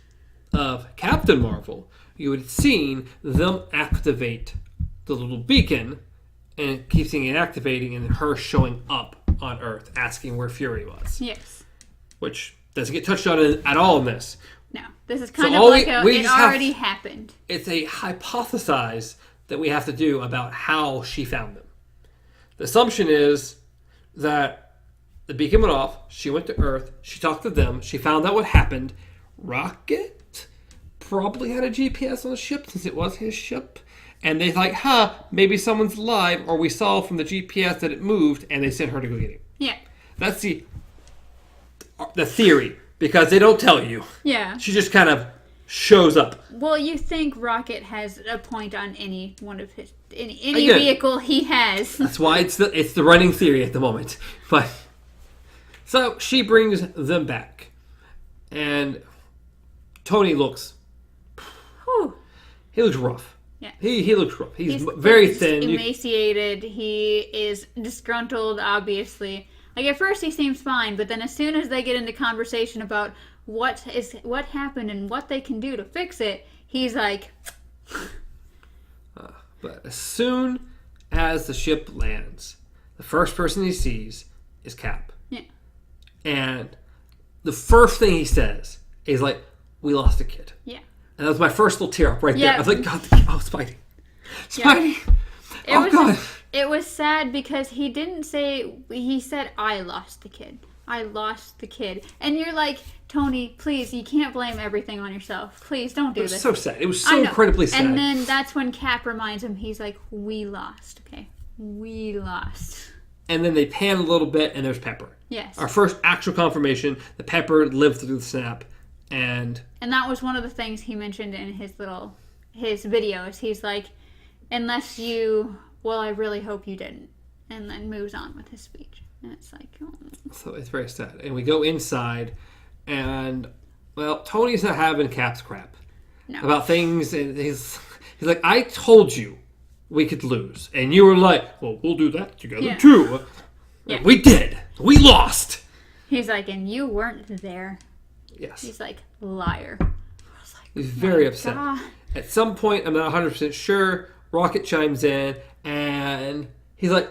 of Captain Marvel, you would have seen them activate the little beacon, and it keeps getting activating, and her showing up on Earth, asking where Fury was. Yes. Which doesn't get touched on at all in this. No. This is kind of like it already happened. It's a hypothesize that we have to do about how she found them. The assumption is that the beacon went off, she went to Earth, she talked to them, she found out what happened. Rocket probably had a GPS on the ship since it was his ship. And they're like, maybe someone's alive, or we saw from the GPS that it moved, and they sent her to go get him. Yeah. That's the theory, because they don't tell you. Yeah. She just kind of shows up. Well, you think Rocket has a point on any one of his any vehicle he has. That's why it's the running theory at the moment. But so she brings them back, and Tony looks. Whew. He looks rough. Yeah. He looks rough. He's very thin. Emaciated. He is disgruntled, obviously. Like, at first he seems fine, but then as soon as they get into conversation about what happened and what they can do to fix it, he's like... But as soon as the ship lands, the first person he sees is Cap. Yeah. And the first thing he says is like, we lost a kid. Yeah. And that was my first little tear up right there. I was like, God, Spidey. Spidey. Yeah. God. It was sad because he didn't say, he said, I lost the kid. I lost the kid. And you're like, Tony, please, you can't blame everything on yourself. Please, don't do this. It was so sad. It was so incredibly sad. And then that's when Cap reminds him, he's like, we lost, okay? We lost. And then they pan a little bit, and there's Pepper. Yes. Our first actual confirmation that Pepper lived through the snap. And that was one of the things he mentioned in his videos. He's like, unless you... Well, I really hope you didn't. And then moves on with his speech. And it's like... Oh. So it's very sad. And we go inside, and, well, Tony's not having Cap's crap. No. About things, and he's like, I told you we could lose. And you were like, well, we'll do that together, too. Yeah. We did. We lost. He's like, and you weren't there. Yes. He's like, liar. I was like, he's very upset. God. At some point, I'm not 100% sure, Rocket chimes in, and he's like,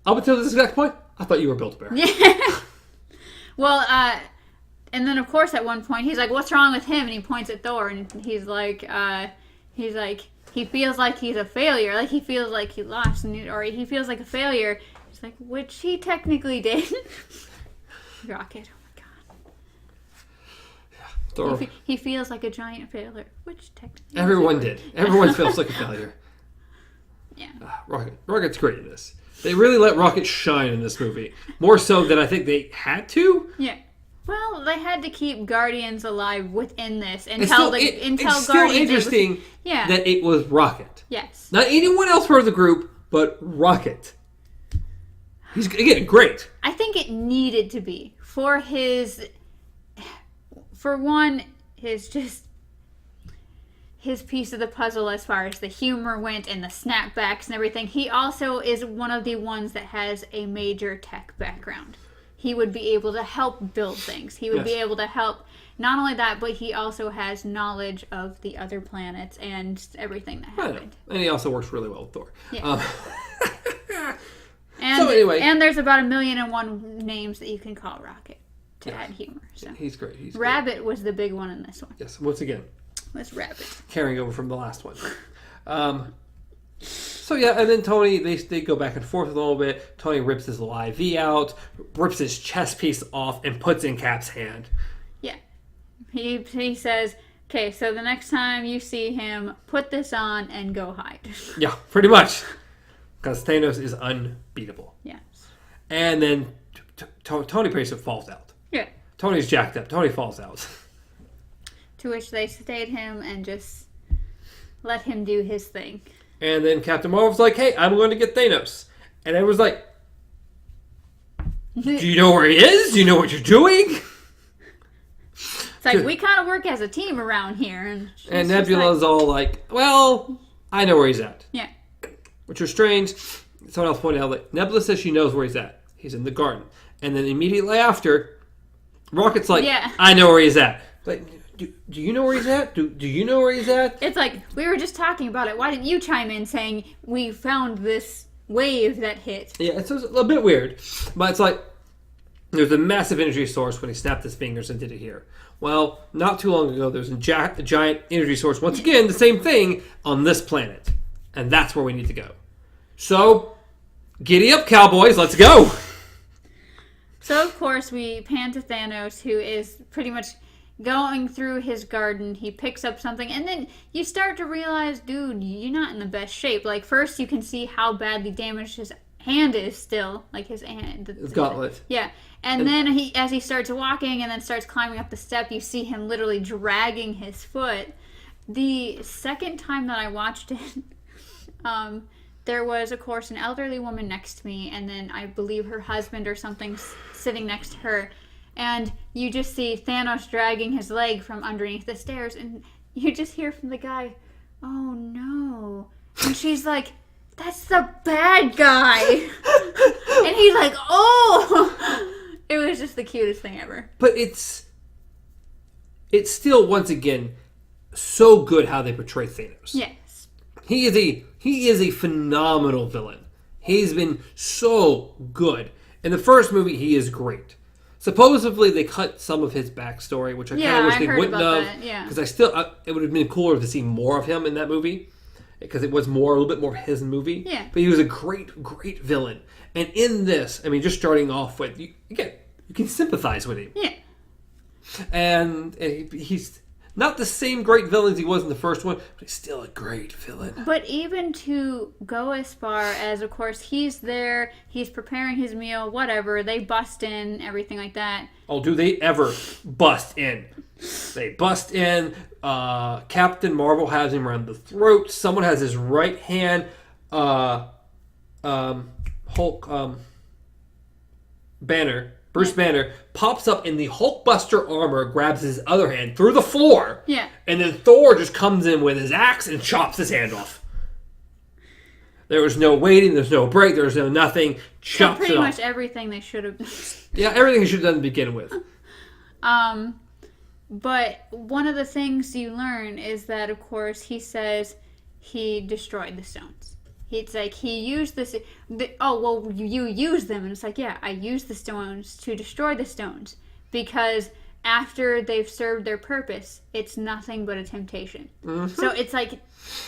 up until this exact point, I thought you were Build-A-Bear. Yeah. Well, and then of course at one point, he's like, what's wrong with him? And he points at Thor, and he's like, he feels like he's a failure. Like, he feels like he lost, or he feels like a failure. He's like, which he technically did. Rocket. Thor. He feels like a giant failure, which technically... Everyone did. Everyone feels like a failure. Yeah. Rocket's great in this. They really let Rocket shine in this movie. More so than I think they had to. Yeah. Well, they had to keep Guardians alive within this until it's Guardians... still interesting that it was Rocket. Yes. Not anyone else part of the group, but Rocket. He's, again, great. I think it needed to be. For one, his piece of the puzzle as far as the humor went and the snapbacks and everything. He also is one of the ones that has a major tech background. He would be able to help build things. He would be able to help, not only that, but he also has knowledge of the other planets and everything that happened. And he also works really well with Thor. Yeah. So anyway. And there's about 1,000,001 names that you can call Rocket to add humor. So. He's great. Rabbit was the big one in this one. Yes, once again. Was Rabbit. Carrying over from the last one. So yeah, and then Tony, they go back and forth a little bit. Tony rips his little IV out, rips his chest piece off, and puts in Cap's hand. Yeah. He says, okay, so the next time you see him, put this on and go hide. Yeah, pretty much. Because Thanos is unbeatable. Yes. And then Tony basically falls out. Yeah. Tony's jacked up. Tony falls out. To which they stayed him and just let him do his thing. And then Captain Marvel's like, hey, I'm going to get Thanos. And everyone's like, do you know where he is? Do you know what you're doing? It's like, we kind of work as a team around here. And Nebula's all like, well, I know where he's at. Yeah. Which was strange. Someone else pointed out, like, Nebula says she knows where he's at. He's in the garden. And then immediately after, Rocket's like, I know where he's at. Like, do you know where he's at? Do you know where he's at? It's like, we were just talking about it. Why didn't you chime in saying we found this wave that hit? Yeah, it's a little bit weird. But it's like, there's a massive energy source when he snapped his fingers and did it here. Well, not too long ago, there's a giant energy source, once again, the same thing, on this planet. And that's where we need to go. So, giddy up, cowboys, let's go! So, of course, we pan to Thanos, who is pretty much going through his garden. He picks up something, and then you start to realize, dude, you're not in the best shape. Like, first you can see how badly damaged his hand is still. Like, his hand. His gauntlet. Yeah. And then as he starts walking and then starts climbing up the step, you see him literally dragging his foot. The second time that I watched it, there was, of course, an elderly woman next to me, and then I believe her husband or something sitting next to her. And you just see Thanos dragging his leg from underneath the stairs, and you just hear from the guy, "Oh no." And she's like, "That's the bad guy." And he's like, "Oh." It was just the cutest thing ever. But it's still, once again, so good how they portray Thanos. Yes. He is a phenomenal villain. He's been so good. In the first movie, he is great. Supposedly, they cut some of his backstory, which I kind of wish they wouldn't have. Because it would have been cooler to see more of him in that movie. Because it was a little bit more his movie. Yeah. But he was a great, great villain. And in this, I mean, just starting off with, you can sympathize with him. Yeah. And he's not the same great villain as he was in the first one, but he's still a great villain. But even to go as far as, of course, he's there, he's preparing his meal, whatever, they bust in, everything like that. Oh, do they ever bust in? They bust in. Captain Marvel has him around the throat. Someone has his right hand. Hulk Banner. Bruce Banner pops up in the Hulkbuster armor, grabs his other hand through the floor. Yeah. And then Thor just comes in with his axe and chops his hand off. There was no waiting, there's no break, there's no nothing. Chops it off. Pretty much everything they should have done. Yeah, everything he should have done to begin with. But one of the things you learn is that, of course, he says he destroyed the stones. It's like he used this. You use them, and it's like, yeah, I used the stones to destroy the stones because after they've served their purpose, it's nothing but a temptation. Mm-hmm. So it's like,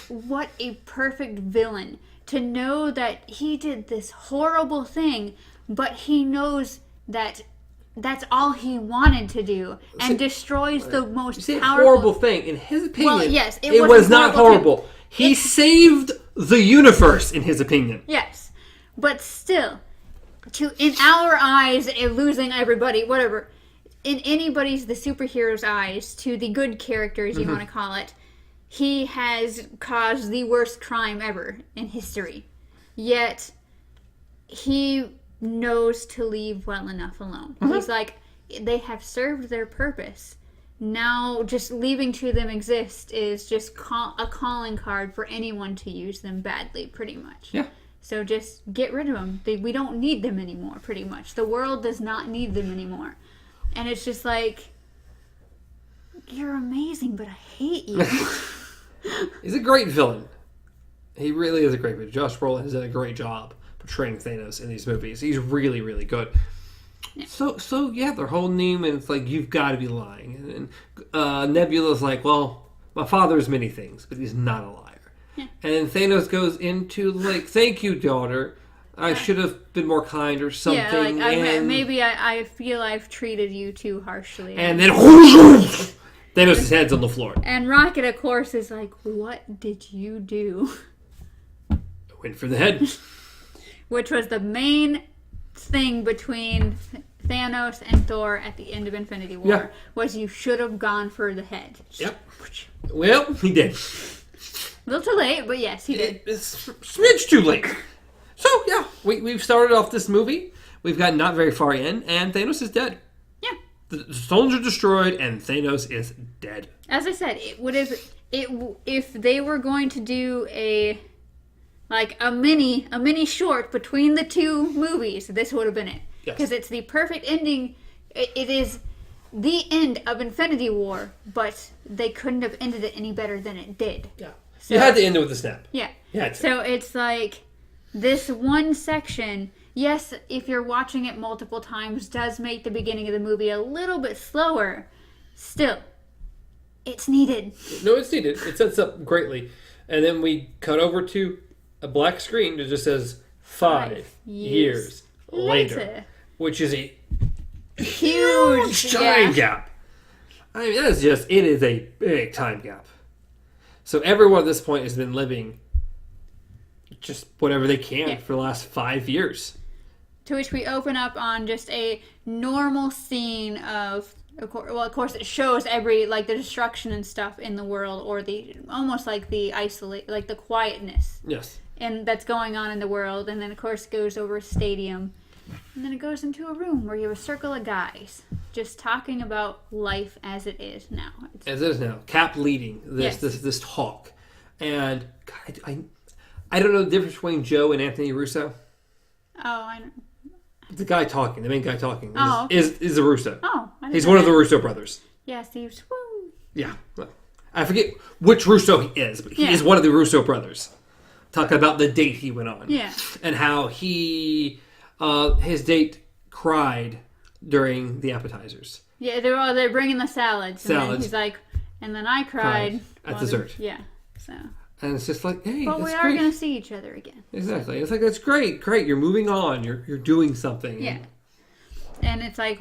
what a perfect villain to know that he did this horrible thing, but he knows that that's all he wanted to do, and destroys the most powerful... horrible thing. In his opinion, well, yes, it was not horrible. He saved the universe, in his opinion. Yes. But still, in our eyes, losing everybody, whatever, in anybody's, the superhero's eyes, to the good characters, you want to call it, he has caused the worst crime ever in history. Yet, he knows to leave well enough alone. He's like, they have served their purpose. Now, just leaving to them exist is just a calling card for anyone to use them badly, pretty much. Yeah. So just get rid of them. We don't need them anymore, pretty much. The world does not need them anymore. And it's just like, you're amazing, but I hate you. He's a great villain. He really is a great villain. Josh Brolin has done a great job portraying Thanos in these movies. He's really, really good. Yeah. So yeah, they're holding him, and it's like, you've got to be lying. And Nebula's like, well, my father is many things, but he's not a liar. Yeah. And then Thanos goes into, like, thank you, daughter. I should have been more kind or something. Yeah, like, maybe I feel I've treated you too harshly. And then Thanos' head's on the floor. And Rocket, of course, is like, what did you do? I went for the head. Which was the main thing between Thanos and Thor at the end of Infinity War, was you should have gone for the head. Yep. Well, he did. A little too late, but yes, he did. It's smidge too late. So, yeah, we've started off this movie. We've gotten not very far in, and Thanos is dead. Yeah. The stones are destroyed, and Thanos is dead. As I said, if they were going to do a mini short between the two movies, this would have been it. Because it's the perfect ending. It is the end of Infinity War, but they couldn't have ended it any better than it did. Yeah. So, You had to end it with a snap. Yeah. You had to. So it's like this one section, yes, if you're watching it multiple times, does make the beginning of the movie a little bit slower. Still, it's needed. No, it's needed. It sets up greatly. And then we cut over to a black screen that just says 5 years later. Which is a huge time gap. I mean, it is a big time gap. So everyone at this point has been living just whatever they can for the last 5 years. To which we open up on just a normal scene of course it shows the destruction and stuff in the world, or almost like the the quietness. Yes. And that's going on in the world, and then of course it goes over a stadium. And then it goes into a room where you have a circle of guys just talking about life as it is now. As it is now. Cap leading this talk. And God, I don't know the difference between Joe and Anthony Russo. Oh, I know. The guy talking, the main guy talking, okay. is the Russo. Oh, I didn't He's know one of that. the Russo brothers. Yeah, Steve's. Woo. Yeah. Well, I forget which Russo he is, but he is one of the Russo brothers. Talking about the date he went on. Yeah. And how his date cried during the appetizers. Yeah, they're bringing the salads. And then he's like, and then I cried. At dessert. Yeah, so. And it's just like, hey, but that's we are great. going to see each other again. Exactly. It's like, that's great. You're moving on. You're doing something. Yeah. And it's like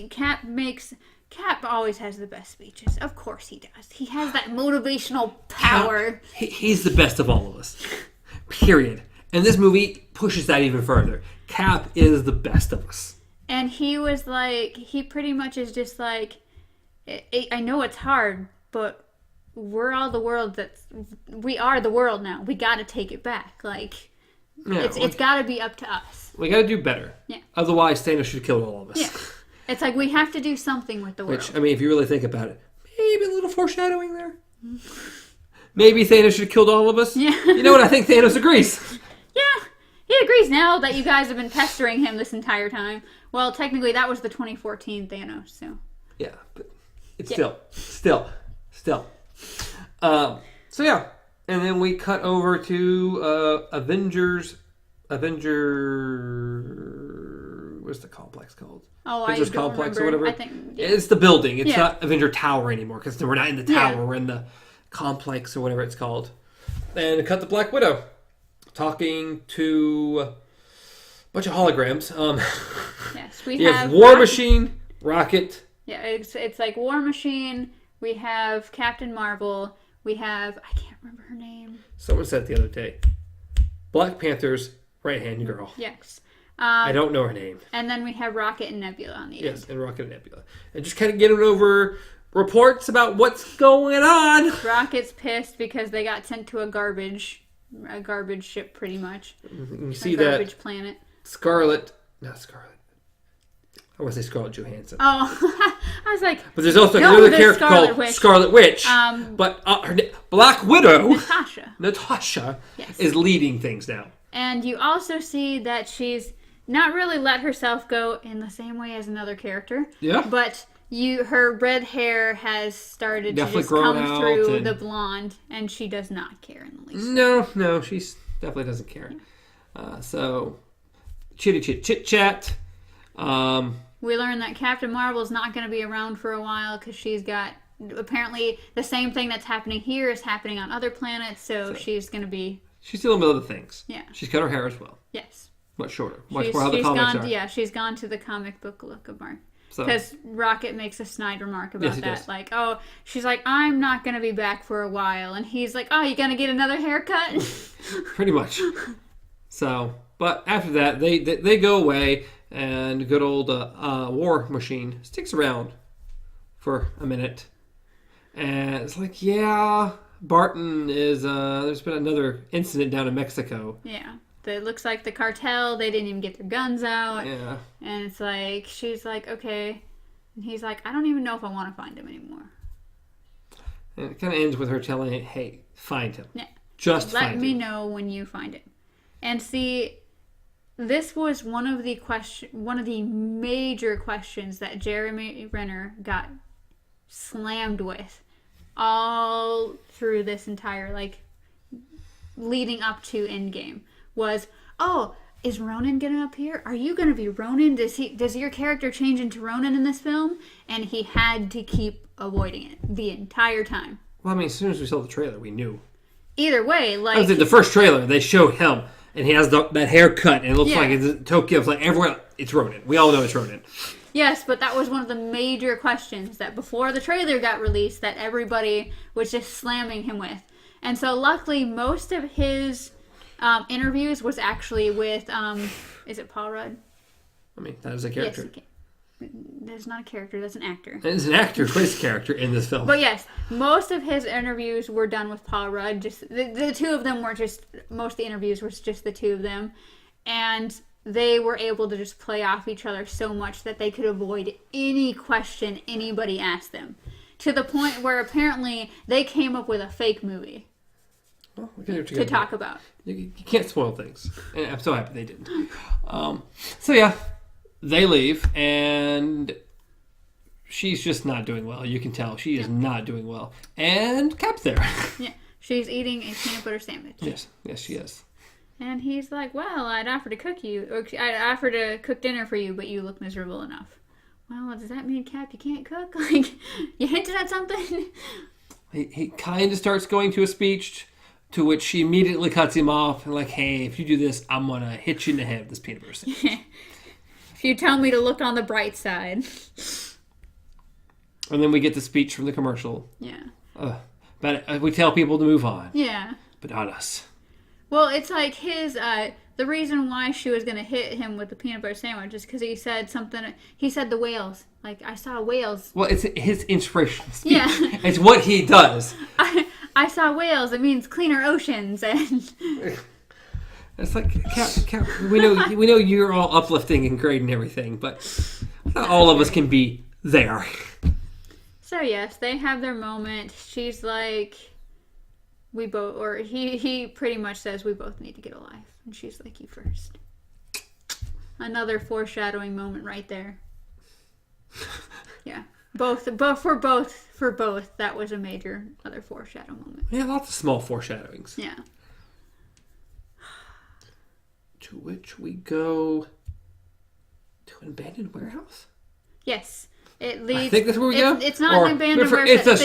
Cap always has the best speeches. Of course he does. He has that motivational power. He's the best of all of us. Period. And this movie pushes that even further. Cap is the best of us. And he was like, he pretty much is just like, I know it's hard, but we are the world now. We got to take it back. Like, it's got to be up to us. We got to do better. Yeah. Otherwise, Thanos should have killed all of us. Yeah. It's like we have to do something with the world. Which, I mean, if you really think about it, maybe a little foreshadowing there. Maybe Thanos should have killed all of us. Yeah. You know what? I think Thanos agrees. Yeah. He agrees now that you guys have been pestering him this entire time. Well, technically, that was the 2014 Thanos, so. Yeah, but it's still. So, yeah. And then we cut over to Avengers. What's the complex called? Oh, Avengers I don't Complex remember. or whatever. I think, It's the building. It's not Avenger Tower anymore because we're not in the tower. Yeah. We're in the complex or whatever it's called. And cut the Black Widow talking to a bunch of holograms. Yes, we have War Machine, Rocket. Yeah, it's like War Machine. We have Captain Marvel. We have, I can't remember her name. Someone said it the other day. Black Panther's right-hand girl. Yes. I don't know her name. And then we have Rocket and Nebula on the end. Yes, and Rocket and Nebula. And just kind of getting over reports about what's going on. Rocket's pissed because they got sent to a garbage ship, pretty much. You see garbage planet. Not Scarlet. I want to say Scarlett Johansson. Oh, I was like, but there's also another character called Witch. Scarlet Witch. But Black Widow, Natasha, is leading things now. And you also see that she's not really let herself go in the same way as another character. Yeah. But her red hair has started definitely to just come through and the blonde, and she does not care in the least. No, she definitely doesn't care. So, chit chat. We learned that Captain Marvel is not going to be around for a while because she's got apparently the same thing that's happening here is happening on other planets. So she's going to be. She's dealing with other things. Yeah. She's cut her hair as well. Yes. Much shorter. Much more how the comics are. Yeah, she's gone to the comic book look of Mark. Because Rocket makes a snide remark about that. Does. Like, oh, she's like, I'm not going to be back for a while. And he's like, oh, you going to get another haircut? Pretty much. So, but after that, they go away, and good old War Machine sticks around for a minute. And it's like, yeah, Barton is, there's been another incident down in Mexico. Yeah. It looks like the cartel, they didn't even get their guns out. Yeah. And it's like, she's like, okay. And he's like, I don't even know if I want to find him anymore. And it kind of ends with her telling him, hey, find him. Yeah. Just Let find me him. know when you find him. And see, this was one of the major questions that Jeremy Renner got slammed with all through this entire, like, leading up to Endgame was, oh, is Ronan gonna appear? Are you gonna be Ronan? Does your character change into Ronan in this film? And he had to keep avoiding it the entire time. Well, I mean, as soon as we saw the trailer, we knew. Either way, like... I was the first trailer, they show him, and he has that haircut, and it looks like it's Tokyo. It's like everyone, it's Ronan. We all know it's Ronan. Yes, but that was one of the major questions that before the trailer got released that everybody was just slamming him with. And so luckily, most of his interviews was actually with, is it Paul Rudd? I mean, that is a character. Yes, that's not a character, that's an actor. It's an actor who plays a character in this film. But yes, most of his interviews were done with Paul Rudd. Just the two of them were just, most of the interviews was just the two of them. And they were able to just play off each other so much that they could avoid any question anybody asked them. To the point where apparently they came up with a fake movie to talk about. You can't spoil things. And I'm so happy they didn't. So yeah, they leave, and she's just not doing well. You can tell she is not doing well. And Cap's there. Yeah, she's eating a peanut butter sandwich. Yes, she is. And he's like, well, I'd offer to cook dinner for you, but you look miserable enough. Well, does that mean, Cap, you can't cook? Like, you hinted at something? He kind of starts going to a speech, to which she immediately cuts him off and like, hey, if you do this, I'm going to hit you in the head with this peanut butter sandwich. If you tell me to look on the bright side. And then we get the speech from the commercial. Yeah. But we tell people to move on. Yeah. But not us. Well, it's like the reason why she was going to hit him with the peanut butter sandwich is because he said something. He said the whales. Like, I saw whales. Well, it's his inspirational speech. Yeah. It's what he does. I saw whales. It means cleaner oceans. And it's like, Cap, we know you're all uplifting and great and everything, but not all of us can be there. So, yes, they have their moment. She's like... he pretty much says we both need to get a life. And she's like, you first. Another foreshadowing moment right there. Yeah. For both, that was a major other foreshadow moment. Yeah, lots of small foreshadowings. Yeah. To which we go to an abandoned warehouse? Yes. It leads, I think that's where we go. It's not an abandoned warehouse. It's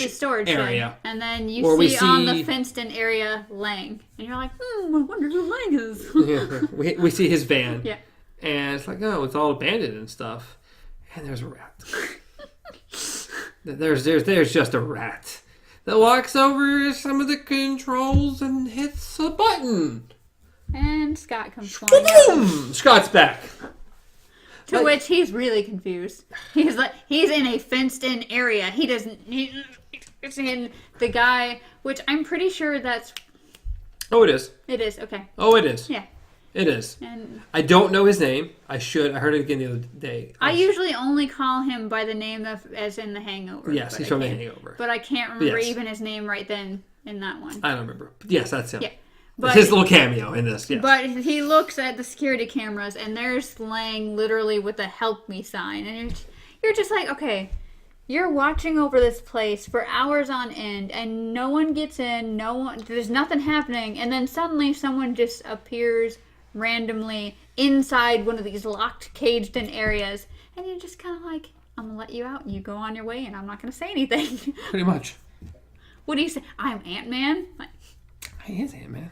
a storage area. Thing. And then you see on the fenced-in area Lang. And you're like, I wonder who Lang is. Yeah, we see his van. Yeah. And it's like, oh, it's all abandoned and stuff. And there's a rat. There's just a rat that walks over some of the controls and hits a button. And Scott comes flying out. Scott's back. To which he's really confused. He's in a fenced-in area. He's in the guy, which I'm pretty sure that's... Oh, it is. It is, okay. Oh, it is. Yeah. It is. And I don't know his name. I should. I heard it again the other day. I usually only call him by the name as in The Hangover. Yes, he's from The Hangover. But I can't remember even his name right then in that one. I don't remember. Yes, that's him. Yeah. But, his little cameo in this, yes. But he looks at the security cameras, and there's Lang literally with a help me sign. And you're just like, okay, you're watching over this place for hours on end, and no one gets in, there's nothing happening, and then suddenly someone just appears randomly inside one of these locked, caged-in areas, and you're just kind of like, I'm going to let you out, and you go on your way, and I'm not going to say anything. Pretty much. What do you say? I'm Ant-Man? He is Ant-Man.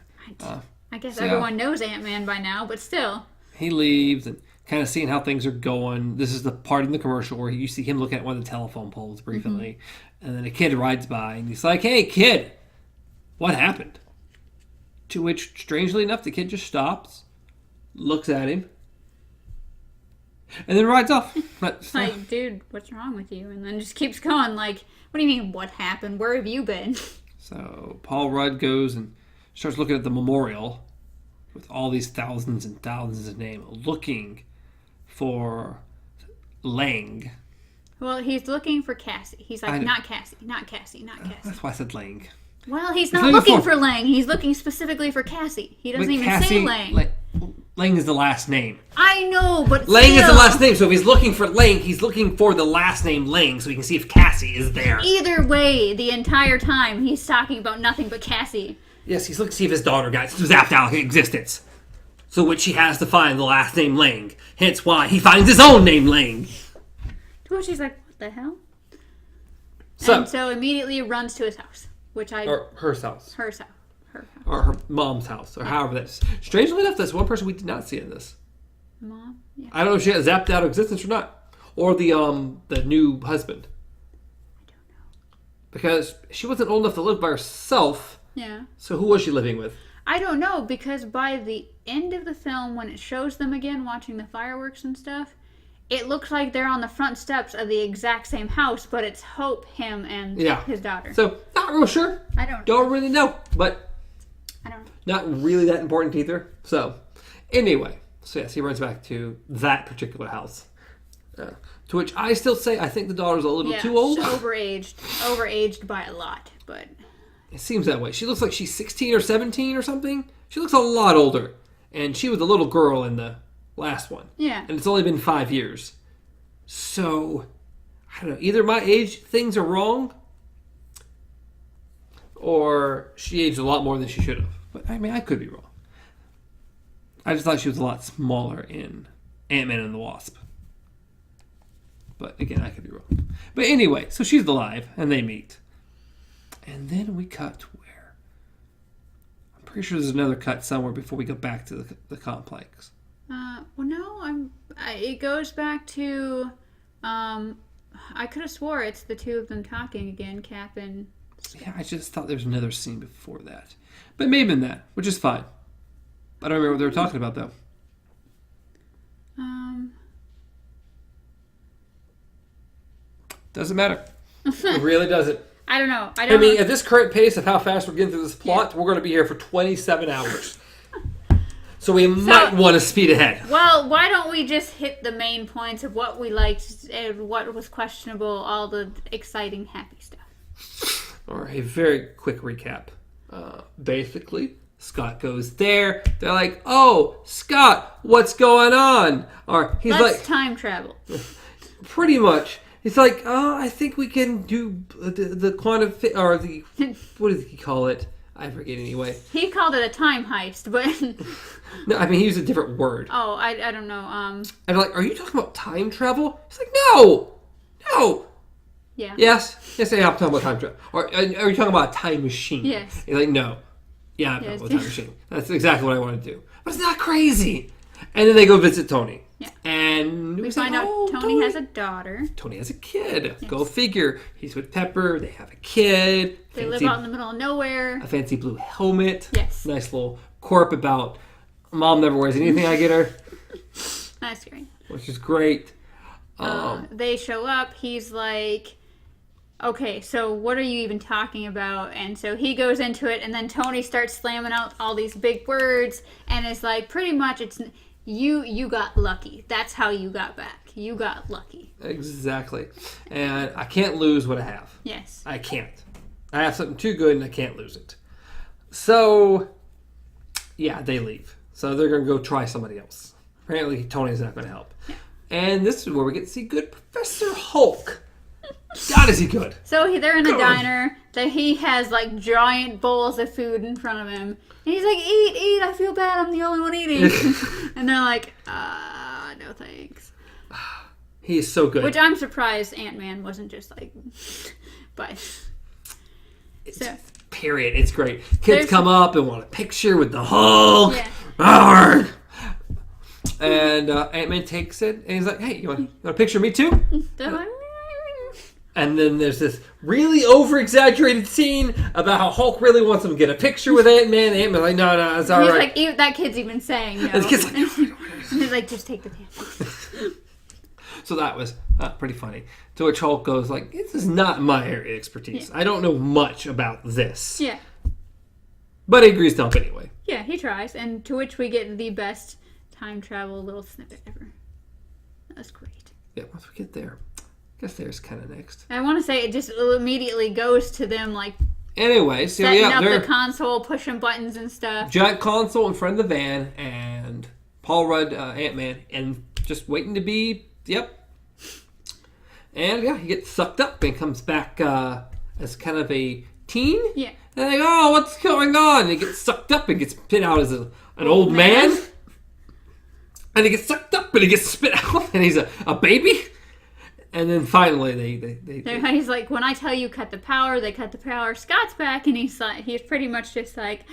I guess everyone knows Ant-Man by now, but still. He leaves and kind of seeing how things are going. This is the part in the commercial where you see him looking at one of the telephone poles briefly. Mm-hmm. And then a kid rides by and he's like, hey, kid, what happened? To which, strangely enough, the kid just stops, looks at him, and then rides off. Like, dude, what's wrong with you? And then just keeps going like, what do you mean, what happened? Where have you been? So Paul Rudd goes and starts looking at the memorial with all these thousands and thousands of names, looking for Lang. Well, he's looking for Cassie. He's like, not Cassie. That's why I said Lang. Well, he's not looking for Lang. He's looking specifically for Cassie. He doesn't even say Lang. Lang is the last name. I know, but Lang is the last name, so if he's looking for Lang, he's looking for the last name Lang, so he can see if Cassie is there. Either way, the entire time, he's talking about nothing but Cassie. Yes, he's looking to see if his daughter got zapped out of existence. So which he has to find the last name Lang. Hence why he finds his own name Lang. To which he's like, what the hell? So, and so immediately runs to his house, or her house. Her house. Or her mom's house, or however that's. Strangely enough, that's one person we did not see in this. Mom? Yeah. I don't know if she got zapped out of existence or not. Or the new husband. I don't know. Because she wasn't old enough to live by herself. Yeah. So who was she living with? I don't know, because by the end of the film, when it shows them again watching the fireworks and stuff, it looks like they're on the front steps of the exact same house, but it's Hope, him, and his daughter. So, not real sure. Don't really know, but I don't know. Not really that important either. So, anyway. So, yes, he runs back to that particular house. To which I still say I think the daughter's a little too old. Overaged by a lot, but... It seems that way. She looks like she's 16 or 17 or something. She looks a lot older. And she was a little girl in the last one. Yeah. And it's only been 5 years. So, I don't know. Either my age things are wrong, or she aged a lot more than she should have. But, I mean, I could be wrong. I just thought she was a lot smaller in Ant-Man and the Wasp. But, again, I could be wrong. But anyway, so she's alive, and they meet. And then we cut to where? I'm pretty sure there's another cut somewhere before we go back to the complex. Well, no, it goes back to, I could have swore it's the two of them talking again, Cap and... Yeah, I just thought there was another scene before that. But maybe in that, which is fine. I don't remember what they were talking about, though. Doesn't matter. It really doesn't. I don't know. I mean, at this current pace of how fast we're getting through this plot, we're going to be here for 27 hours. So we might want to speed ahead. Well, why don't we just hit the main points of what we liked and what was questionable, all the exciting, happy stuff. Or a very quick recap. Basically, Scott goes there. They're like, "Oh, Scott, what's going on?" Or he's Let's time travel. Pretty much. He's like, "Oh, I think we can do the quantum or the what did he call it? I forget anyway." He called it a time heist, but no, I mean he used a different word. Oh, I don't know. And I'm like, "Are you talking about time travel?" He's like, "No." Yeah. Yes, I'm talking about time travel. Or are you talking about a time machine? Yes. He's like, "No." Yeah, I'm talking about a time machine. That's exactly what I want to do. But it's not crazy. And then they go visit Tony. Yeah. And we find out Tony has a daughter. Tony has a kid. Yes. Go figure. He's with Pepper. They have a kid. They live out in the middle of nowhere. A fancy blue helmet. Yes. Nice little corp about Mom never wears anything I get her. That's great. Which is great. They show up. He's like, okay, so what are you even talking about? And so he goes into it, and then Tony starts slamming out all these big words, and it's like, pretty much, it's you got lucky. That's how you got back. You got lucky. Exactly. And I can't lose what I have. Yes. I can't. I have something too good, and I can't lose it. So, yeah, they leave. So they're going to go try somebody else. Apparently, Tony's not going to help. Yeah. And this is where we get to see good Professor Hulk. God, is he good. So they're in a diner that he has like giant bowls of food in front of him. And he's like, eat, I feel bad, I'm the only one eating. And they're like, no thanks. He is so good. Which I'm surprised Ant-Man wasn't just like, but. Period. It's great. Kids come up and want a picture with the Hulk. Yeah. Arrgh. And Ant-Man takes it and he's like, hey, you want a picture of me too? And then there's this really over-exaggerated scene about how Hulk really wants him to get a picture with Ant-Man. And Ant-Man's like, no, it's all right. He's like, that kid's even saying no. And the kid's like, no. He's like, just take the picture. So that was pretty funny. To which Hulk goes like, this is not my area of expertise. Yeah. I don't know much about this. Yeah. But he agrees to help anyway. Yeah, he tries. And to which we get the best time travel little snippet ever. That was great. Yeah, once we get there. I guess there's kind of next. I want to say it just immediately goes to them like anyway, setting up the console, pushing buttons and stuff. Giant console in front of the van, and Paul Rudd, Ant-Man, and just waiting to be, And yeah, he gets sucked up and comes back as kind of a teen. Yeah. And they go, oh, what's going on? And he gets sucked up and gets spit out as an old man. And he gets sucked up and he gets spit out and he's a baby. And then finally he's like, when I tell you cut the power, they cut the power. Scott's back and he's pretty much just like,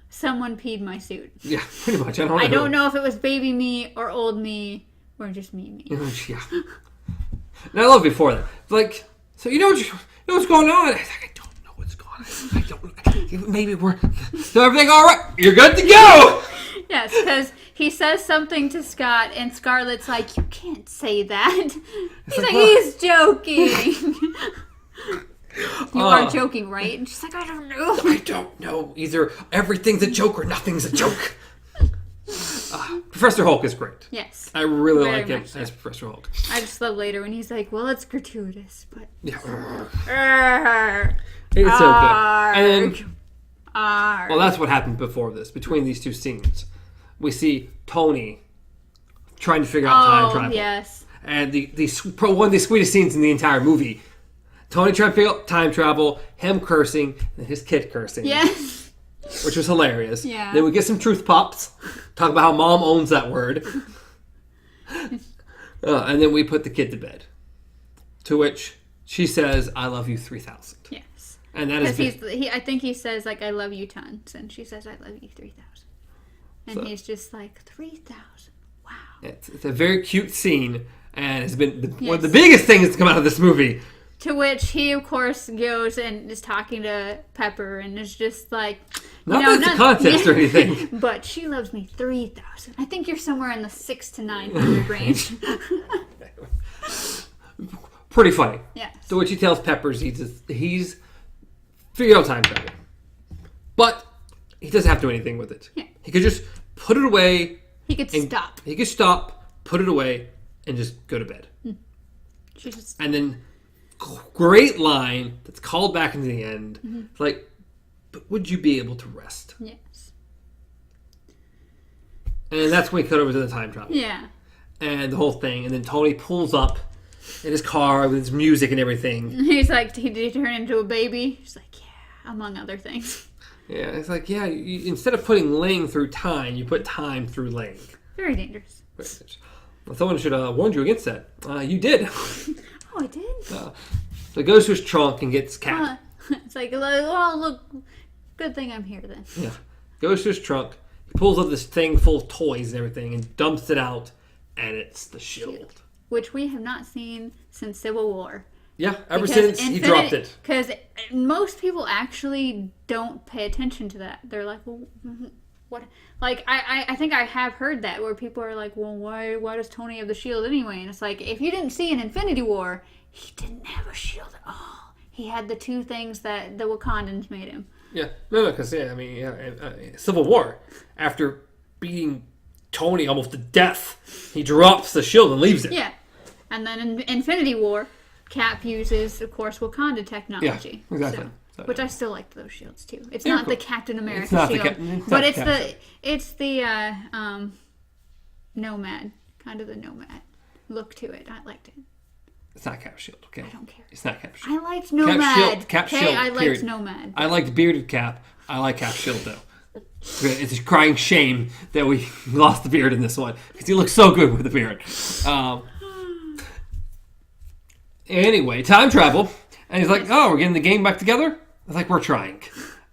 someone peed my suit. Yeah, pretty much. I don't know if it was baby me or old me or just me. Yeah. And I love before that. Like, so you know what's going on? I don't know what's going on. I don't. Maybe we're. So everything all right? You're good to go. Yes, because he says something to Scott, and Scarlett's like, "You can't say that." He's like, "He's joking." You are joking, right? And she's like, "I don't know." I don't know. Either everything's a joke or nothing's a joke. Professor Hulk is great. Yes. I really like him as Professor Hulk. I just love later when he's like, well, it's gratuitous, but... Yeah. It's so good. And then, well, that's what happened before this. Between these two scenes, we see Tony trying to figure out time travel. Yes. And one of the sweetest scenes in the entire movie. Tony trying to figure out time travel, him cursing, and his kid cursing. Yes. Which was hilarious. Yeah. Then we get some truth pops. Talk about how mom owns that word. And then we put the kid to bed. To which she says, I love you 3,000. Yes. And that is... I think he says, like, I love you tons. And she says, I love you 3,000. And he's just like, 3,000. Wow. It's a very cute scene. And it's been one of the biggest things to come out of this movie. To which he, of course, goes and is talking to Pepper and is just like... Not a contest or anything. But she loves me 3,000. I think you're somewhere in the 600 to 900 range. Pretty funny. Yes. So what she tells Peppers, he's figured out time travel. But he doesn't have to do anything with it. Yeah. He could just put it away. He could stop. He could stop, put it away, and just go to bed. And then, great line that's called back into the end. Mm-hmm. Like, but would you be able to rest? Yes. And that's when we cut over to the time travel. Yeah. And the whole thing. And then Tony pulls up in his car with his music and everything. He's like, did he turn into a baby? She's like, yeah, among other things. Yeah, it's like, yeah, instead of putting laying through time, you put time through laying. Very dangerous. Well, someone should have warned you against that. You did. Oh, I did? So he goes to his trunk and gets Cap. It's like, oh, look, good thing I'm here then. Yeah. Goes to his trunk, he pulls up this thing full of toys and everything and dumps it out, and it's the shield. Which we have not seen since Civil War. Yeah, ever since he dropped it. Because most people actually don't pay attention to that. They're like, well, what? Like, I think I have heard that where people are like, well, why does Tony have the shield anyway? And it's like, if you didn't see in Infinity War, he didn't have a shield at all. He had the two things that the Wakandans made him. Yeah, no, because Civil War, after beating Tony almost to death, he drops the shield and leaves it. Yeah, and then in Infinity War, Cap uses, of course, Wakanda technology. Yeah, exactly. So, which I still like those shields too. It's not the Captain America shield, but it's the Nomad, kind of the Nomad look to it. I liked it. It's not Cap Shield, okay? I don't care. It's not Cap Shield. I liked Nomad. Cap Shield. I liked Nomad. I liked bearded Cap. I like Cap Shield though. It's a crying shame that we lost the beard in this one because he looks so good with the beard. Anyway, time travel, and he's like, "Oh, we're getting the game back together." I was like, "We're trying,"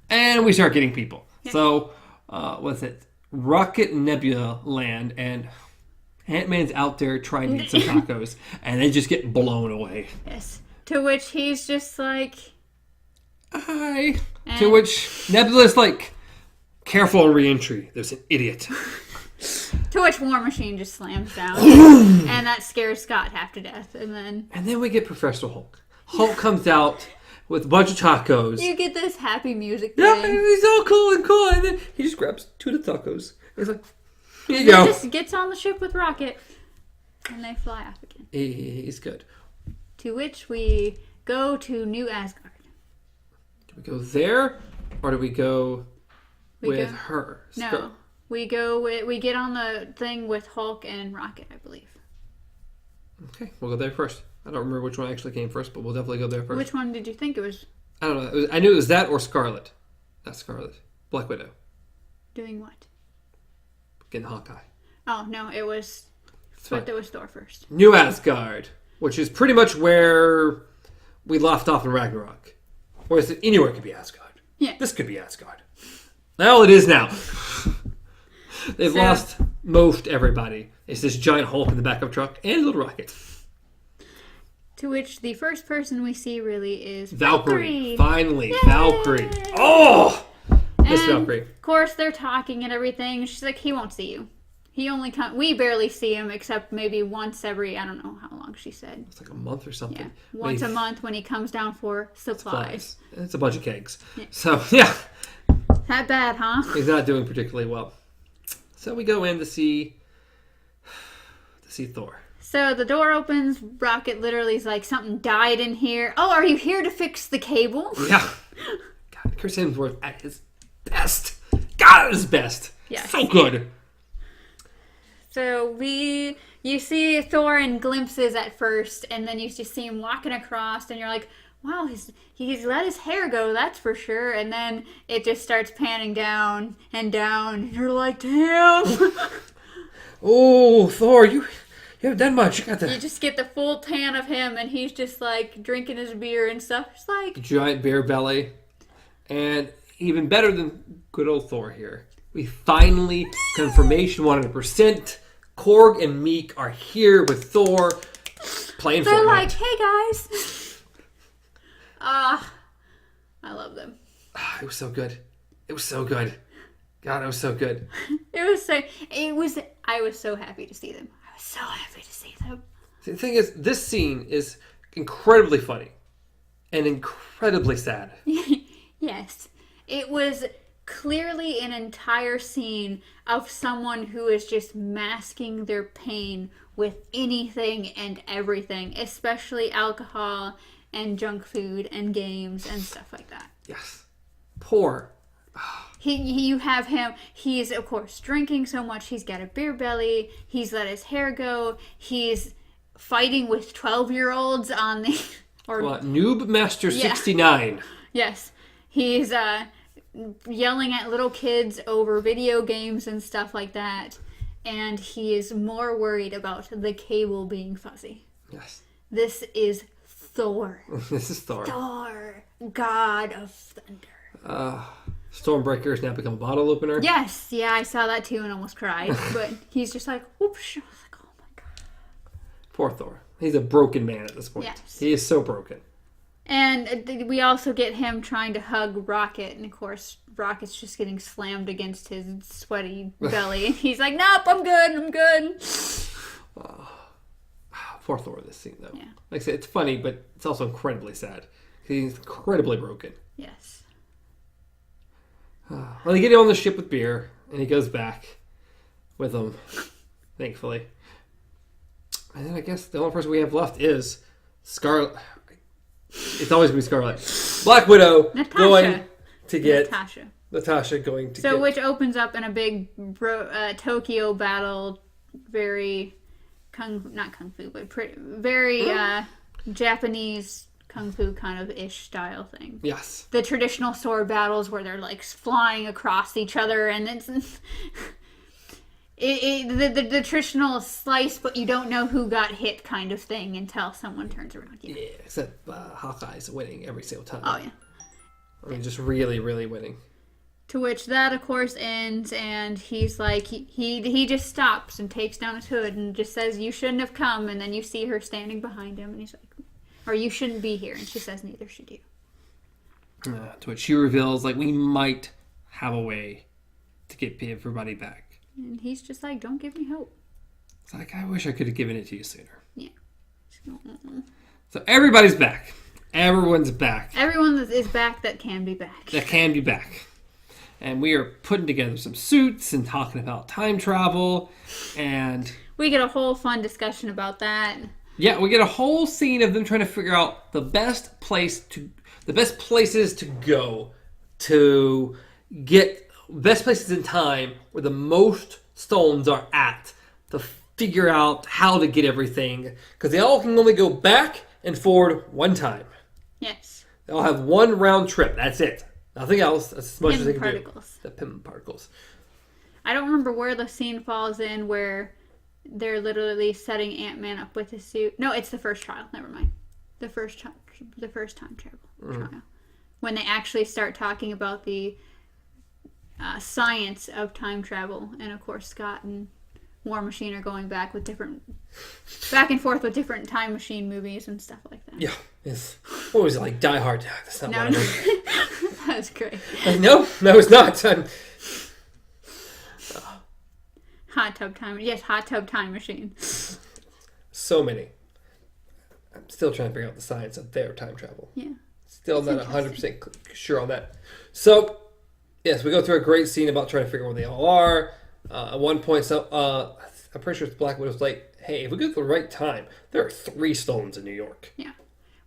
and we start getting people. Yeah. So, what's it? Rocket Nebula land, and Ant-Man's out there trying to eat some tacos, and they just get blown away. Yes. To which he's just like, "Hi." And to which Nebula's like, "Careful on re-entry. There's an idiot." To which War Machine just slams down, and that scares Scott half to death. And then we get Professor Hulk. Hulk comes out with a bunch of tacos. You get this happy music thing. Yeah, he's all cool, and then he just grabs 2 of the tacos. He's like, here you go. He just gets on the ship with Rocket, and they fly off again. He's good. To which we go to New Asgard. Do we go there, or do we go with her? No. We get on the thing with Hulk and Rocket, I believe. Okay, we'll go there first. I don't remember which one actually came first, but we'll definitely go there first. Which one did you think it was? I don't know. I knew it was that or Scarlet. Not Scarlet. Black Widow. Doing what? Getting Hawkeye. Oh, no, it was... But it was Thor first. New Asgard, which is pretty much where we left off in Ragnarok. Whereas anywhere could be Asgard. Yeah. This could be Asgard. Well, it is now. They've lost most everybody. It's this giant Hulk in the back of a truck and a little rocket. To which the first person we see really is Valkyrie. Valkyrie. Finally, Yay! Valkyrie. Oh! Miss Valkyrie. Of course, they're talking and everything. She's like, he won't see you. He only comes... We barely see him except maybe once every... I don't know how long she said. It's like a month or something. Yeah. Once a month when he comes down for supplies. It's a bunch of kegs. Yeah. So, yeah. That bad, huh? He's not doing particularly well. So we go in to see Thor. So the door opens. Rocket literally is like, something died in here. Oh, are you here to fix the cable? Yeah. God, Chris Hemsworth at his best. God at his best. Yes. So good. So you see Thor in glimpses at first, and then you just see him walking across, and you're like, wow, he's let his hair go, that's for sure. And then it just starts panning down and down, and you're like, damn. Oh, Thor, you haven't done much. You just get the full pan of him, and he's just like drinking his beer and stuff. It's like giant beer belly. And even better than good old Thor here, we finally, confirmation 100%, Korg and Meek are here with Thor playing Fortnite. They're like, hey guys. I love them. It was so good. It was so good. God, it was so good. I was so happy to see them. I was so happy to see them. The thing is, this scene is incredibly funny and incredibly sad. Yes. It was clearly an entire scene of someone who is just masking their pain with anything and everything, especially alcohol and junk food and games and stuff like that. Yes. Poor. You have him, he's of course drinking so much, he's got a beer belly, he's let his hair go, he's fighting with 12-year-olds on the... Noob Master 69. Yes. He's yelling at little kids over video games and stuff like that. And he is more worried about the cable being fuzzy. Yes. This is Thor. This is Thor. Thor, God of Thunder. Stormbreaker has now become a bottle opener. Yes. Yeah, I saw that too and almost cried. But he's just like, whoosh. I was like, oh my God. Poor Thor. He's a broken man at this point. Yes. He is so broken. And we also get him trying to hug Rocket, and of course, Rocket's just getting slammed against his sweaty belly. And he's like, nope, I'm good. Poor Thor in this scene, though. Yeah. Like I said, it's funny, but it's also incredibly sad. He's incredibly broken. Yes. Well, they get on the ship with beer, and he goes back with them, thankfully. And then I guess the only person we have left is Scarlet. It's always going to be Scarlet. Black Widow Natasha. going to get... Natasha going to so get... which opens up in a big Tokyo battle, very not kung fu, but very Japanese kung fu kind of ish style thing. Yes. The traditional sword battles where they're like flying across each other, and it's the traditional slice, but you don't know who got hit kind of thing until someone turns around. Yeah, except Hawkeye's winning every single time. Oh yeah. I mean, just really, really winning. To which that, of course, ends, and he's like, he just stops and takes down his hood and just says, you shouldn't have come, and then you see her standing behind him, and he's like, or you shouldn't be here, and she says, neither should you. To which she reveals, like, we might have a way to get everybody back. And he's just like, don't give me hope. It's like, I wish I could have given it to you sooner. Yeah. So everybody's back. Everyone's back. Everyone is back that can be back. That can be back. And we are putting together some suits and talking about time travel. And we get a whole fun discussion about that. Yeah, we get a whole scene of them trying to figure out the best places to go to get best places in time where the most stones are at to figure out how to get everything. Because they all can only go back and forward one time. Yes. They'll have one round trip. That's it. Nothing else. That's as much as they can do. The Pym particles. I don't remember where the scene falls in where they're literally setting Ant-Man up with his suit. No, it's the first trial. Never mind. The first time travel trial. When they actually start talking about the science of time travel. And, of course, Scott and War Machine are going back and forth with different time machine movies and stuff like that. Yeah. It's, what was it, like Die Hard? That's not no. That was great. No, it's not. Hot tub time. Yes, hot tub time machine. So many. I'm still trying to figure out the science of their time travel. Yeah. Still not 100% sure on that. So, yes, we go through a great scene about trying to figure out where they all are. At one point, I'm pretty sure it's Black Widow's like, hey, if we go to the right time, there are 3 stones in New York. Yeah.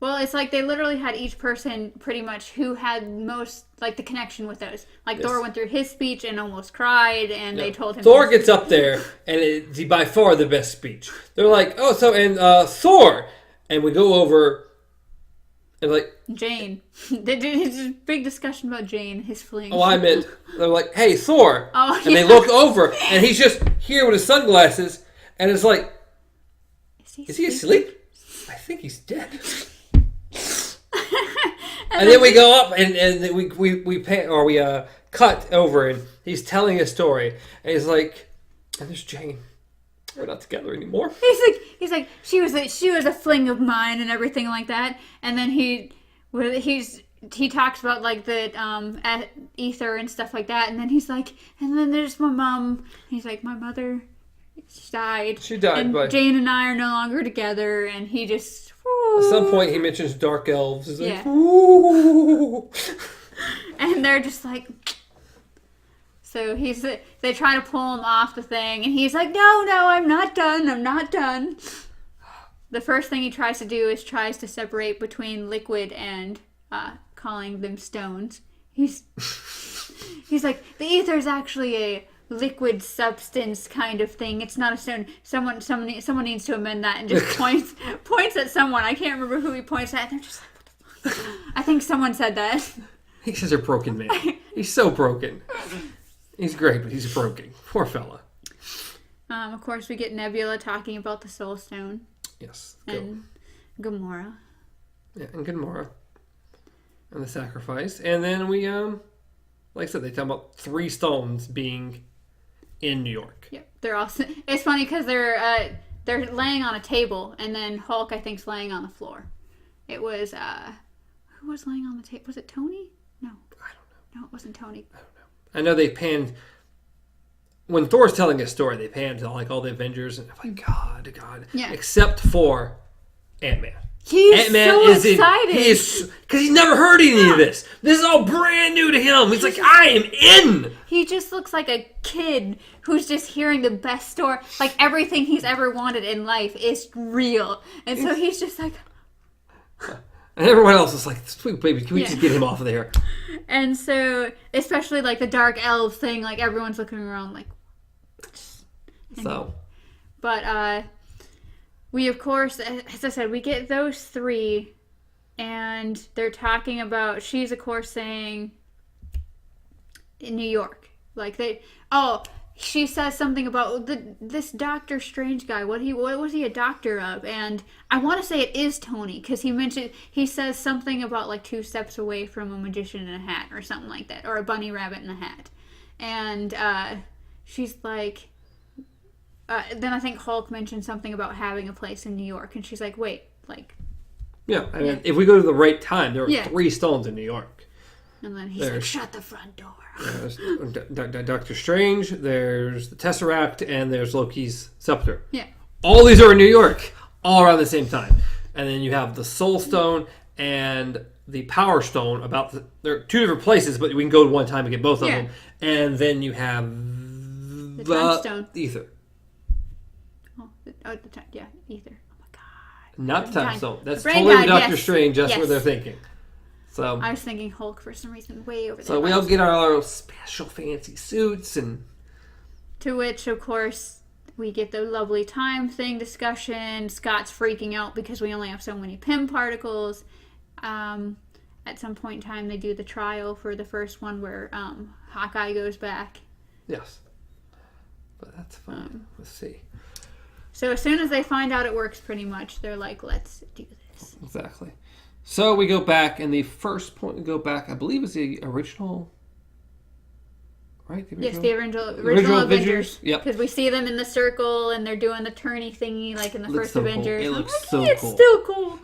Well, it's like they literally had each person pretty much who had most, like, the connection with those. Like, yes. Thor went through his speech and almost cried, and they told him... Thor gets up there, and it's by far the best speech. They're like, Thor! And we go over, and like... Jane. There's a big discussion about Jane, his fling. Oh, I meant, they're like, hey, Thor! Oh, and they look over, and he's just here with his sunglasses, and it's like, is he asleep? I think he's dead. And then we go up and we cut over and he's telling a story and he's like, and there's Jane. We're not together anymore. He's like she was a fling of mine and everything like that. And then he talks about like the ether and stuff like that. And then he's like, and then there's my mom. He's like, my mother, she died. And but Jane and I are no longer together. And he just. At some point, he mentions dark elves. He's like, ooh. And they're just like... So they try to pull him off the thing, and he's like, no, I'm not done. The first thing he tries to do is tries to separate between liquid and calling them stones. He's like, the ether is actually a liquid substance kind of thing. It's not a stone. Someone needs to amend that and just points at someone. I can't remember who he points at. And they're just like, what the fuck? I think someone said that. He's such a broken man. He's so broken. He's great, but he's broken. Poor fella. Of course, we get Nebula talking about the Soul Stone. Yes. And Gamora. Yeah, and Gamora. And the sacrifice. And then we, like I said, they talk about 3 stones being in New York. Yep, they're all. It's funny because they're laying on a table, and then Hulk, I think, is laying on the floor. It was who was laying on the table? Was it Tony? No, I don't know. No, it wasn't Tony. I don't know. I know they panned when Thor's telling his story. They panned to like all the Avengers, and I'm like, God, yeah. Except for Ant-Man. He's so excited. He is because he's never heard any of this. This is all brand new to him. He's like, I am in. He just looks like a kid who's just hearing the best story. Like everything he's ever wanted in life is real, and so he's just like. And everyone else is like, sweet baby, can we just get him off of there? And so, especially like the dark elves thing, like everyone's looking around like. But we, of course, as I said, we get those 3, and they're talking about, she's, of course, saying, in New York. Like, she says something about this Doctor Strange guy. What was he a doctor of? And I want to say it is Tony, because he says something about, like, 2 steps away from a magician in a hat, or something like that, or a bunny rabbit in a hat. And she's like... then I think Hulk mentioned something about having a place in New York, and she's like, "Wait, like." Yeah, I mean, if we go to the right time, there are 3 stones in New York. And then he's like, "Shut the front door." There's Doctor Strange, there's the Tesseract, and there's Loki's scepter. Yeah. All these are in New York, all around the same time. And then you have the Soul Stone and the Power Stone. They're 2 different places, but we can go to one time and get both of them. And then you have the Time Stone, Ether. Ether. Oh my god. Not the Time Stone. That's totally Doctor Strange. That's what they're thinking. So I was thinking Hulk for some reason, way over there. So we all get our little special fancy suits, and to which, of course, we get the lovely time thing discussion. Scott's freaking out because we only have so many Pym particles. At some point in time, they do the trial for the first one where Hawkeye goes back. Yes. But that's fun. Let's see. So as soon as they find out it works pretty much, they're like, let's do this. Exactly. So we go back, and the first point we go back, I believe, is the original, right? The original? Yes, the original Avengers. Yep. Because we see them in the circle, and they're doing the tourney thingy like in the first Avengers. Cool. It looks so cool. It's still cool.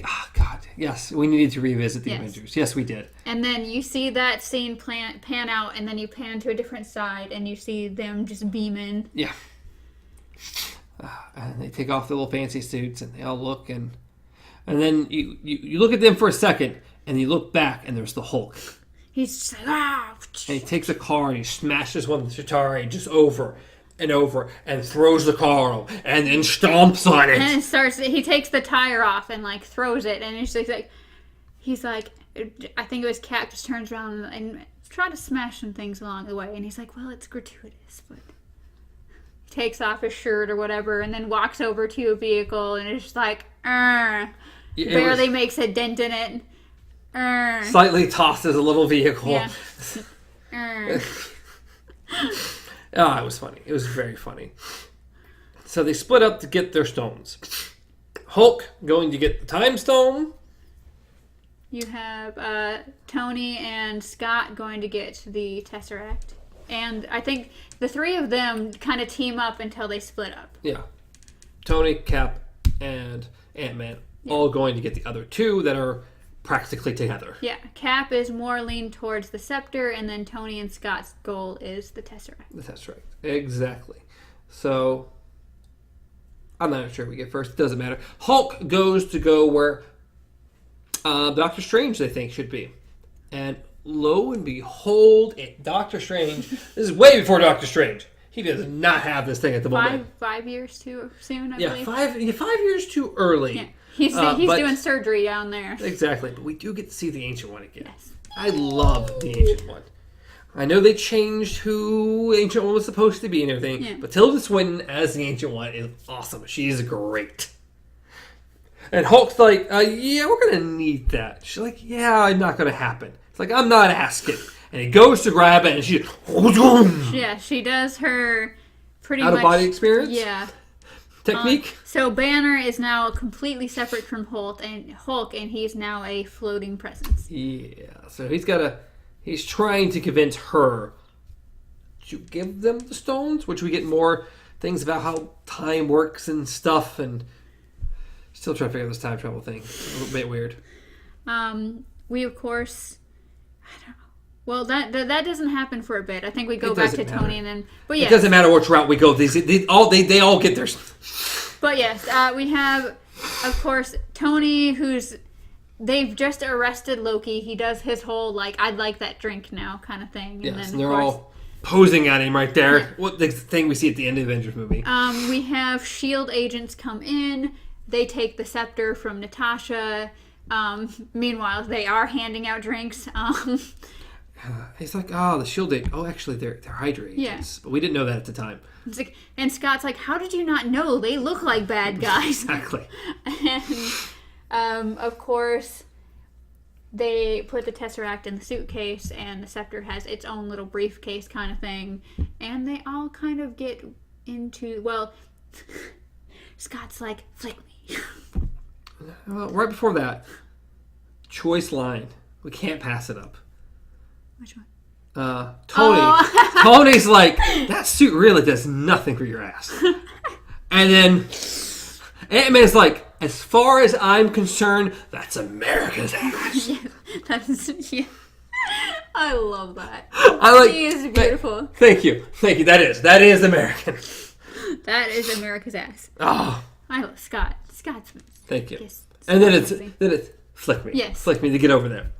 Oh God, yes, we needed to revisit the Avengers. Yes, we did. And then you see that scene pan out, and then you pan to a different side, and you see them just beaming. Yeah. And they take off their little fancy suits, and they all look, and then you look at them for a second, and you look back, and there's the Hulk. He's just like, ah! And he takes a car, and he smashes one of the Chitauri just over and over, and throws the car, and then stomps on it. And he takes the tire off, and, like, throws it, and he's like, I think it was Cap just turns around and try to smash some things along the way, and he's like, well, it's gratuitous, but... takes off his shirt or whatever, and then walks over to a vehicle, and it's just like, barely makes a dent in it. Slightly tosses a little vehicle. Yeah. It was funny. It was very funny. So they split up to get their stones. Hulk going to get the time stone. You have Tony and Scott going to get the Tesseract. And I think the three of them kind of team up until they split up. Yeah. Tony, Cap, and Ant-Man all going to get the other two that are practically together. Yeah. Cap is more leaned towards the scepter, and then Tony and Scott's goal is the Tesseract. The Tesseract. Exactly. So, I'm not sure we get first. It doesn't matter. Hulk goes to go where Doctor Strange, they think, should be. And... lo and behold, Doctor Strange. This is way before Doctor Strange. He does not have this thing at the moment. 5 years too soon, I believe. 5 years too early. Yeah. He's doing surgery down there. Exactly, but we do get to see the Ancient One again. Yes. I love the Ancient One. I know they changed who Ancient One was supposed to be and everything, but Tilda Swinton as the Ancient One is awesome. She's great. And Hulk's like, yeah, we're going to need that. She's like, yeah, it's not going to happen. It's like, I'm not asking. And he goes to grab it, and she... yeah, she does her pretty much... out-of-body experience? Yeah. Technique? So Banner is now completely separate from Hulk, and he's now a floating presence. Yeah, so he's trying to convince her to give them the stones, which we get more things about how time works and stuff, and still trying to figure out this time travel thing. A little bit weird. We, of course... I don't know. Well, that doesn't happen for a bit. I think we go back to Tony and then... But yeah. It doesn't matter which route we go. They all get theirs. But yes, we have, of course, Tony, they've just arrested Loki. He does his whole, like, I'd like that drink now kind of thing. Yes, and then, they're all posing at him right there. Yeah. What the thing we see at the end of the Avengers movie. We have S.H.I.E.L.D. agents come in. They take the scepter from Natasha. Meanwhile, they are handing out drinks. He's like, the S.H.I.E.L.D. Oh, actually, they're Hydra agents. Yeah. But we didn't know that at the time. It's like, and Scott's like, how did you not know? They look like bad guys. Exactly. And, of course, they put the Tesseract in the suitcase, and the scepter has its own little briefcase kind of thing. And they all kind of get into, well, Scott's like, flick me. Well, right before that, choice line. We can't pass it up. Which one? Tony. Oh. Tony's like, that suit really does nothing for your ass. And then Ant-Man's like, as far as I'm concerned, that's America's ass. Yeah, I love that. He is beautiful. Thank you. That is American. That is America's ass. Oh. I love Scott. Scott's. Thank you. And then it's flick me. Yes. Flick me to get over there.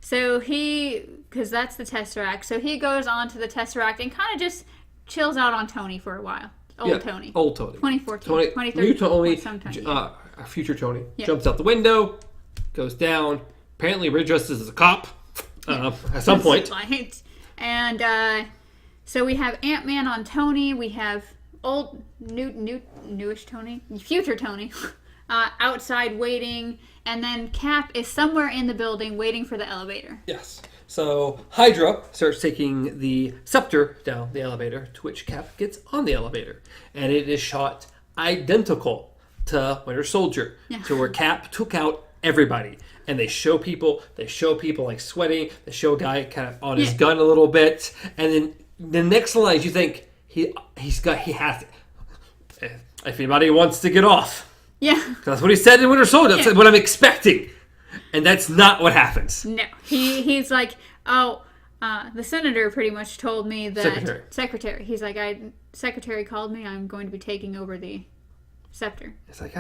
So because that's the Tesseract, so he goes on to the Tesseract and kind of just chills out on Tony for a while. Tony. Old Tony. 2014. 2013. New Tony. Sometime. Our future Tony. Yep. Jumps out the window, goes down, apparently redressed as a cop at some point. Right. And so we have Ant-Man on Tony. We have newish Tony, future Tony, outside waiting. And then Cap is somewhere in the building waiting for the elevator. Yes. So Hydra starts taking the scepter down the elevator, to which Cap gets on the elevator. And it is shot identical to Winter Soldier, to where Cap took out everybody. And they show people like sweating. They show a guy kind of on his gun a little bit. And then the next line, you think, he has it. If anybody wants to get off. Yeah. That's what he said in Winter Soldier. That's what I'm expecting. And that's not what happens. No. He's like, the senator pretty much told me that... Secretary. He's like, secretary called me. I'm going to be taking over the scepter. It's like,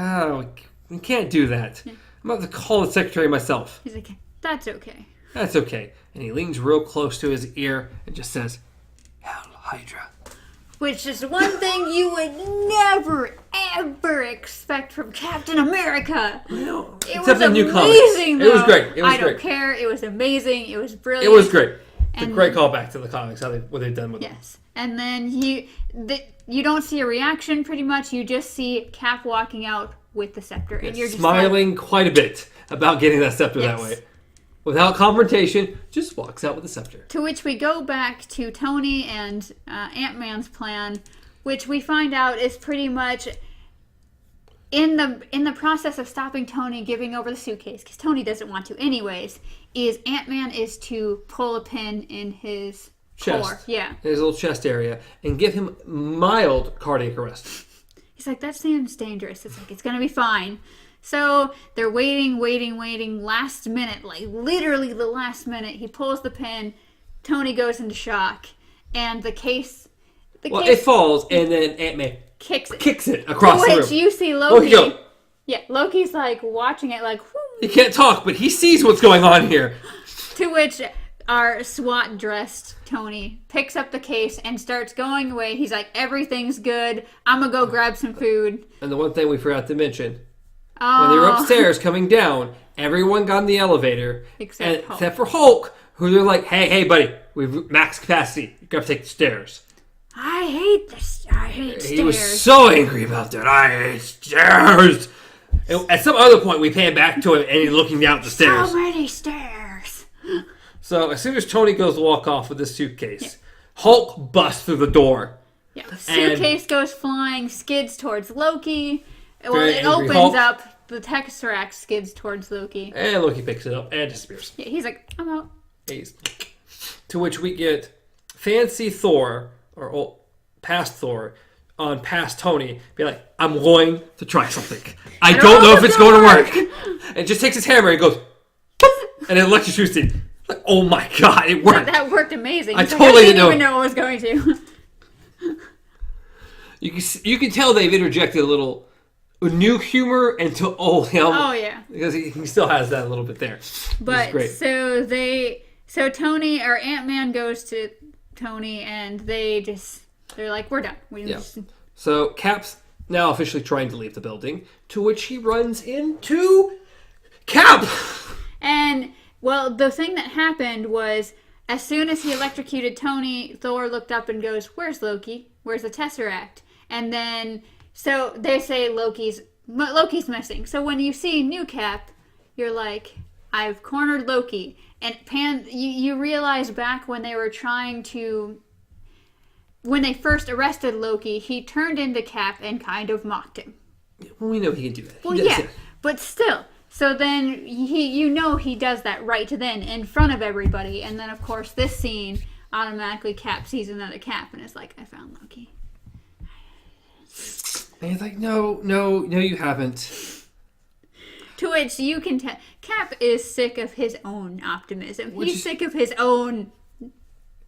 we can't do that. Yeah. I'm about to call the secretary myself. He's like, that's okay. That's okay. And he leans real close to his ear and just says, Hail Hydra. Which is one thing you would never, ever expect from Captain America. No, it was amazing, though. It was great. I don't care. It was amazing. It was brilliant. It was great. It's a great callback to the comics, what they've done with it. Yes. And then you don't see a reaction pretty much. You just see Cap walking out with the scepter. And you're just smiling quite a bit about getting that scepter that way. Without confrontation, just walks out with the scepter. To which we go back to Tony and Ant-Man's plan, which we find out is pretty much in the process of stopping Tony giving over the suitcase, because Tony doesn't want to anyways, is Ant-Man is to pull a pin in his chest. Core. Yeah. His little chest area, and give him mild cardiac arrest. He's like, that seems dangerous. It's like, it's going to be fine. So they're waiting, last minute, like literally the last minute. He pulls the pin, Tony goes into shock, and the case... it falls, and then Ant-Man kicks it across the room. Which you see Loki... Yeah, Loki's like watching it like... Whoo. He can't talk, but he sees what's going on here. To which our SWAT-dressed Tony picks up the case and starts going away. He's like, everything's good. I'm going to go grab some food. And the one thing we forgot to mention... When they were upstairs coming down, everyone got in the elevator. Except for Hulk, who they're like, hey, buddy, we've max capacity. You gotta take the stairs. I hate stairs. He was so angry about that. I hate stairs. And at some other point, we pan back to him and he's looking down the stairs. So many stairs. So as soon as Tony goes to walk off with his suitcase, Hulk busts through the door. Yeah, suitcase goes flying, skids towards Loki. Well, it opens Hulk. up, the Tesseract skids towards Loki. And Loki picks it up and disappears. Yeah, he's like, I'm out. To which we get fancy Thor, or past Thor, on past Tony, be like, I'm going to try something. I don't know if it's going to work. And just takes his hammer and goes, and it electrocutes him. Like, oh my god, it worked. Yeah, that worked amazing. I totally didn't even know it was going to. You can tell they've interjected a little new humor into old him. Oh yeah, because he still has that a little bit there. But great. So Tony or Ant-Man goes to Tony and they're like, we're done. So Cap's now officially trying to leave the building, to which he runs into Cap. And well, the thing that happened was, as soon as he electrocuted Tony, Thor looked up and goes, "Where's Loki? Where's the Tesseract?" And then. So they say Loki's missing. So when you see new Cap, you're like, I've cornered Loki. And you realize back when they were when they first arrested Loki, he turned into Cap and kind of mocked him. Well, we know he can do that. Well, but still. So then he does that right then in front of everybody. And then of course this scene, automatically Cap sees another Cap and is like, I found Loki. And he's like, no, you haven't. To which you can tell, Cap is sick of his own optimism. He's sick of his own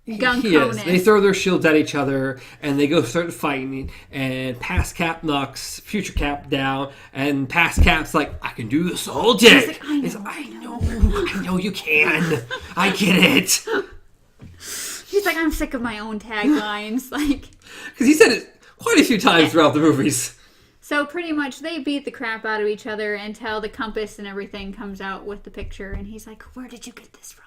gunkoness. They throw their shields at each other, and they go start fighting, and past Cap knocks future Cap down, and past Cap's like, I can do this all day. He's like, I know you can. I get it. He's like, I'm sick of my own taglines. Like, because he said it quite a few times throughout the movies. So pretty much they beat the crap out of each other until the compass and everything comes out with the picture. And he's like, where did you get this from?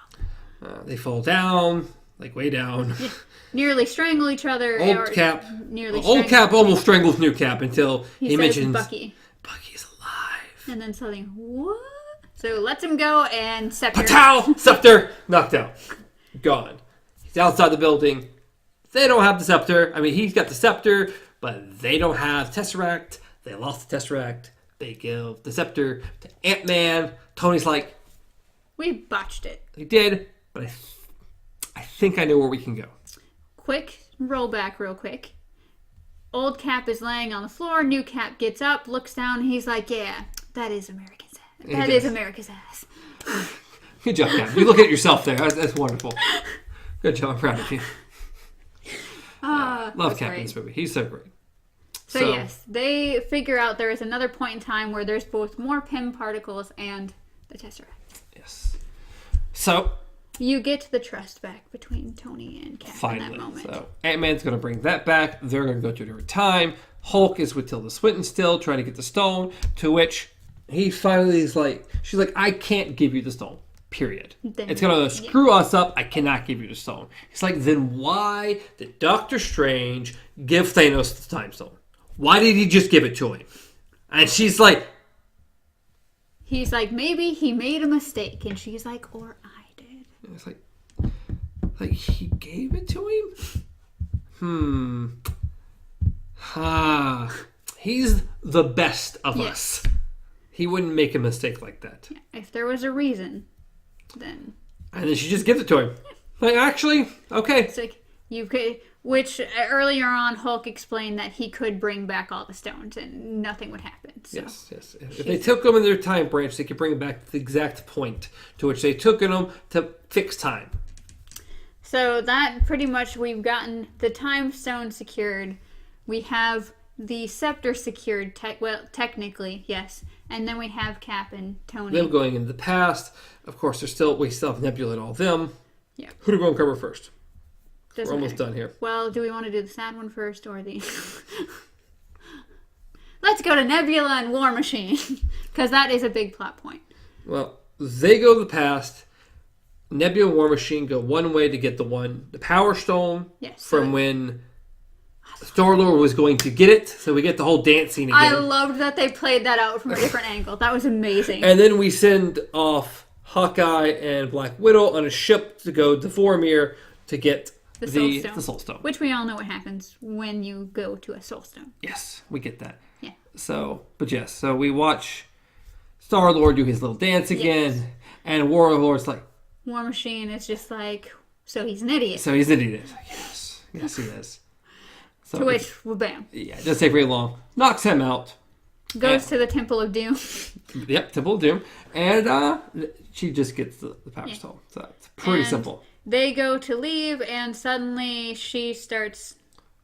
They fall down, like way down. Nearly strangle each other. Old Cap almost strangles New Cap until he mentions Bucky. Bucky's alive. And then suddenly, what? So lets him go and Scepter. Patow! Scepter knocked out. Gone. He's outside the building. They don't have the scepter. I mean, he's got the scepter, but they don't have Tesseract. They lost the Tesseract. They give the scepter to Ant-Man. Tony's like, we botched it. They did, but I think I know where we can go. Quick roll back real quick. Old Cap is laying on the floor. New Cap gets up, looks down, and he's like, yeah, that is America's ass. That is America's ass. Good job, Cap. You look at yourself there. That's wonderful. Good job. I'm proud of you. Love Cap in this movie. He's so great. So yes, they figure out there is another point in time where there's both more Pym particles and the Tesseract. Yes. So you get the trust back between Tony and Cap in that moment. So Ant-Man's going to bring that back. They're going to go to a different time. Hulk is with Tilda Swinton still trying to get the stone, to which he finally is like, she's like, I can't give you the stone. Period. It's going to screw us up. I cannot give you the stone. He's like, then why did Doctor Strange give Thanos the time stone? Why did he just give it to him? And she's like... He's like, maybe he made a mistake. And she's like, or I did. And it's like he gave it to him? He's the best of us. He wouldn't make a mistake like that. Yeah, if there was a reason, then... And then she just gives it to him. Like, actually, okay. It's like, you could... Which, earlier on, Hulk explained that he could bring back all the stones and nothing would happen. So. Yes. If they took them in their time branch, they could bring it back to the exact point to which they took them to fix time. So that pretty much, we've gotten the time stone secured. We have the scepter secured, technically, yes. And then we have Cap and Tony. Them going into the past. Of course, we still have Nebula and all of them. Yeah. Who do we want to cover first? Doesn't We're almost matter. done here. Well, do we want to do the sad one first or the... Let's go to Nebula and War Machine. Because that is a big plot point. Well, they go to the past. Nebula and War Machine go one way to get the Power Stone from when Star-Lord was going to get it. So we get the whole dance scene again. I loved that they played that out from a different angle. That was amazing. And then we send off Hawkeye and Black Widow on a ship to go to Vormir to get the Soul Stone. Which we all know what happens when you go to a Soul Stone. Yes, we get that. Yeah. So we watch Star-Lord do his little dance again, and War-Lord's like... War Machine is just like, so he's an idiot. Yes, he is. So to which, well, bam. Yeah, it doesn't take very long. Knocks him out. Goes to the Temple of Doom. Yep, Temple of Doom. And she just gets the Power Stone. So it's pretty simple. They go to leave, and suddenly she starts...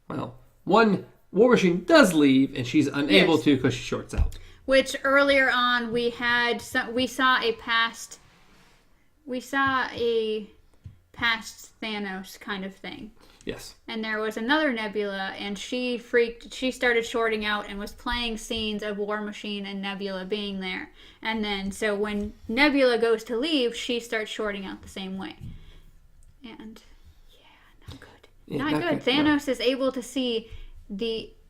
Well, one War Machine does leave, and she's unable to because she shorts out. Which earlier on we saw a past Thanos kind of thing. Yes. And there was another Nebula, and she started shorting out and was playing scenes of War Machine and Nebula being there. And then, so when Nebula goes to leave, she starts shorting out the same way. And, not good. Not good. Thanos is able to see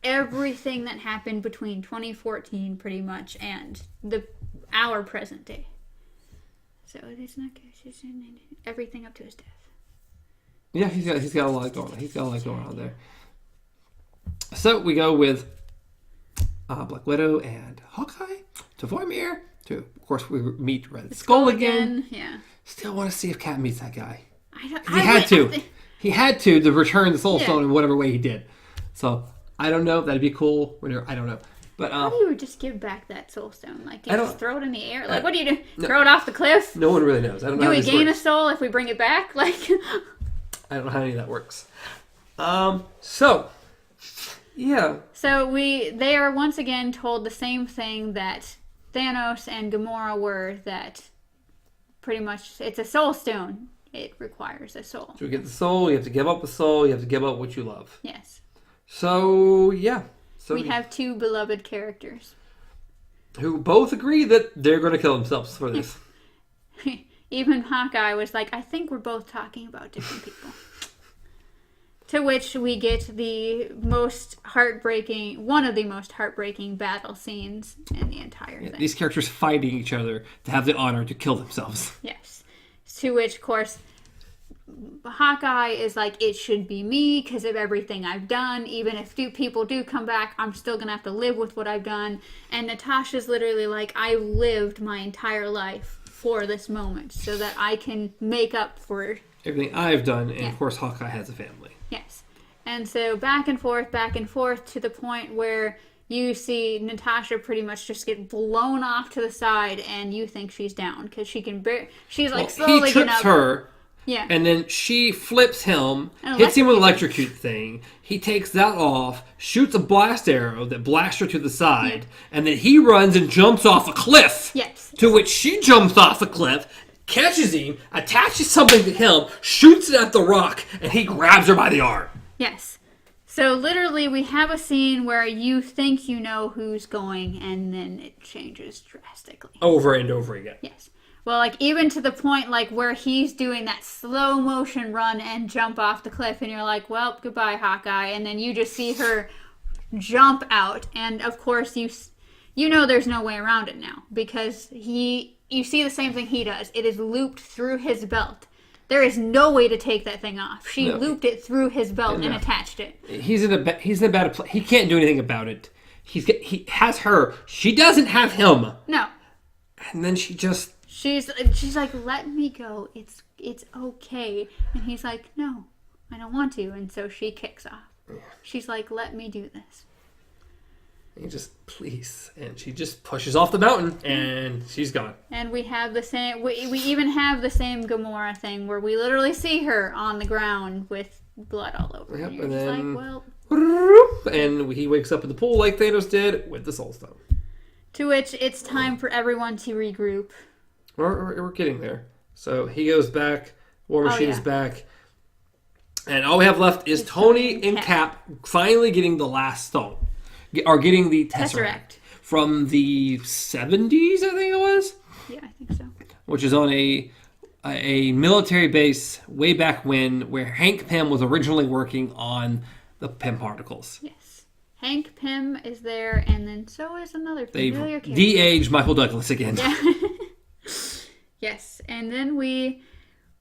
everything that happened between 2014, pretty much, and our present day. So, it's not good. It's everything up to his death. Yeah, he's got a lot going on. He's got a lot going on there. So we go with Black Widow and Hawkeye to Vormir. Of course, we meet Red Skull again. Yeah. Still want to see if Cap meets that guy. He had to return the Soul Stone in whatever way he did. So I don't know. That'd be cool. I don't know. But how do you just give back that Soul Stone? Like, you just throw it in the air? Like, what do you do? No, throw it off the cliff? No one really knows. I don't know. Do we gain a soul if we bring it back? Like, I don't know how any of that works. So they are once again told the same thing that Thanos and Gamora were, that pretty much it's a Soul Stone. It requires a soul. To get the soul, you have to give up a soul. You have to give up what you love. Yes. So So we have two beloved characters. Who both agree that they're going to kill themselves for this. Even Hawkeye was like, I think we're both talking about different people. To which we get one of the most heartbreaking battle scenes in the entire thing. These characters fighting each other to have the honor to kill themselves. Yes. To which, of course, Hawkeye is like, it should be me because of everything I've done. Even if people do come back, I'm still going to have to live with what I've done. And Natasha's literally like, I lived my entire life for this moment so that I can make up for everything I've done. And of course, Hawkeye has a family. Yes. And so back and forth to the point where you see Natasha pretty much just get blown off to the side and you think she's down because she's like slowly he trips her. Yeah. And then she flips him, hits him with an electrocute thing. He takes that off, shoots a blast arrow that blasts her to the side, and then he runs and jumps off a cliff. Yes. To which she jumps off a cliff, catches him, attaches something to him, shoots it at the rock, and he grabs her by the arm. Yes. So literally we have a scene where you think you know who's going, and then it changes drastically. Over and over again. Yes. Well, like, even to the point, like, where he's doing that slow motion run and jump off the cliff, and you're like, well, goodbye, Hawkeye. And then you just see her jump out, and of course you know there's no way around it now, because you see the same thing he does. It is looped through his belt. There is no way to take that thing off. She looped it through his belt and attached it. He's in a bad place. He can't do anything about it. He has her. She doesn't have him. No. And then She's like, let me go. It's okay. And he's like, no, I don't want to. And so she kicks off. Yeah. She's like, let me do this. And please. And she just pushes off the mountain and she's gone. And we have the same, we even have the same Gamora thing where we literally see her on the ground with blood all over. Yep, and then, like, well. And he wakes up in the pool like Thanos did with the Soul Stone. To which it's time for everyone to regroup. We're getting there. So he goes back. War Machine is back. And all we have left is Tony and Cap finally getting the last stone. Or getting the Tesseract. From the 70s, I think it was? Yeah, I think so. Which is on a military base way back when, where Hank Pym was originally working on the Pym particles. Yes. Hank Pym is there, and then so is another familiar character. De-aged Michael Douglas again. Yeah. Yes, and then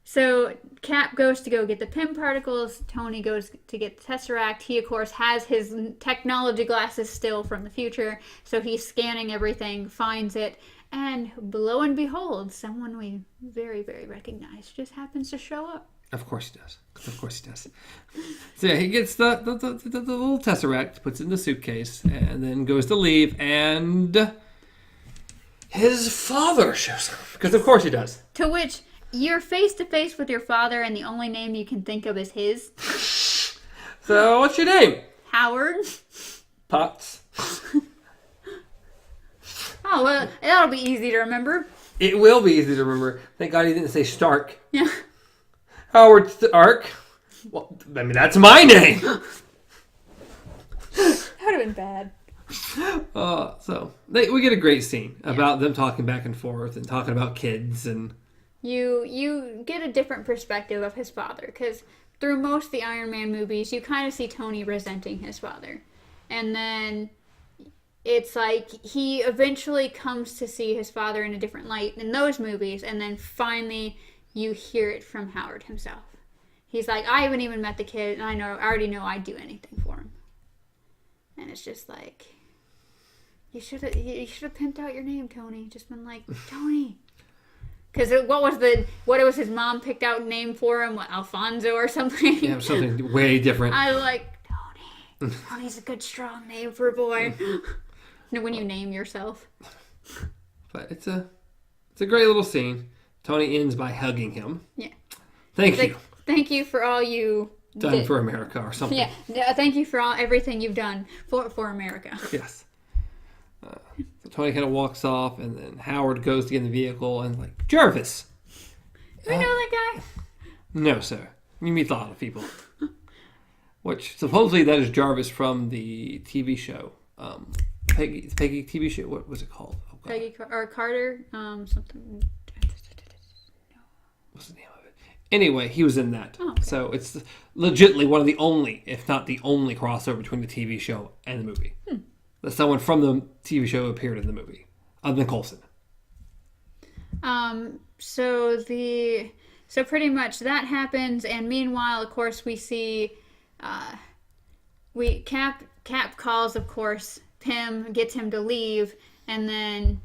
so Cap goes to go get the Pym particles, Tony goes to get the Tesseract. He, of course, has his technology glasses still from the future, so he's scanning everything, finds it, and lo and behold, someone we very, very recognize just happens to show up. Of course he does. So yeah, he gets the little Tesseract, puts it in the suitcase, and then goes to leave, and his father shows up. Because of course he does. To which, you're face to face with your father and the only name you can think of is his. So, what's your name? Howard. Potts. Oh, well, that'll be easy to remember. It will be easy to remember. Thank God he didn't say Stark. Yeah. Howard Stark. Well, I mean, that's my name. That would have been bad. So we get a great scene about them talking back and forth and talking about kids, and you get a different perspective of his father, because through most of the Iron Man movies you kind of see Tony resenting his father, and then it's like he eventually comes to see his father in a different light in those movies, and then finally you hear it from Howard himself. He's like, I haven't even met the kid, and I already know I'd do anything for him. And it's just like, you should have pimped out your name, Tony. Just been like, Tony. Because what was his mom picked out name for him? What, Alfonso or something? Yeah, something way different. I like Tony. Tony's a good, strong name for a boy. When you name yourself. But it's a great little scene. Tony ends by hugging him. Yeah. Thank you. Thank you for all you done for America or something. Yeah. Thank you for everything you've done for America. Yes. So Tony kind of walks off, and then Howard goes to get in the vehicle and like, Jarvis. Do you know that guy? No, sir. You meet a lot of people. Which supposedly that is Jarvis from the TV show. Peggy TV show. What was it called? Oh, God. Peggy or Carter, something. What's the name of it? Anyway, he was in that. Oh, okay. So it's legitimately one of the only, if not the only, crossover between the TV show and the movie. That someone from the TV show appeared in the movie, other than Coulson. So pretty much that happens, and meanwhile, of course, we see, Cap calls, of course, Pym, gets him to leave, and then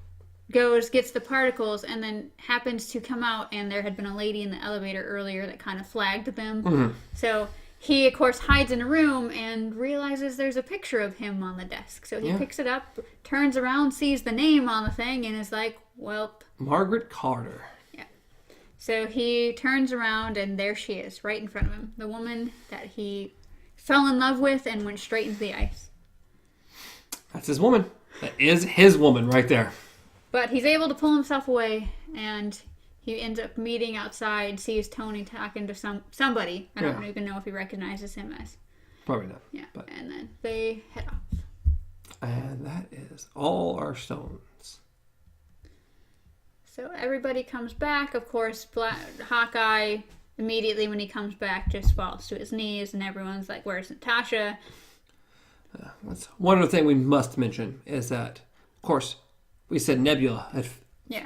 gets the particles, and then happens to come out, and there had been a lady in the elevator earlier that kind of flagged them. Mm-hmm. So he, of course, hides in a room and realizes there's a picture of him on the desk. So he picks it up, turns around, sees the name on the thing, and is like, "Welp." Margaret Carter. Yeah. So he turns around, and there she is, right in front of him. The woman that he fell in love with and went straight into the ice. That's his woman. That is his woman right there. But he's able to pull himself away, and he ends up meeting outside, sees Tony talking to somebody. I don't even know if he recognizes him as. Probably not. Yeah, and then they head off. And that is all our stones. So everybody comes back. Of course, Hawkeye, immediately when he comes back, just falls to his knees, and everyone's like, "Where's Natasha?" One other thing we must mention is that, of course, we said Nebula had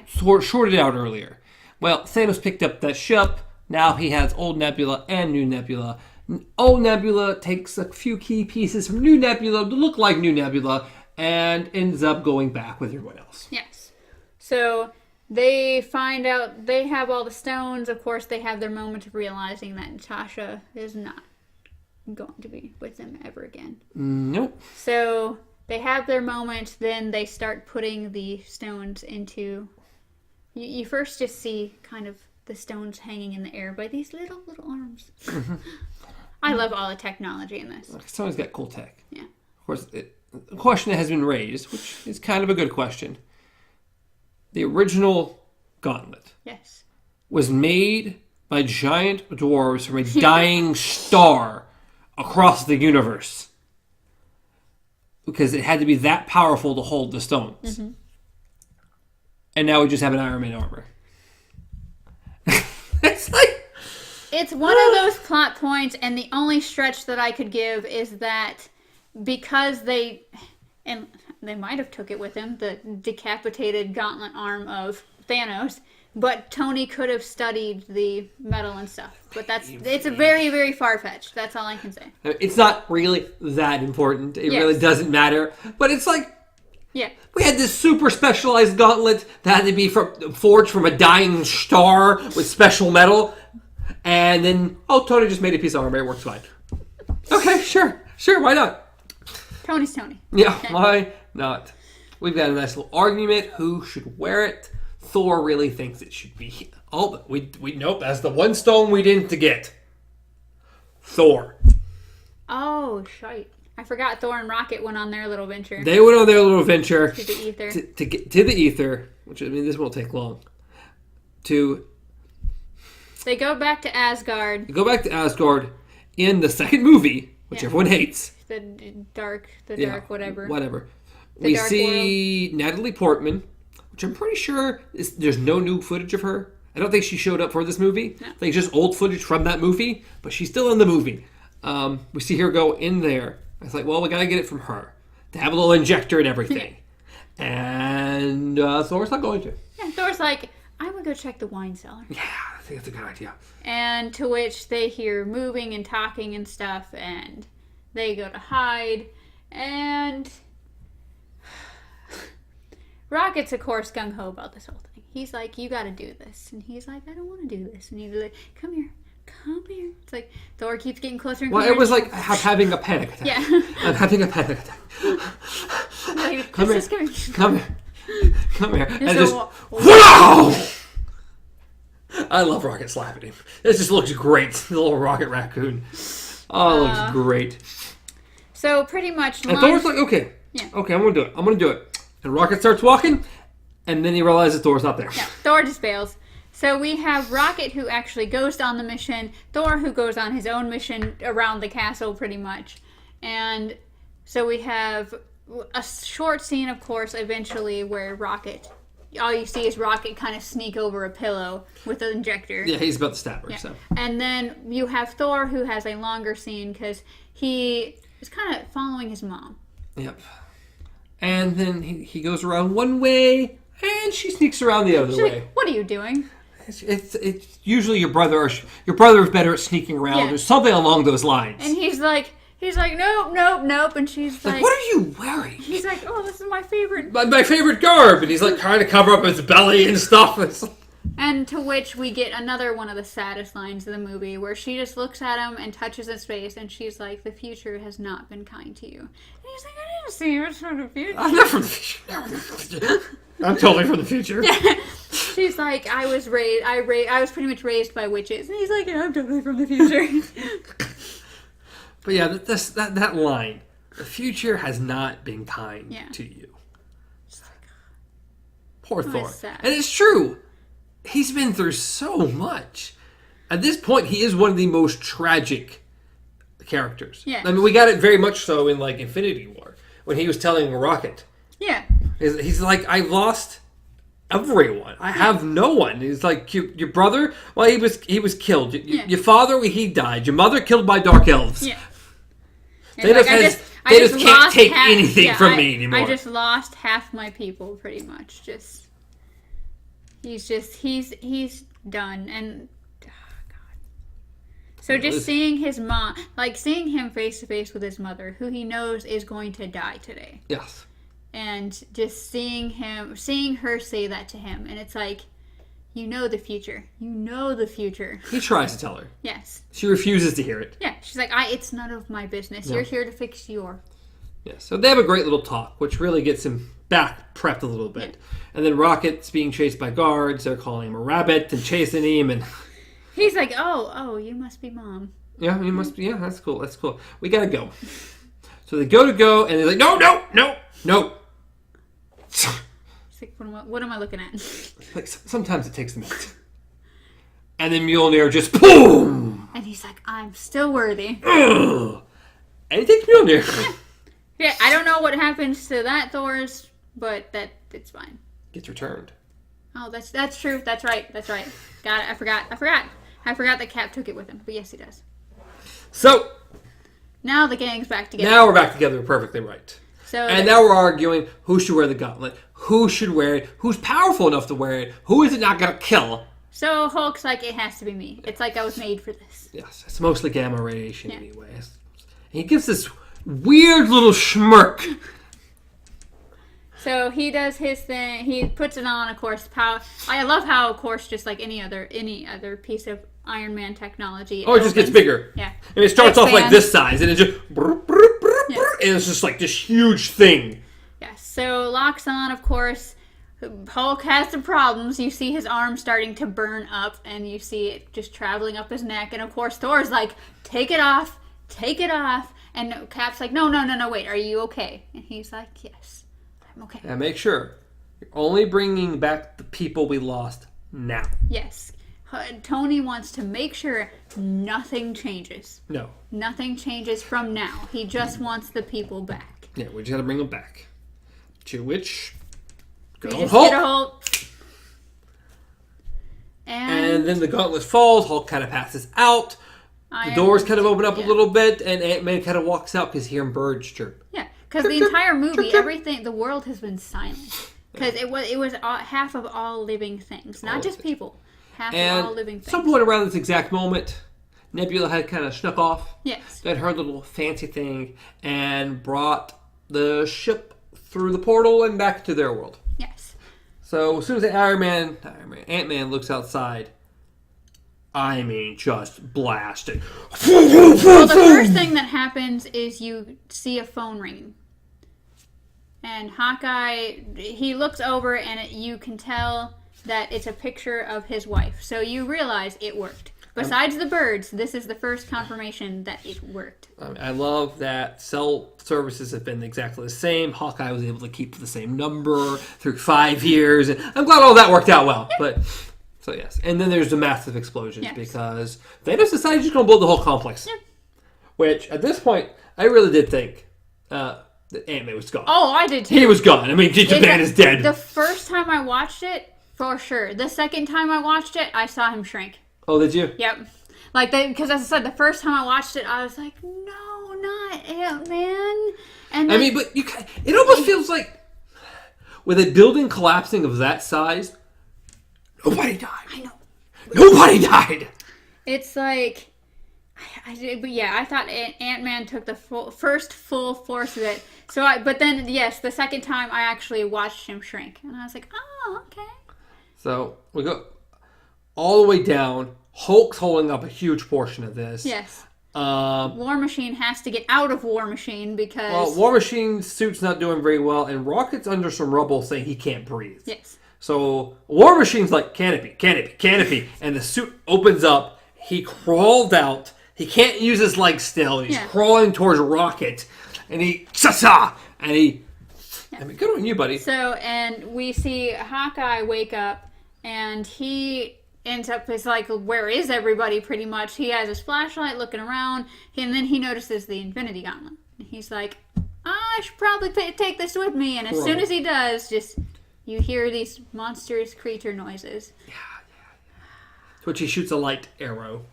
shorted out earlier. Well, Thanos picked up that ship. Now he has old Nebula and new Nebula. Old Nebula takes a few key pieces from new Nebula to look like new Nebula and ends up going back with everyone else. Yes. So they find out they have all the stones. Of course, they have their moment of realizing that Natasha is not going to be with them ever again. Nope. So they have their moment, then they start putting the stones into... You first just see kind of the stones hanging in the air by these little arms. I love all the technology in this. Someone's got cool tech. Yeah. Of course, a question that has been raised, which is kind of a good question. The original gauntlet was made by giant dwarves from a dying star across the universe. Because it had to be that powerful to hold the stones. Mm-hmm. And now we just have an Iron Man armor. It's one of those plot points, and the only stretch that I could give is that because they might have took it with him, the decapitated gauntlet arm of Thanos, but Tony could have studied the metal and stuff. But it's a very, very far-fetched. That's all I can say. It's not really that important. It really doesn't matter. But it's like, we had this super specialized gauntlet that had to be forged from a dying star with special metal. And then, Tony just made a piece of armor. It works fine. Okay, sure, why not? Tony's Tony. Yeah, why not? We've got a nice little argument. Who should wear it? Thor really thinks it should be... Oh, nope, that's the one stone we didn't get. Thor. Oh, shite. I forgot Thor and Rocket went on their little venture. They went on their little venture. To the ether. To get to the ether, which, I mean, this won't take long. They go back to Asgard. In the second movie, which everyone hates. The dark whatever. Whatever. We see world. Natalie Portman, which I'm pretty sure there's no new footage of her. I don't think she showed up for this movie. No. I think just old footage from that movie, but she's still in the movie. We see her go in there. I was like, well, we gotta get it from her. To have a little injector and everything. And Thor's not going to. Yeah, Thor's like, I'm gonna go check the wine cellar. Yeah, I think that's a good idea. And to which they hear moving and talking and stuff, and they go to hide, and Rocket's, of course, gung-ho about this whole thing. He's like, you gotta do this. And he's like, I don't want to do this. And he's like, come here. It's like Thor keeps getting closer and closer. Well, it was like having a panic attack. Yeah. I'm having a panic attack. Come here. And just, wow! I love Rocket slapping him. This just looks great. The little Rocket raccoon. Oh, it looks great. So pretty much... And Thor's like, okay, I'm going to do it. And Rocket starts walking, and then he realizes Thor's not there. Yeah, Thor just bails. So we have Rocket, who actually goes on the mission, Thor, who goes on his own mission around the castle, pretty much. And so we have a short scene, of course, eventually, where Rocket... all you see is Rocket kind of sneak over a pillow with an injector. Yeah, he's about to stab her, so. And then you have Thor, who has a longer scene, because he is kind of following his mom. Yep. And then he goes around one way, and she sneaks around the other way. Like, what are you doing? It's usually your brother is better at sneaking around. Yeah. There's something along those lines. And he's like, nope. And she's like, what are you wearing? He's like, oh, this is my favorite. My favorite garb. And he's like trying to cover up his belly and stuff. And to which we get another one of the saddest lines of the movie, where she just looks at him and touches his face, and she's like, the future has not been kind to you. And he's like, I didn't see you from the future. I'm not from the future. I'm totally from the future. She's like, I was pretty much raised by witches. And he's like, yeah, I'm totally from the future. But yeah, that line, the future has not been kind to you. Poor Thor. Sad. And it's true. He's been through so much. At this point, he is one of the most tragic characters. Yeah. I mean, we got it very much so in, like, Infinity War, when he was telling Rocket. Yeah. He's like, I lost everyone. I have no one. He's like, your brother, well, he was killed. Your father, he died. Your mother, killed by dark elves. Yeah. They just can't take anything from me anymore. I just lost half my people, pretty much. He's done. And, oh, God. So just seeing his mom, like seeing him face to face with his mother, who he knows is going to die today. Yes. And just seeing her say that to him, and it's like, you know the future. You know the future. He tries to tell her. Yes. She refuses to hear it. Yeah, she's like, it's none of my business. No. You're here to fix your... Yeah, so they have a great little talk, which really gets him back prepped a little bit. Yeah. And then Rocket's being chased by guards. They're calling him a rabbit and chasing him. And he's like, oh, you must be Mom. Yeah, you must be. Yeah, that's cool. We gotta go. So they go, and they're like, no. It's like, what am I looking at? Like, sometimes it takes a minute. And then Mjolnir just boom! And he's like, I'm still worthy. Ugh. And he takes Mjolnir. Yeah, I don't know what happens to that Thor's, but it's fine. Gets returned. Oh, that's true. That's right. Got it. I forgot that Cap took it with him, but yes, he does. So now the gang's back together. Now we're back together. We're perfectly right. And now we're arguing who should wear the gauntlet, who should wear it, who's powerful enough to wear it, who is it not going to kill. So Hulk's like, it has to be me. It's like I was made for this. Yes, it's mostly gamma radiation anyway. And he gives this weird little smirk. So he does his thing. He puts it on, of course. I love how, of course, just like any other piece of Iron Man technology. It just gets bigger. Yeah. And it starts off like this size, and it just... And it's just like this huge thing. Yes. So locks on, of course. Hulk has some problems. You see his arm starting to burn up, and you see it just traveling up his neck. And of course, Thor's like, take it off. And Cap's like, no, wait, are you okay? And he's like, yes, I'm okay. And make sure you're only bringing back the people we lost now. Yes. Tony wants to make sure nothing changes. No. Nothing changes from now. He just wants the people back. Yeah, we just gotta bring them back. To which... Get a Hulk. And then the gauntlet falls. Hulk kind of passes out. The doors kind of open up a little bit, and Ant-Man kind of walks out because he hears birds chirp. Yeah, because the entire movie, everything, the world has been silent. Because it was half of all living things, not just people. Half of all living things. Some point around this exact moment, Nebula had kind of snuck off. Yes. Did her little fancy thing and brought the ship through the portal and back to their world. Yes. So as soon as Ant-Man looks outside, I mean, just blasted. Well, the first thing that happens is you see a phone ringing. And Hawkeye, he looks over and you can tell that it's a picture of his wife. So you realize it worked. Besides the birds, this is the first confirmation that it worked. I love that cell services have been exactly the same. Hawkeye was able to keep the same number through 5 years. And I'm glad all that worked out well. But So yes, and then there's the massive explosions because Thanos decided he's going to blow the whole complex. Yeah. Which at this point, I really did think that Ant-Man was gone. Oh, I did too. He was gone. I mean, Japan is dead. The first time I watched it, for sure. The second time I watched it, I saw him shrink. Oh, did you? Yep. Because as I said, the first time I watched it, I was like, no, not Ant-Man. And then, but it almost feels like with a building collapsing of that size, nobody died. I know. Nobody died. It's like, I thought Ant-Man took the first full force of it. But then, yes, the second time I actually watched him shrink. And I was like, oh, okay. So we go all the way down. Hulk's holding up a huge portion of this. Yes. War Machine has to get out of War Machine because... Well, War Machine's suit's not doing very well, and Rocket's under some rubble saying he can't breathe. Yes. So War Machine's like, canopy, and the suit opens up. He crawled out. He can't use his legs still. He's crawling towards Rocket, and he... And he... Yeah. I mean, good on you, buddy. So, and we see Hawkeye wake up, and he... ends up is like, where is everybody, pretty much. He has his flashlight looking around, and then he notices the Infinity Gauntlet. He's like, I should probably take this with me. And as soon as he does, you hear these monstrous creature noises. Yeah. To which he shoots a light arrow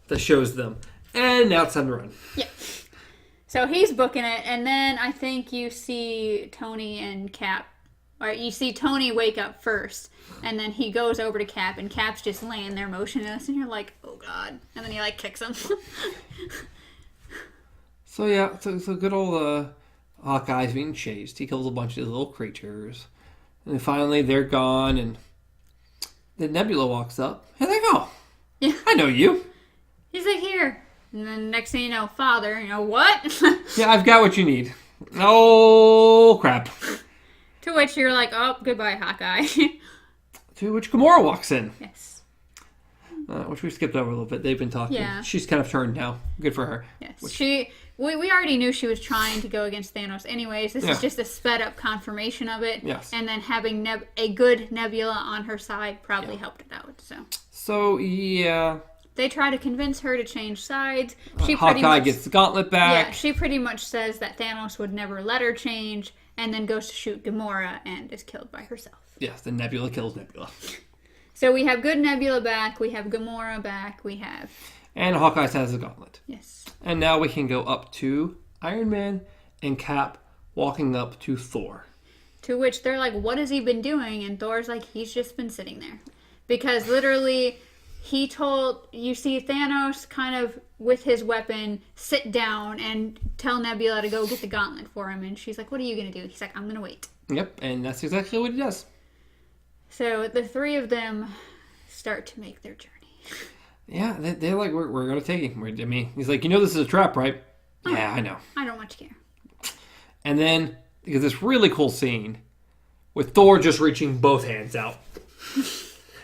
that shows them. And now it's time to run. Yeah. So he's booking it, and then I think you see Tony and Cap. Or you see Tony wake up first, and then he goes over to Cap, and Cap's just laying there motionless, and you're like, oh god. And then he kicks him. So good old Hawkeye's being chased. He kills a bunch of these little creatures. And then finally they're gone, and then Nebula walks up. Here they go. Yeah. I know you. He's like, here. And then next thing you know, Father, what? Yeah, I've got what you need. Oh, crap. To which you're like, oh, goodbye, Hawkeye. To which Gamora walks in. Yes. Which we skipped over a little bit. They've been talking. Yeah. She's kind of turned now. Good for her. Yes. We already knew she was trying to go against Thanos anyways. This is just a sped up confirmation of it. Yes. And then having a good Nebula on her side probably helped it out. So, yeah. They try to convince her to change sides. Hawkeye gets the gauntlet back. Yeah, she pretty much says that Thanos would never let her change, and then goes to shoot Gamora and is killed by herself. Yes, then Nebula kills Nebula. So we have good Nebula back, we have Gamora back, And Hawkeye has the gauntlet. Yes. And now we can go up to Iron Man and Cap walking up to Thor. To which they're like, what has he been doing? And Thor's like, he's just been sitting there. Because literally... you see Thanos kind of with his weapon sit down and tell Nebula to go get the gauntlet for him. And she's like, what are you going to do? He's like, I'm going to wait. Yep, and that's exactly what he does. So the three of them start to make their journey. Yeah, they're like, we're going to take him. He's like, this is a trap, right? Oh, yeah, I know. I don't much care. And then, because this really cool scene with Thor just reaching both hands out.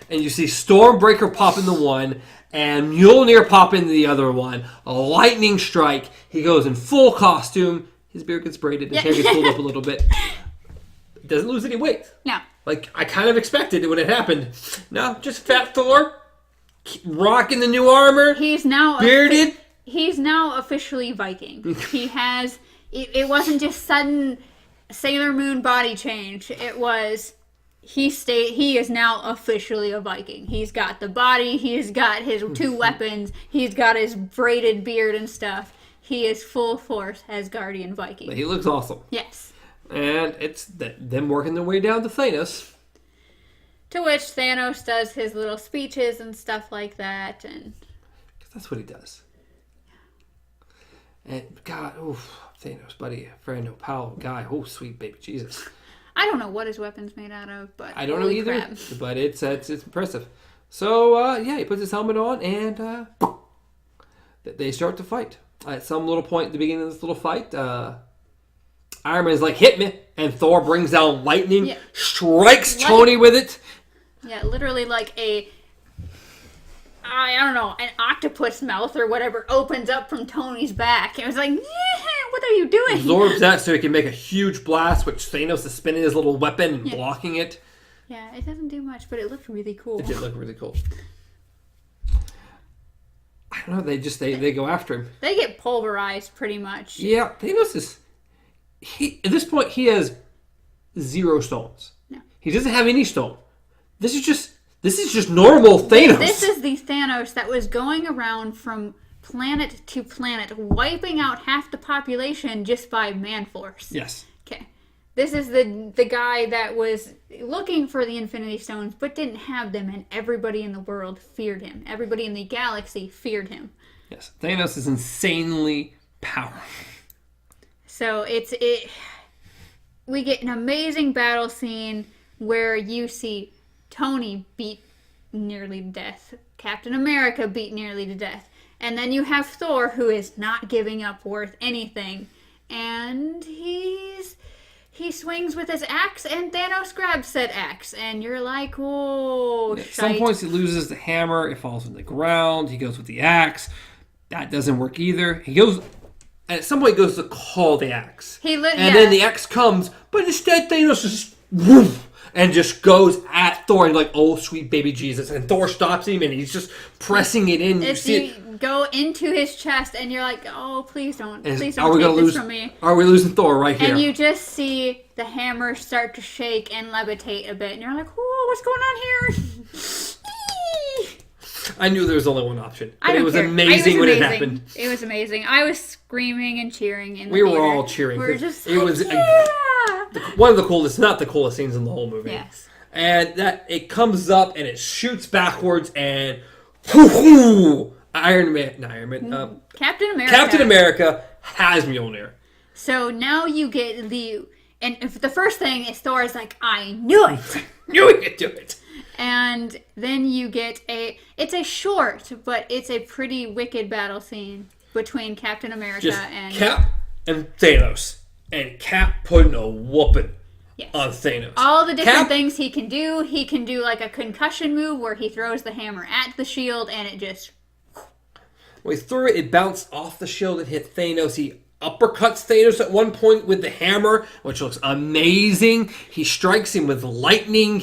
And you see Stormbreaker pop into one, and Mjolnir pop into the other one. A lightning strike. He goes in full costume. His beard gets braided. His hair gets pulled up a little bit. Doesn't lose any weight. No. I kind of expected it when it happened. No, just fat Thor. Rocking the new armor. He's now... bearded. He's now officially Viking. He has... It wasn't just sudden Sailor Moon body change. It was... He is now officially a Viking. He's got the body, he's got his two weapons, he's got his braided beard and stuff. He is full force Asgardian Viking. He looks awesome. Yes. And it's them working their way down to Thanos. To which Thanos does his little speeches and stuff like that, and... That's what he does. And God, Thanos, buddy, friend, pal, guy, sweet baby Jesus. I don't know what his weapon's made out of, but I don't know either. Crap. But it's impressive. So he puts his helmet on, and they start to fight. At some little point at the beginning of this little fight, Iron Man's like, hit me, and Thor brings down lightning, strikes Tony with it. Yeah, literally like I don't know, an octopus mouth or whatever opens up from Tony's back. It was like, what are you doing? Absorbs that so he can make a huge blast, which Thanos is spinning his little weapon and blocking it. Yeah, it doesn't do much, but it looked really cool. It did look really cool. I don't know. They go after him. They get pulverized pretty much. Yeah, Thanos is. At this point, he has 0 stones. No. He doesn't have any stone. This is just normal Thanos. This is the Thanos that was going around from planet to planet, wiping out half the population just by man force. Yes. Okay. This is the guy that was looking for the Infinity Stones, but didn't have them, and everybody in the world feared him. Everybody in the galaxy feared him. Yes. Thanos is insanely powerful. So we get an amazing battle scene where you see Tony beat nearly to death, Captain America beat nearly to death, and then you have Thor, who is not giving up worth anything, and he swings with his axe, and Thanos grabs said axe, and you're like, whoa, At some points he loses the hammer, it falls on the ground, he goes with the axe, that doesn't work either. At some point he goes to call the axe, then the axe comes, but instead Thanos just woof, and just goes at Thor and like, oh sweet baby Jesus, and Thor stops him and he's just pressing it in. You go into his chest and you're like, oh please don't take this from me. Are we losing Thor right here? And you just see the hammer start to shake and levitate a bit, and you're like, whoa, what's going on here? I knew there was only one option. But it was amazing when it happened. It was amazing. I was screaming and cheering in the theater. We were all cheering. We were just it was yeah! One of the coolest, not the coolest scenes in the whole movie. Yes. And that it comes up and it shoots backwards and Captain America has Mjolnir. So now you get and if the first thing is Thor is like, I knew it. Knew we could do it. And then you get it's a short, but it's a pretty wicked battle scene between Captain America and Cap and Thanos. And Cap putting a whooping on Thanos. All the different things he can do. He can do like a concussion move where he throws the hammer at the shield and it just... When he threw it, it bounced off the shield and hit Thanos. He uppercuts Thanos at one point with the hammer, which looks amazing. He strikes him with lightning.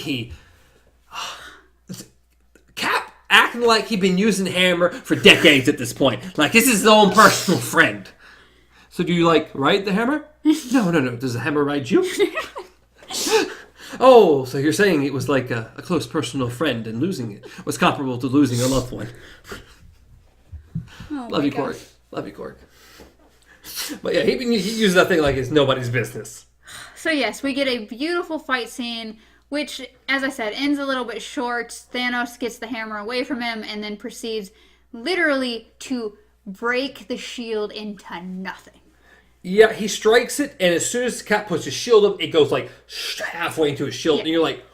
Cap acting like he'd been using the hammer for decades at this point. Like, this is his own personal friend. So do you ride the hammer? No. Does the hammer ride you? Oh, so you're saying it was like a close personal friend and losing it was comparable to losing a loved one. Love you, Cork. But yeah, he uses that thing like it's nobody's business. So yes, we get a beautiful fight scene, which, as I said, ends a little bit short. Thanos gets the hammer away from him and then proceeds literally to break the shield into nothing. Yeah, he strikes it, and as soon as Cap puts his shield up, it goes halfway into his shield, and you're like,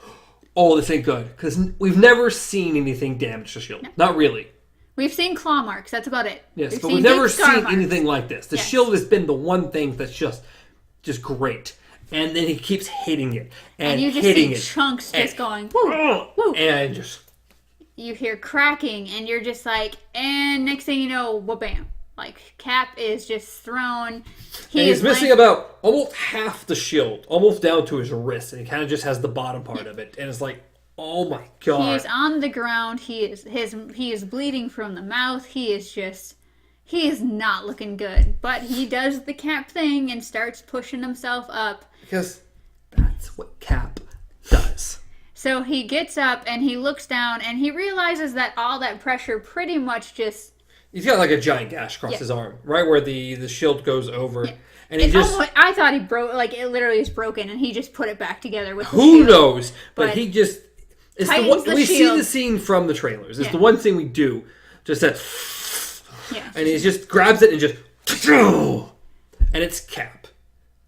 oh, this ain't good. Because we've never seen anything damage the shield. No. Not really. We've seen claw marks, that's about it. Yes, but we've never seen anything like this. The shield has been the one thing that's just great. And then he keeps hitting it, and you just see chunks just going, woo, woo. And just... You hear cracking, and you're just like, and next thing you know, wha-bam. Cap is just thrown. He's missing about almost half the shield, almost down to his wrist, and he kind of just has the bottom part of it. And it's like, oh my god! He is on the ground. He is bleeding from the mouth. He is not looking good. But he does the Cap thing and starts pushing himself up because that's what Cap does. So he gets up and he looks down and he realizes that all that pressure pretty much just... He's got a giant gash across his arm, right where the shield goes over. Yeah. And he I thought he broke, it literally is broken, and he just put it back together with the Who shield. knows? But he just... It's we shield. See the scene from the trailers. It's the one thing we do. Just that... Yeah. And he just grabs it and just... And it's Cap.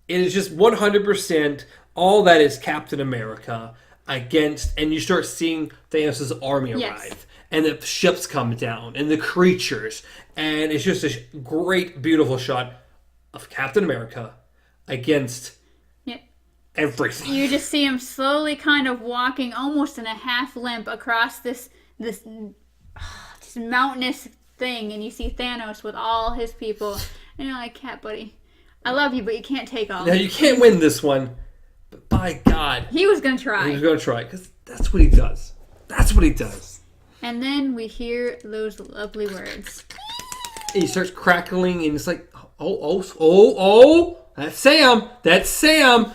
It is just 100% all that is Captain America against... And you start seeing Thanos' army arrive. And the ships come down, and the creatures, and it's just a great, beautiful shot of Captain America against everything. You just see him slowly kind of walking, almost in a half limp, across this mountainous thing, and you see Thanos with all his people, and you're like, Cap, buddy, I love you, but you can't take all. Now, you can't win this one. But by God, he was going to try. He was going to try because that's what he does. That's what he does. And then we hear those lovely words. And he starts crackling, and it's like, oh, that's Sam. That's Sam.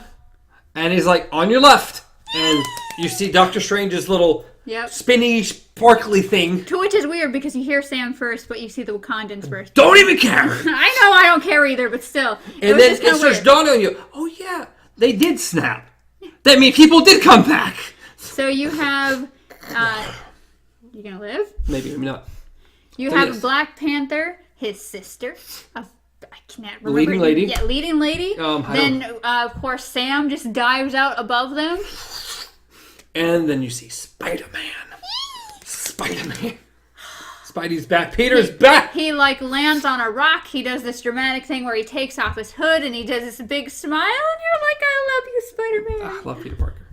And he's like, on your left. And you see Doctor Strange's little spinny, sparkly thing. To which is weird because you hear Sam first, but you see the Wakandans first. Don't even care. I know I don't care either, but still. And then it starts dawning on you, oh yeah, they did snap. That means people did come back. So you have, you gonna live? Maybe not. You have Black Panther, his sister, I can't remember. Leading lady. Yeah, leading lady. Then, of course, Sam just dives out above them. And then you see Spider-Man. Spider-Man. Spidey's back. Peter's back. He, lands on a rock. He does this dramatic thing where he takes off his hood and he does this big smile. And you're like, I love you, Spider-Man. I love Peter Parker.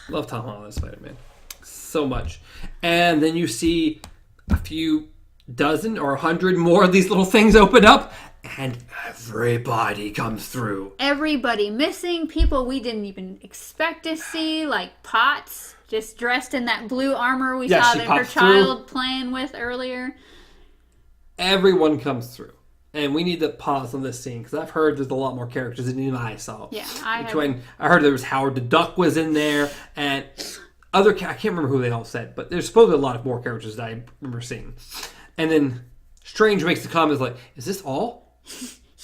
Love Tom Holland as Spider-Man. So much. And then you see a few dozen or 100 more of these little things open up. And everybody comes through. Everybody missing. People we didn't even expect to see. Like Potts, just dressed in that blue armor we saw that her child playing with earlier. Everyone comes through. And we need to pause on this scene because I've heard there's a lot more characters than even I saw. Yeah, I heard there was Howard the Duck was in there. And I can't remember who they all said. But there's supposedly a lot of more characters that I remember seeing. And then Strange makes the comments like, is this all?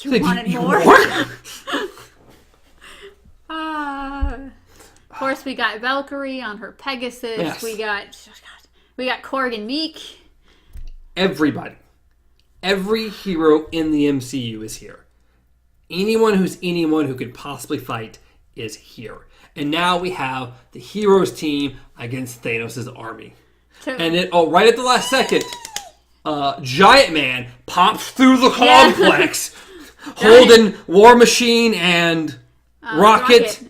You wanted more? Of course, we got Valkyrie on her Pegasus. Yes. We got Korg and Meek. Everybody. Every hero in the MCU is here. Anyone who could possibly fight is here. And now we have the heroes team against Thanos' army. And then, right at the last second, Giant Man pops through the complex, holding War Machine and Rocket.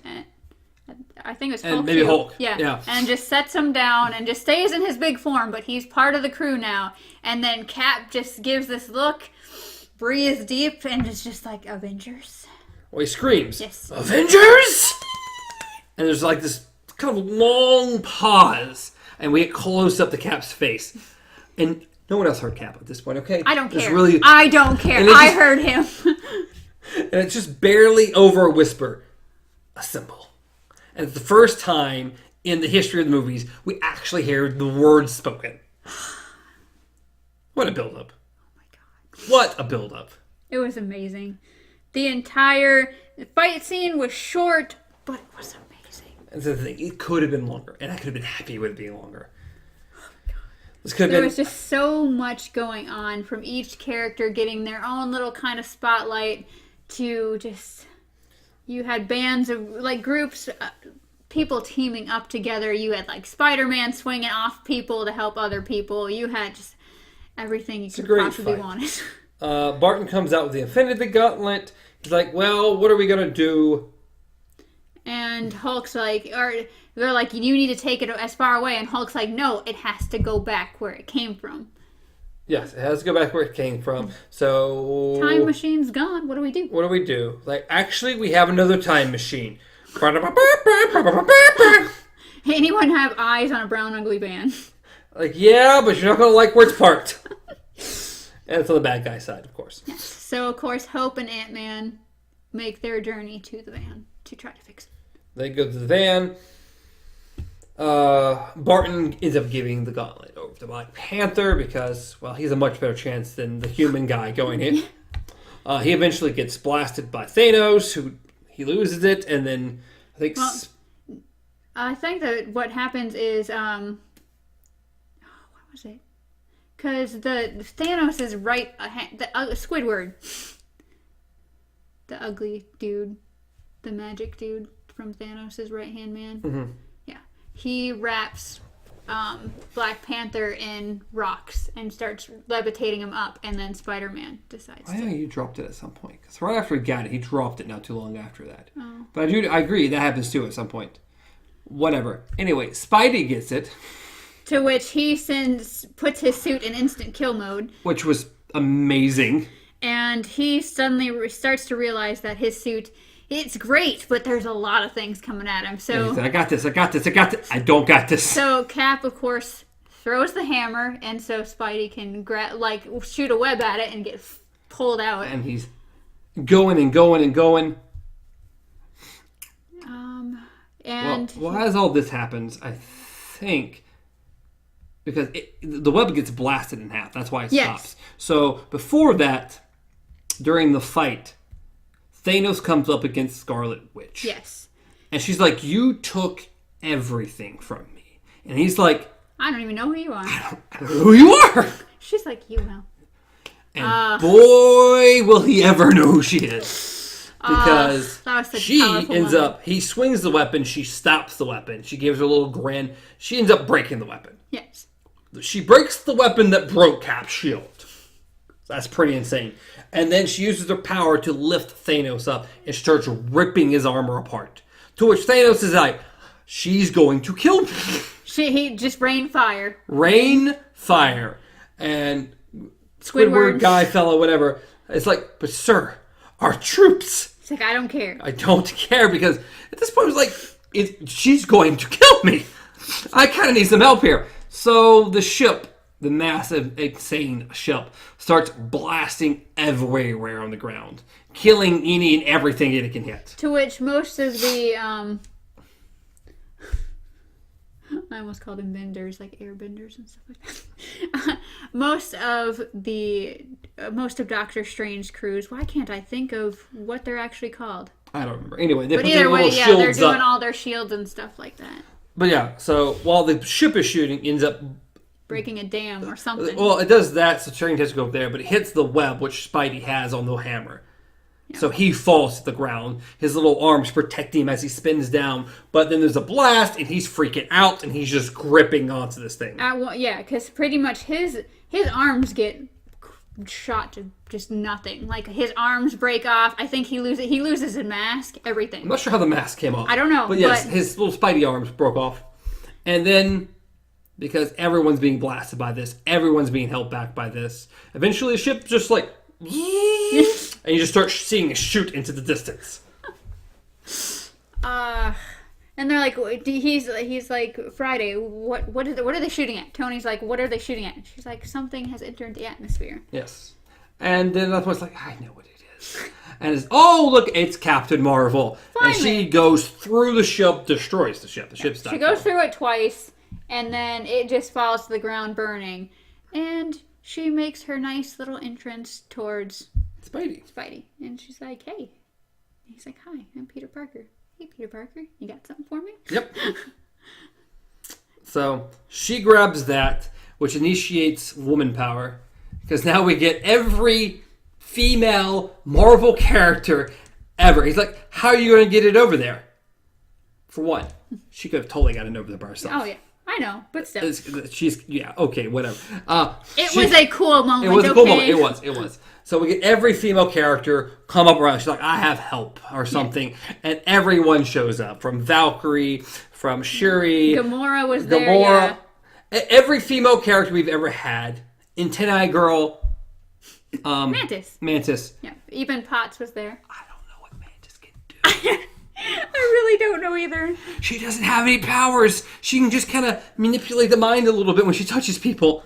I think it was Hulk. And maybe Hulk. Yeah. And just sets him down and just stays in his big form, but he's part of the crew now. And then Cap just gives this look, breathes deep, and is just like, Avengers? Well, he screams, yes. Avengers! And there's this kind of long pause, and we get close up to Cap's face. And no one else heard Cap at this point, okay? I don't care. I don't care. I heard him. And it's just barely over a whisper. Assemble. And it's the first time in the history of the movies we actually hear the words spoken. What a build-up. Oh my God. What a build-up. It was amazing. The entire fight scene was short, but it was amazing. That's the thing. It could have been longer, and I could have been happy with it being longer. There was just so much going on from each character getting their own little kind of spotlight to just... You had bands of, groups, people teaming up together. You had, Spider-Man swinging off people to help other people. You had just everything you could possibly wanted. Barton comes out with the Infinity Gauntlet. He's like, well, what are we going to do? And Hulk's they're like, you need to take it as far away. And Hulk's like, no, it has to go back where it came from. Yes, it has to go back where it came from. So... Time machine's gone. What do we do? Actually, we have another time machine. Anyone have eyes on a brown ugly van? Yeah, but you're not going to like where it's parked. And it's on the bad guy side, of course. Yes. So, of course, Hope and Ant-Man make their journey to the van to try to fix it. They go to the van. Barton ends up giving the gauntlet over to Black Panther because, well, he's a much better chance than the human guy going in. He eventually gets blasted by Thanos, he loses it, and then I think that what happens is, what was it? Because the Thanos is right, Squidward, the ugly dude, the magic dude from Thanos' right-hand man. Mm-hmm. He wraps Black Panther in rocks and starts levitating him up, and then Spider-Man decides I think you dropped it at some point. Because right after he got it, he dropped it not too long after that. Oh. But I agree, that happens too at some point. Whatever. Anyway, Spidey gets it. To which he puts his suit in instant kill mode. Which was amazing. And he suddenly starts to realize that his suit it's great, but there's a lot of things coming at him. So I got this. I don't got this. So Cap, of course, throws the hammer, and so Spidey can shoot a web at it and get pulled out. And he's going and going and going. And as all this happens, I think because the web gets blasted in half. That's why it stops. So before that, during the fight, Thanos comes up against Scarlet Witch. Yes. And she's like, "You took everything from me." And he's like, "I don't even know who you are." I don't know who you are. She's like, "You will." And boy, will he ever know who she is. Because she ends up, he swings the weapon, she stops the weapon, she gives her a little grin, she ends up breaking the weapon. Yes. She breaks the weapon that broke Cap's shield. That's pretty insane. And then she uses her power to lift Thanos up and starts ripping his armor apart. To which Thanos is like, "She's going to kill me." He just rained fire. Rain fire. And Squidward guy, fella, whatever, it's like, "But sir, our troops." It's like, "I don't care." I don't care because at this point it's like, she's going to kill me. I kind of need some help here. So the ship, the massive, insane ship, starts blasting everywhere on the ground, killing any and everything it can hit. To which most of the, I almost called them benders, like airbenders and stuff like that. Most of Doctor Strange's crews. Why can't I think of what they're actually called? I don't remember. Anyway, they but put either their way, little yeah, shields they're doing up. all their shields and stuff like that. But yeah, so while the ship is shooting, ends up breaking a dam or something. Well, it does that, so Strange has to go up there, but it hits the web, which Spidey has on the hammer. Yeah. So he falls to the ground. His little arms protect him as he spins down. But then there's a blast, and he's freaking out, and he's just gripping onto this thing. Yeah, because pretty much his arms get shot to just nothing. Like, his arms break off. I think he loses his mask, everything. I'm not sure how the mask came off. I don't know. But yes, his little Spidey arms broke off. And then, because everyone's being blasted by this, everyone's being held back by this, eventually the ship just like... and you just start seeing a shoot into the distance. And they're like, he's like, "Friday, what are they shooting at?" Tony's like, "What are they shooting at?" She's like, "Something has entered the atmosphere." Yes. And then that's what's like, "I know what it is." And it's, "Oh, look, it's Captain Marvel." And she goes through the ship, destroys the ship. The ship's done. She goes through it twice, and then it just falls to the ground burning. And she makes her nice little entrance towards Spidey. And she's like, "Hey." And he's like, "Hi, I'm Peter Parker." "Hey, Peter Parker, you got something for me?" Yep. So she grabs that, which initiates woman power. Because now we get every female Marvel character ever. He's like, "How are you going to get it over there?" For one, she could have totally gotten it over there by herself. Oh, yeah. I know, but still. Okay, whatever. It was a cool moment. It was a cool moment. It was. So we get every female character come up around. She's like, "I have help," or something. Yeah. And everyone shows up. From Valkyrie, from Shuri. Gamora was there, yeah. Every female character we've ever had. Antennae Girl. Mantis. Yeah, even Potts was there. I don't know what Mantis can do. I really don't know either. She doesn't have any powers. She can just kind of manipulate the mind a little bit when she touches people.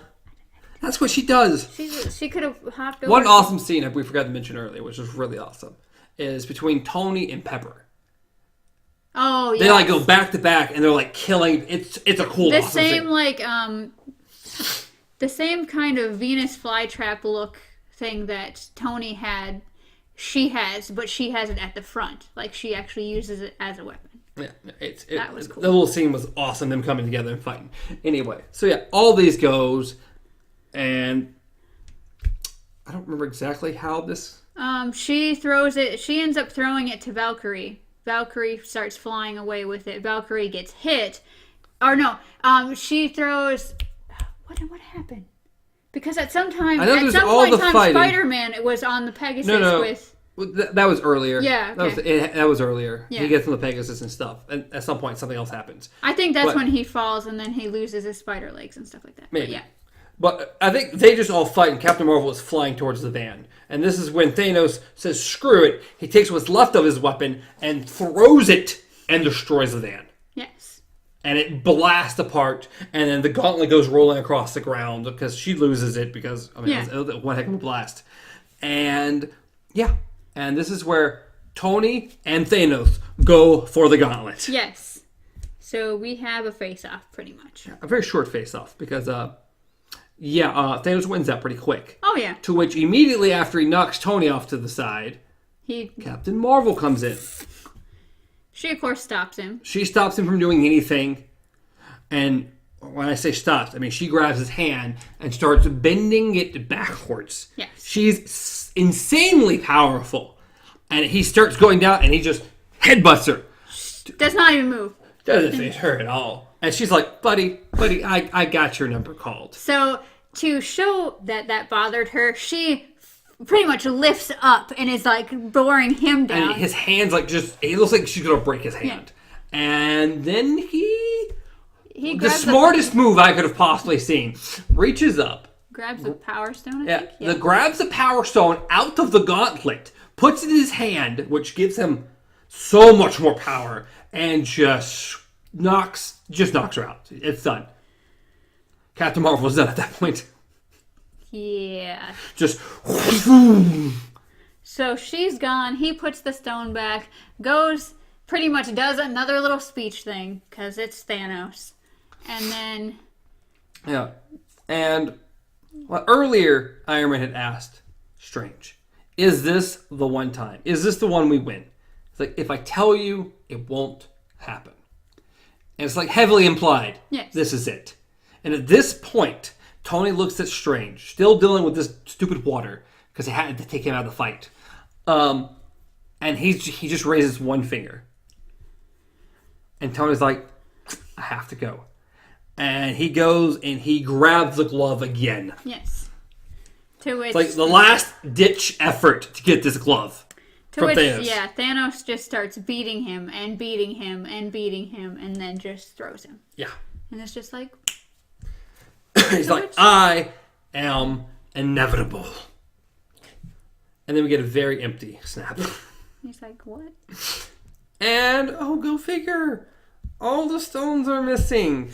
That's what she does. She could have hopped over. One awesome scene we forgot to mention earlier, which was really awesome, is between Tony and Pepper. Oh, yeah. They like go back to back and they're like killing. It's a cool. The awesome same scene. like the same kind of Venus flytrap look thing that Tony had. She has, but she has it at the front. Like, she actually uses it as a weapon. Yeah, that was cool. The little scene was awesome, them coming together and fighting. Anyway, so yeah, all these goes, and I don't remember exactly how this... She throws it, she ends up throwing it to Valkyrie. Valkyrie starts flying away with it. Valkyrie gets hit. Or no, she throws... What happened? Because at some point in time, Spider-Man was on the Pegasus with... That was earlier. Yeah, okay. That was earlier. Yeah. He gets on the Pegasus and stuff. And at some point, something else happens. I think that's when he falls and then he loses his spider legs and stuff like that. Maybe. But yeah. But I think they just all fight, and Captain Marvel is flying towards the van. And this is when Thanos says, screw it. He takes what's left of his weapon and throws it and destroys the van. Yes. And it blasts apart, and then the gauntlet goes rolling across the ground because she loses it because, it was one heck of a blast. And, and this is where Tony and Thanos go for the gauntlet. Yes. So we have a face-off, pretty much. A very short face-off because, Thanos wins that pretty quick. Oh, yeah. To which, immediately after he knocks Tony off to the side, Captain Marvel comes in. She, of course, stops him. She stops him from doing anything. And when I say stops, I mean she grabs his hand and starts bending it backwards. Yes. She's insanely powerful. And he starts going down and he just headbutts her. Does not even move. Doesn't face her at all. And she's like, buddy, I got your number called. So, to show that bothered her, she pretty much lifts up and is like boring him down. And his hand's like it looks like she's going to break his hand. Yeah. And then he the smartest move I could have possibly seen, reaches up. Grabs the Power Stone, I think? Yeah. Grabs the Power Stone out of the gauntlet, puts it in his hand, which gives him so much more power, and just knocks her out. It's done. Captain Marvel was done at that point. Yeah. Just. So she's gone. He puts the stone back. Pretty much does another little speech thing because it's Thanos, and then. Yeah, and earlier Iron Man had asked Strange, "Is this the one time? Is this the one we win?" It's like, if I tell you, it won't happen. And it's like heavily implied. Yes. This is it. And at this point, Tony looks at Strange, still dealing with this stupid water because they had to take him out of the fight. And he just raises one finger. And Tony's like, I have to go. And he goes and he grabs the glove again. Yes. To which... It's like the last ditch effort to get this glove. To which, Thanos. Thanos just starts beating him and beating him and beating him and then just throws him. Yeah. And it's just like... He's like, I am inevitable. And then we get a very empty snap. He's like, what? And, go figure. All the stones are missing.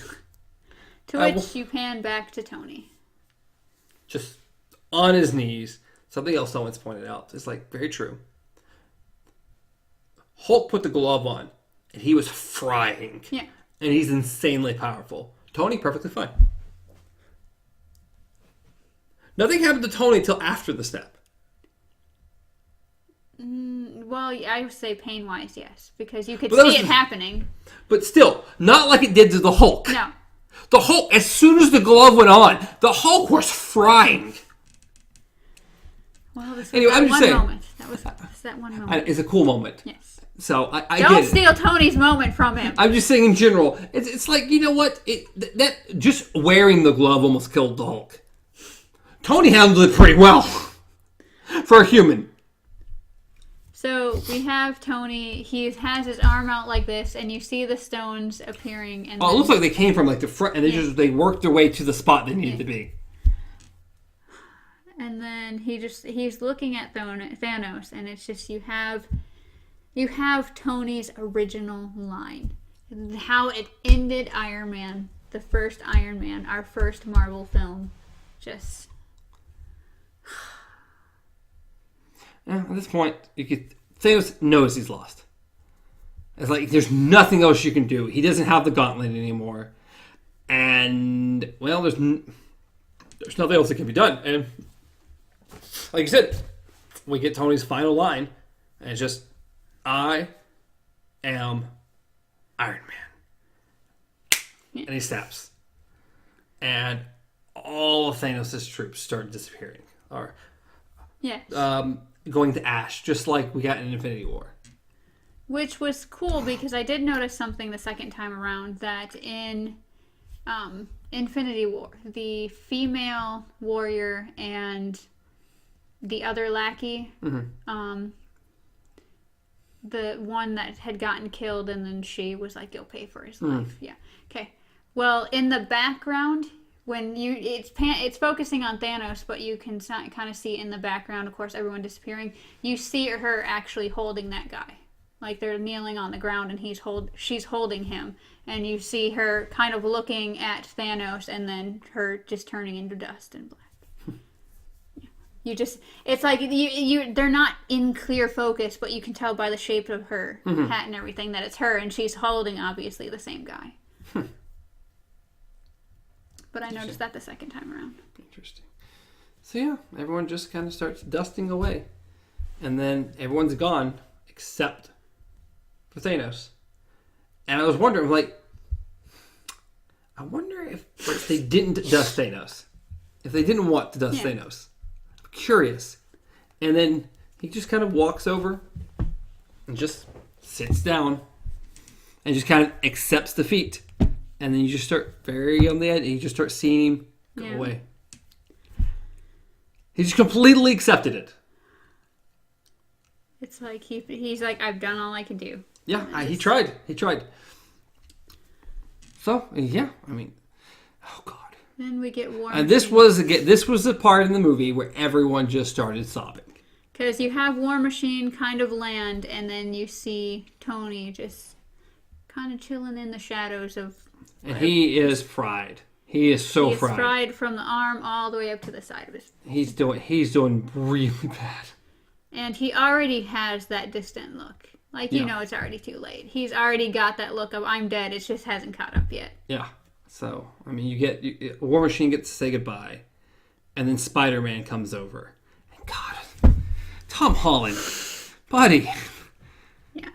To which you pan back to Tony. Just on his knees. Something else someone's pointed out. It's like, very true. Hulk put the glove on, and he was frying. Yeah. And he's insanely powerful. Tony, perfectly fine. Nothing happened to Tony till after the snap. Well, I would say pain-wise, yes. Because you could see it happening. But still, not like it did to the Hulk. No. The Hulk, as soon as the glove went on, the Hulk was frying. Well, this was anyway, I'm just saying. Moment. That was that one moment. It's a cool moment. Yes. So I Don't get it. steal Tony's moment from him. I'm just saying in general. It's like, you know what? That just wearing the glove almost killed the Hulk. Tony handled it pretty well for a human. So we have Tony. He has his arm out like this, and you see the stones appearing. And it looks like they came from like the front, and they worked their way to the spot they needed to be. And then he's looking at Thanos, and it's just you have Tony's original line, how it ended Iron Man, the first Iron Man, our first Marvel film, just. At this point, Thanos knows he's lost. It's like there's nothing else you can do. He doesn't have the gauntlet anymore, and well, there's nothing else that can be done. And like you said, we get Tony's final line, and it's just, "I am Iron Man," and he snaps, and all of Thanos' troops start disappearing, or going to ash, just like we got in Infinity War. Which was cool because I did notice something the second time around, that in Infinity War, the female warrior and the other lackey, the one that had gotten killed, and then she was like, "You'll pay for his life." Yeah. Okay. Well, in the background, when it's focusing on Thanos, but you can kind of see in the background, of course, everyone disappearing. You see her actually holding that guy, like they're kneeling on the ground, and she's holding him, and you see her kind of looking at Thanos, and then her just turning into dust and black. It's like they're not in clear focus, but you can tell by the shape of her hat and everything that it's her, and she's holding obviously the same guy. But I noticed that the second time around. Interesting. So yeah, everyone just kind of starts dusting away, and then everyone's gone except for Thanos. And I was wondering, like, I wonder if they didn't dust Thanos, if they didn't want to dust Thanos. Curious. And then he just kind of walks over and just sits down and just kind of accepts defeat. And then you just start very on the edge, and you just start seeing him go away. He just completely accepted it. It's like he's like, I've done all I can do. Yeah, he tried. He tried. So, yeah, I mean, oh God. Then we get War And this was the part in the movie where everyone just started sobbing. Because you have War Machine kind of land, and then you see Tony just kind of chilling in the shadows of... And he is fried. He is so fried. He's fried from the arm all the way up to the side of his... He's doing really bad. And he already has that distant look. Like, you know it's already too late. He's already got that look of, I'm dead, it just hasn't caught up yet. Yeah. So, I mean, War Machine gets to say goodbye, and then Spider-Man comes over. And God, Tom Holland, buddy. Yeah,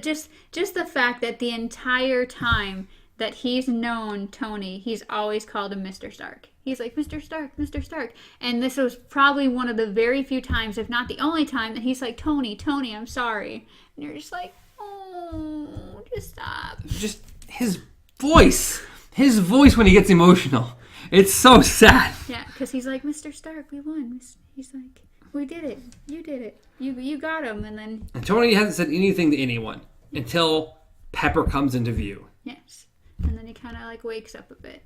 just the fact that the entire time that he's known Tony, he's always called him Mr. Stark. He's like, Mr. Stark, Mr. Stark. And this was probably one of the very few times, if not the only time, that he's like, Tony, I'm sorry. And you're just like, oh, just stop. Just his voice when he gets emotional, it's so sad. Yeah, because he's like, Mr. Stark, we won. He's like, we did it, you did it, you got him. And Tony hasn't said anything to anyone until Pepper comes into view. Yes, and then he kind of like wakes up a bit.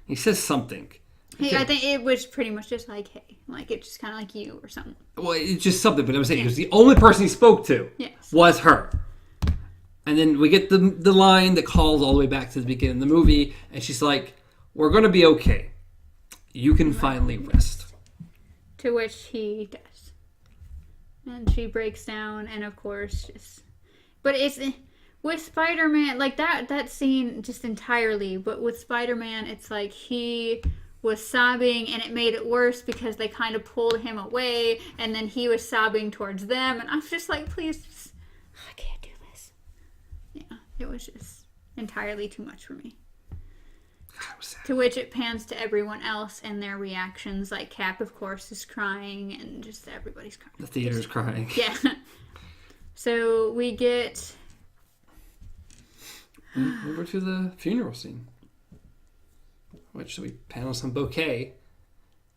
He says something. Hey, I think it was pretty much just like, hey, like it's just kind of like you or something. Well, it's just something, but I'm saying it was the only person he spoke to was her. And then we get the line that calls all the way back to the beginning of the movie, and she's like, we're going to be okay. You can finally rest. To which he does. And she breaks down, and of course, but it's, with Spider-Man, like that scene just entirely, but with Spider-Man, it's like he was sobbing, and it made it worse because they kind of pulled him away, and then he was sobbing towards them, and I was just like, please, I can't do this. Yeah, it was just entirely too much for me. To which it pans to everyone else and their reactions. Like Cap, of course, is crying, and just everybody's crying. The theater's crying. Yeah. So we get over to the funeral scene, which we panel some bouquet,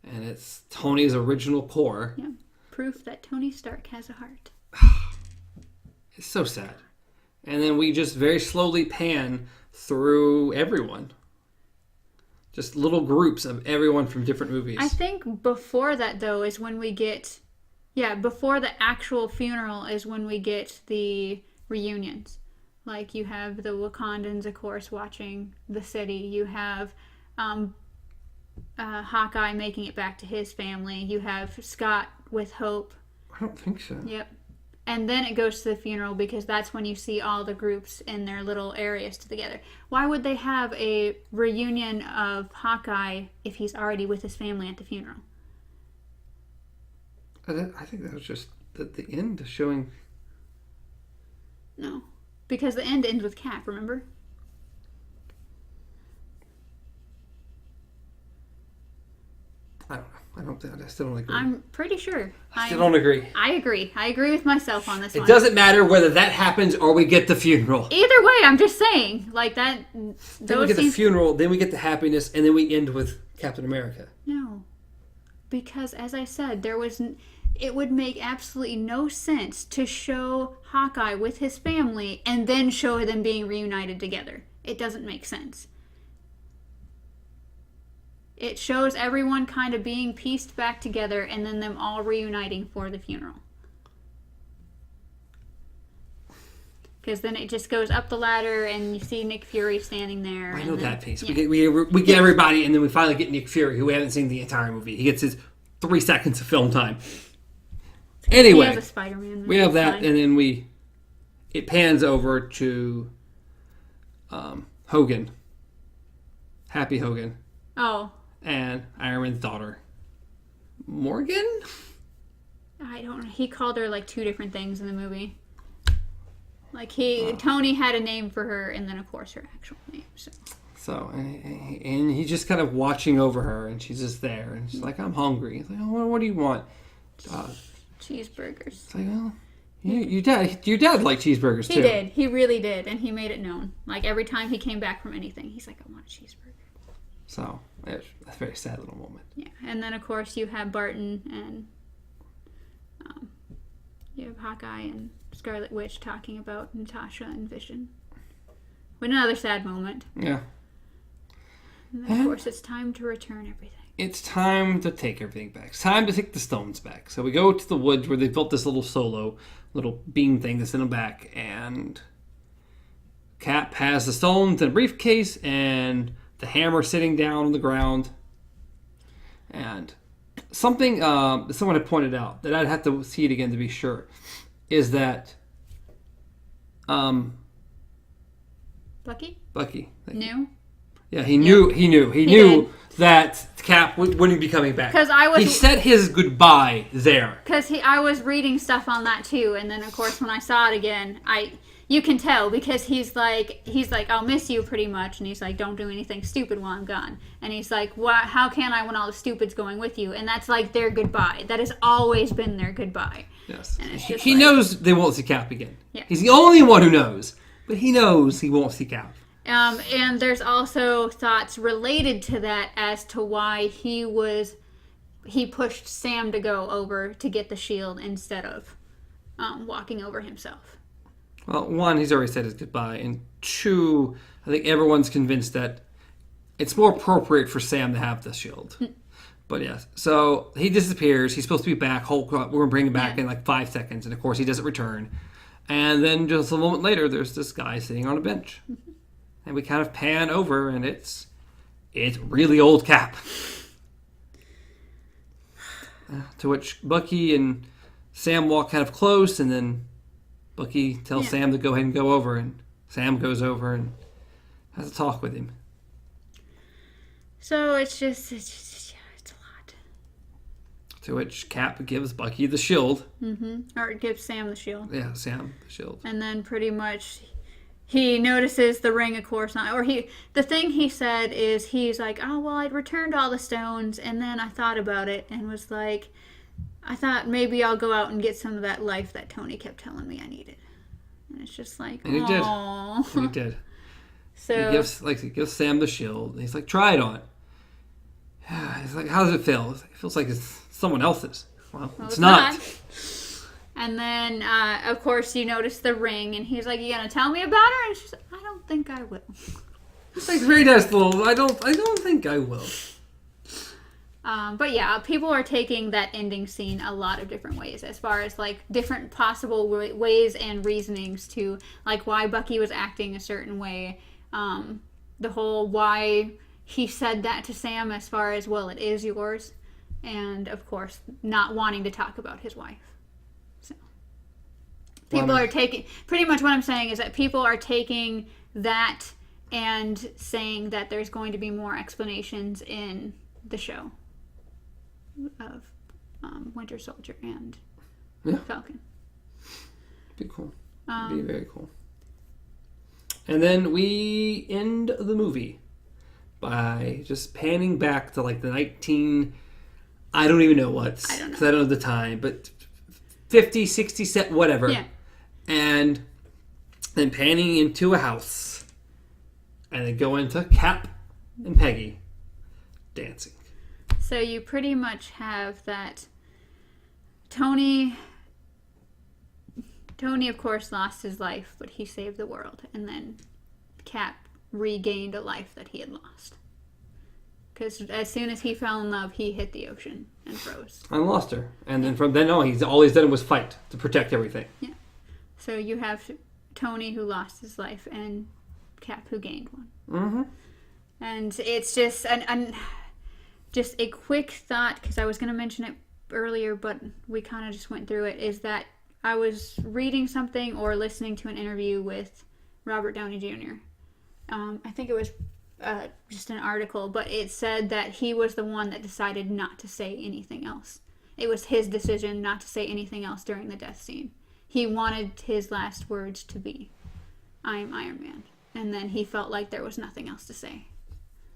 and it's Tony's original core. Yeah, proof that Tony Stark has a heart. It's so sad. And then we just very slowly pan through everyone. Just little groups of everyone from different movies. I think before that, though, is when we get... Yeah, before the actual funeral is when we get the reunions. Like, you have the Wakandans, of course, watching the city. You have Hawkeye making it back to his family. You have Scott with Hope. I don't think so. Yep. And then it goes to the funeral because that's when you see all the groups in their little areas together. Why would they have a reunion of Hawkeye if he's already with his family at the funeral? I think that was just the end showing... No. Because the end ends with Cap, remember? I still don't agree. I'm pretty sure. I still don't agree. I agree. I agree with myself on this one. It doesn't matter whether that happens or we get the funeral. Either way, I'm just saying. Like that... Then we get the funeral, then we get the happiness, and then we end with Captain America. No. Because, as I said, it would make absolutely no sense to show Hawkeye with his family and then show them being reunited together. It doesn't make sense. it shows everyone kind of being pieced back together and then them all reuniting for the funeral. Because then it just goes up the ladder and you see Nick Fury standing there. I know that piece. Yeah. We get everybody, and then we finally get Nick Fury, who we haven't seen the entire movie. He gets his 3 seconds of film time. Anyway, he has a Spider-Man movie. We have that, and then it pans over to Hogan. Happy Hogan. Oh. And Iron Man's daughter. Morgan? I don't know. He called her like 2 different things in the movie. Like Tony had a name for her, and then of course her actual name. So and he's just kind of watching over her, and she's just there, and she's like, "I'm hungry." He's like, "Oh, what do you want?" Cheeseburgers. It's like, "Oh, your dad liked cheeseburgers too." He did. He really did, and he made it known. Like every time he came back from anything, he's like, "I want a cheeseburger." So it's a very sad little moment. Yeah, and then of course you have Barton and you have Hawkeye and Scarlet Witch talking about Natasha and Vision. With another sad moment. Yeah. And then, of course, it's time to return everything. It's time to take everything back. It's time to take the stones back. So we go to the woods where they built this little beam thing that's in the back, and Cap has the stones in a briefcase and the hammer sitting down on the ground. And something someone had pointed out that I'd have to see it again to be sure is that Bucky knew. Yeah, he knew that Cap wouldn't be coming back. He said his goodbye there. Because I was reading stuff on that too, and then of course when I saw it again, you can tell because he's like, I'll miss you pretty much, and he's like, don't do anything stupid while I'm gone, and he's like, how can I when all the stupid's going with you? And that's like their goodbye. That has always been their goodbye. Yes, and it's just he knows they won't see Cap again. Yeah. He's the only one who knows, but he knows he won't see Cap. And there's also thoughts related to that as to why he pushed Sam to go over to get the shield instead of walking over himself. Well, 1, he's already said his goodbye, and 2, I think everyone's convinced that it's more appropriate for Sam to have the shield. But yes, so he disappears. He's supposed to be back. We're going to bring him back in like 5 seconds, and of course he doesn't return. And then just a moment later, there's this guy sitting on a bench. And we kind of pan over, and it's really old Cap. To which Bucky and Sam walk kind of close, and then Bucky tells Sam to go ahead and go over, and Sam goes over and has a talk with him. So it's a lot. To which Cap gives Bucky the shield. Mm-hmm. Or it gives Sam the shield. Yeah, Sam the shield. And then pretty much he notices the ring, of course, the thing he said is he's like, oh, well, I'd returned all the stones, and then I thought about it and was like, I thought maybe I'll go out and get some of that life that Tony kept telling me I needed. And it's just like, and he did. And he did. So he gives Sam the shield, and he's like, try it on. He's like, how does it feel? It feels like it's someone else's. Well, it's not. And then, of course, you notice the ring, and he's like, "You gonna tell me about her?" And she's like, "I don't think I will." It's like very nice little. I don't think I will. But yeah, people are taking that ending scene a lot of different ways, as far as like different possible ways and reasonings to like why Bucky was acting a certain way. The whole why he said that to Sam, as far as, well, it is yours, and of course, not wanting to talk about his wife. People are taking, pretty much what I'm saying is that people are taking that and saying that there's going to be more explanations in the show of Winter Soldier and Falcon. Be cool. Be very cool. And then we end the movie by just panning back to like the I don't even know what. I don't know. Because I don't know the time, but 50, 60, set, whatever. Yeah. And then panning into a house. And then go into Cap and Peggy dancing. So you pretty much have that Tony, of course, lost his life, but he saved the world. And then Cap regained a life that he had lost. Because as soon as he fell in love, he hit the ocean and froze. And lost her. And then from then on, all he's done was fight to protect everything. Yeah. So you have Tony who lost his life and Cap who gained one. Mm-hmm. And it's just just a quick thought, because I was going to mention it earlier, but we kind of just went through it, is that I was reading something or listening to an interview with Robert Downey Jr. I think it was just an article, but it said that he was the one that decided not to say anything else. It was his decision not to say anything else during the death scene. He wanted his last words to be, "I am Iron Man." And then he felt like there was nothing else to say.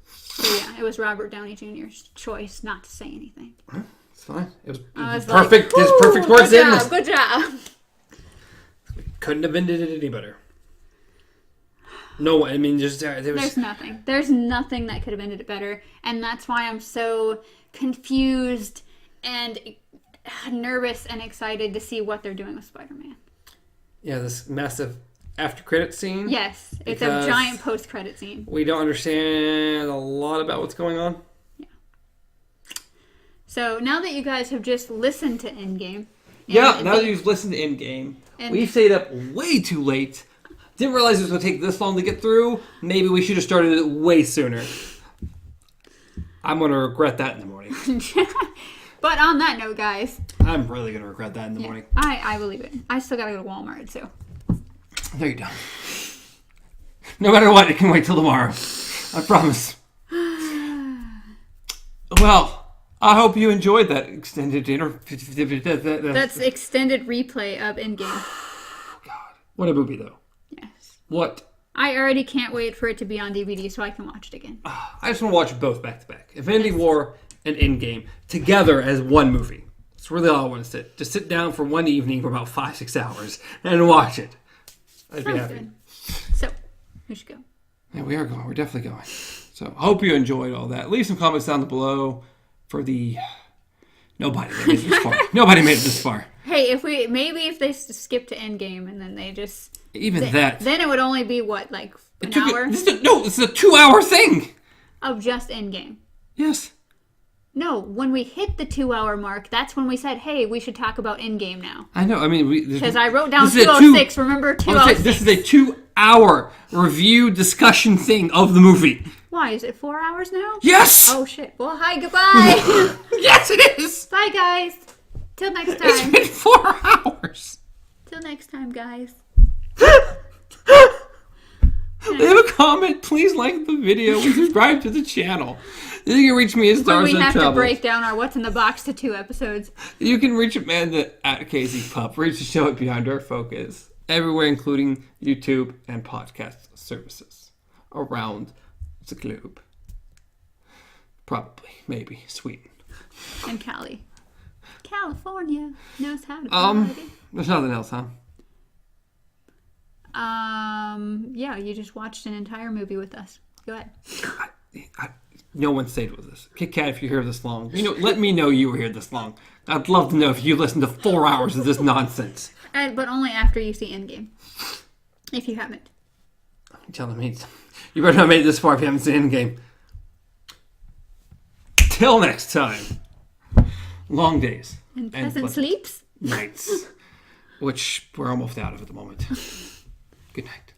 So yeah, it was Robert Downey Jr.'s choice not to say anything. It's fine. It was perfect. His perfect words in. Good job. Couldn't have ended it any better. No, I mean, just There's nothing. There's nothing that could have ended it better, and that's why I'm so confused and nervous and excited to see what they're doing with Spider-Man. Yeah, this massive after-credit scene. Yes, it's a giant post-credit scene. We don't understand a lot about what's going on. Yeah. So now that you guys have just listened to Endgame. Yeah, now that you've listened to Endgame, we stayed up way too late. Didn't realize it was going to take this long to get through. Maybe we should have started it way sooner. I'm going to regret that in the morning. But on that note, guys. I'm really going to regret that in the morning. I believe it. I still got to go to Walmart, so. There you go. No matter what, it can wait till tomorrow. I promise. Well, I hope you enjoyed that extended That's extended replay of Endgame. God. What a movie, though. Yes. What? I already can't wait for it to be on DVD so I can watch it again. I just want to watch both back to back. Infinity War and Endgame together as one movie. That's really all I want to sit. Just sit down for one evening for about 5-6 hours and watch it. I'd be happy. Good. So, we should go. Yeah, we are going. We're definitely going. So, I hope you enjoyed all that. Leave some comments down below for the... Nobody made it this far. Nobody made it this far. Hey, if they skip to Endgame and then they just... that. Then it would only be, what, like an hour? This is a 2-hour thing. Of just Endgame. Yes. No, when we hit the 2-hour mark, that's when we said, hey, we should talk about Endgame now. I know. I mean, because I wrote down 206. Remember 206? This is a 2-hour review discussion thing of the movie. Why? Is it 4 hours now? Yes! Oh, shit. Well, hi, goodbye. Yes, it is. Bye, guys. Till next time. It's been 4 hours. Till next time, guys. Leave a comment. Please like the video and subscribe to the channel. You can reach me at Stars When we and have to break down our What's in the Box to 2 episodes. You can reach Amanda at Casey Pup. Reach the show at Beyond Our Focus. Everywhere, including YouTube and podcast services around the globe. Probably. Maybe. Sweden. And Cali. California knows how to party. There's nothing else, huh? Yeah, you just watched an entire movie with us. Go ahead. No one stayed with us. Kit Kat, if you're here this long, let me know you were here this long. I'd love to know if you listened to 4 hours of this nonsense. But only after you see Endgame. If you haven't. I'm telling me, you better not make it this far if you haven't seen Endgame. Till next time. Long days. And pleasant sleeps. Nights. Which we're almost out of at the moment. Good night.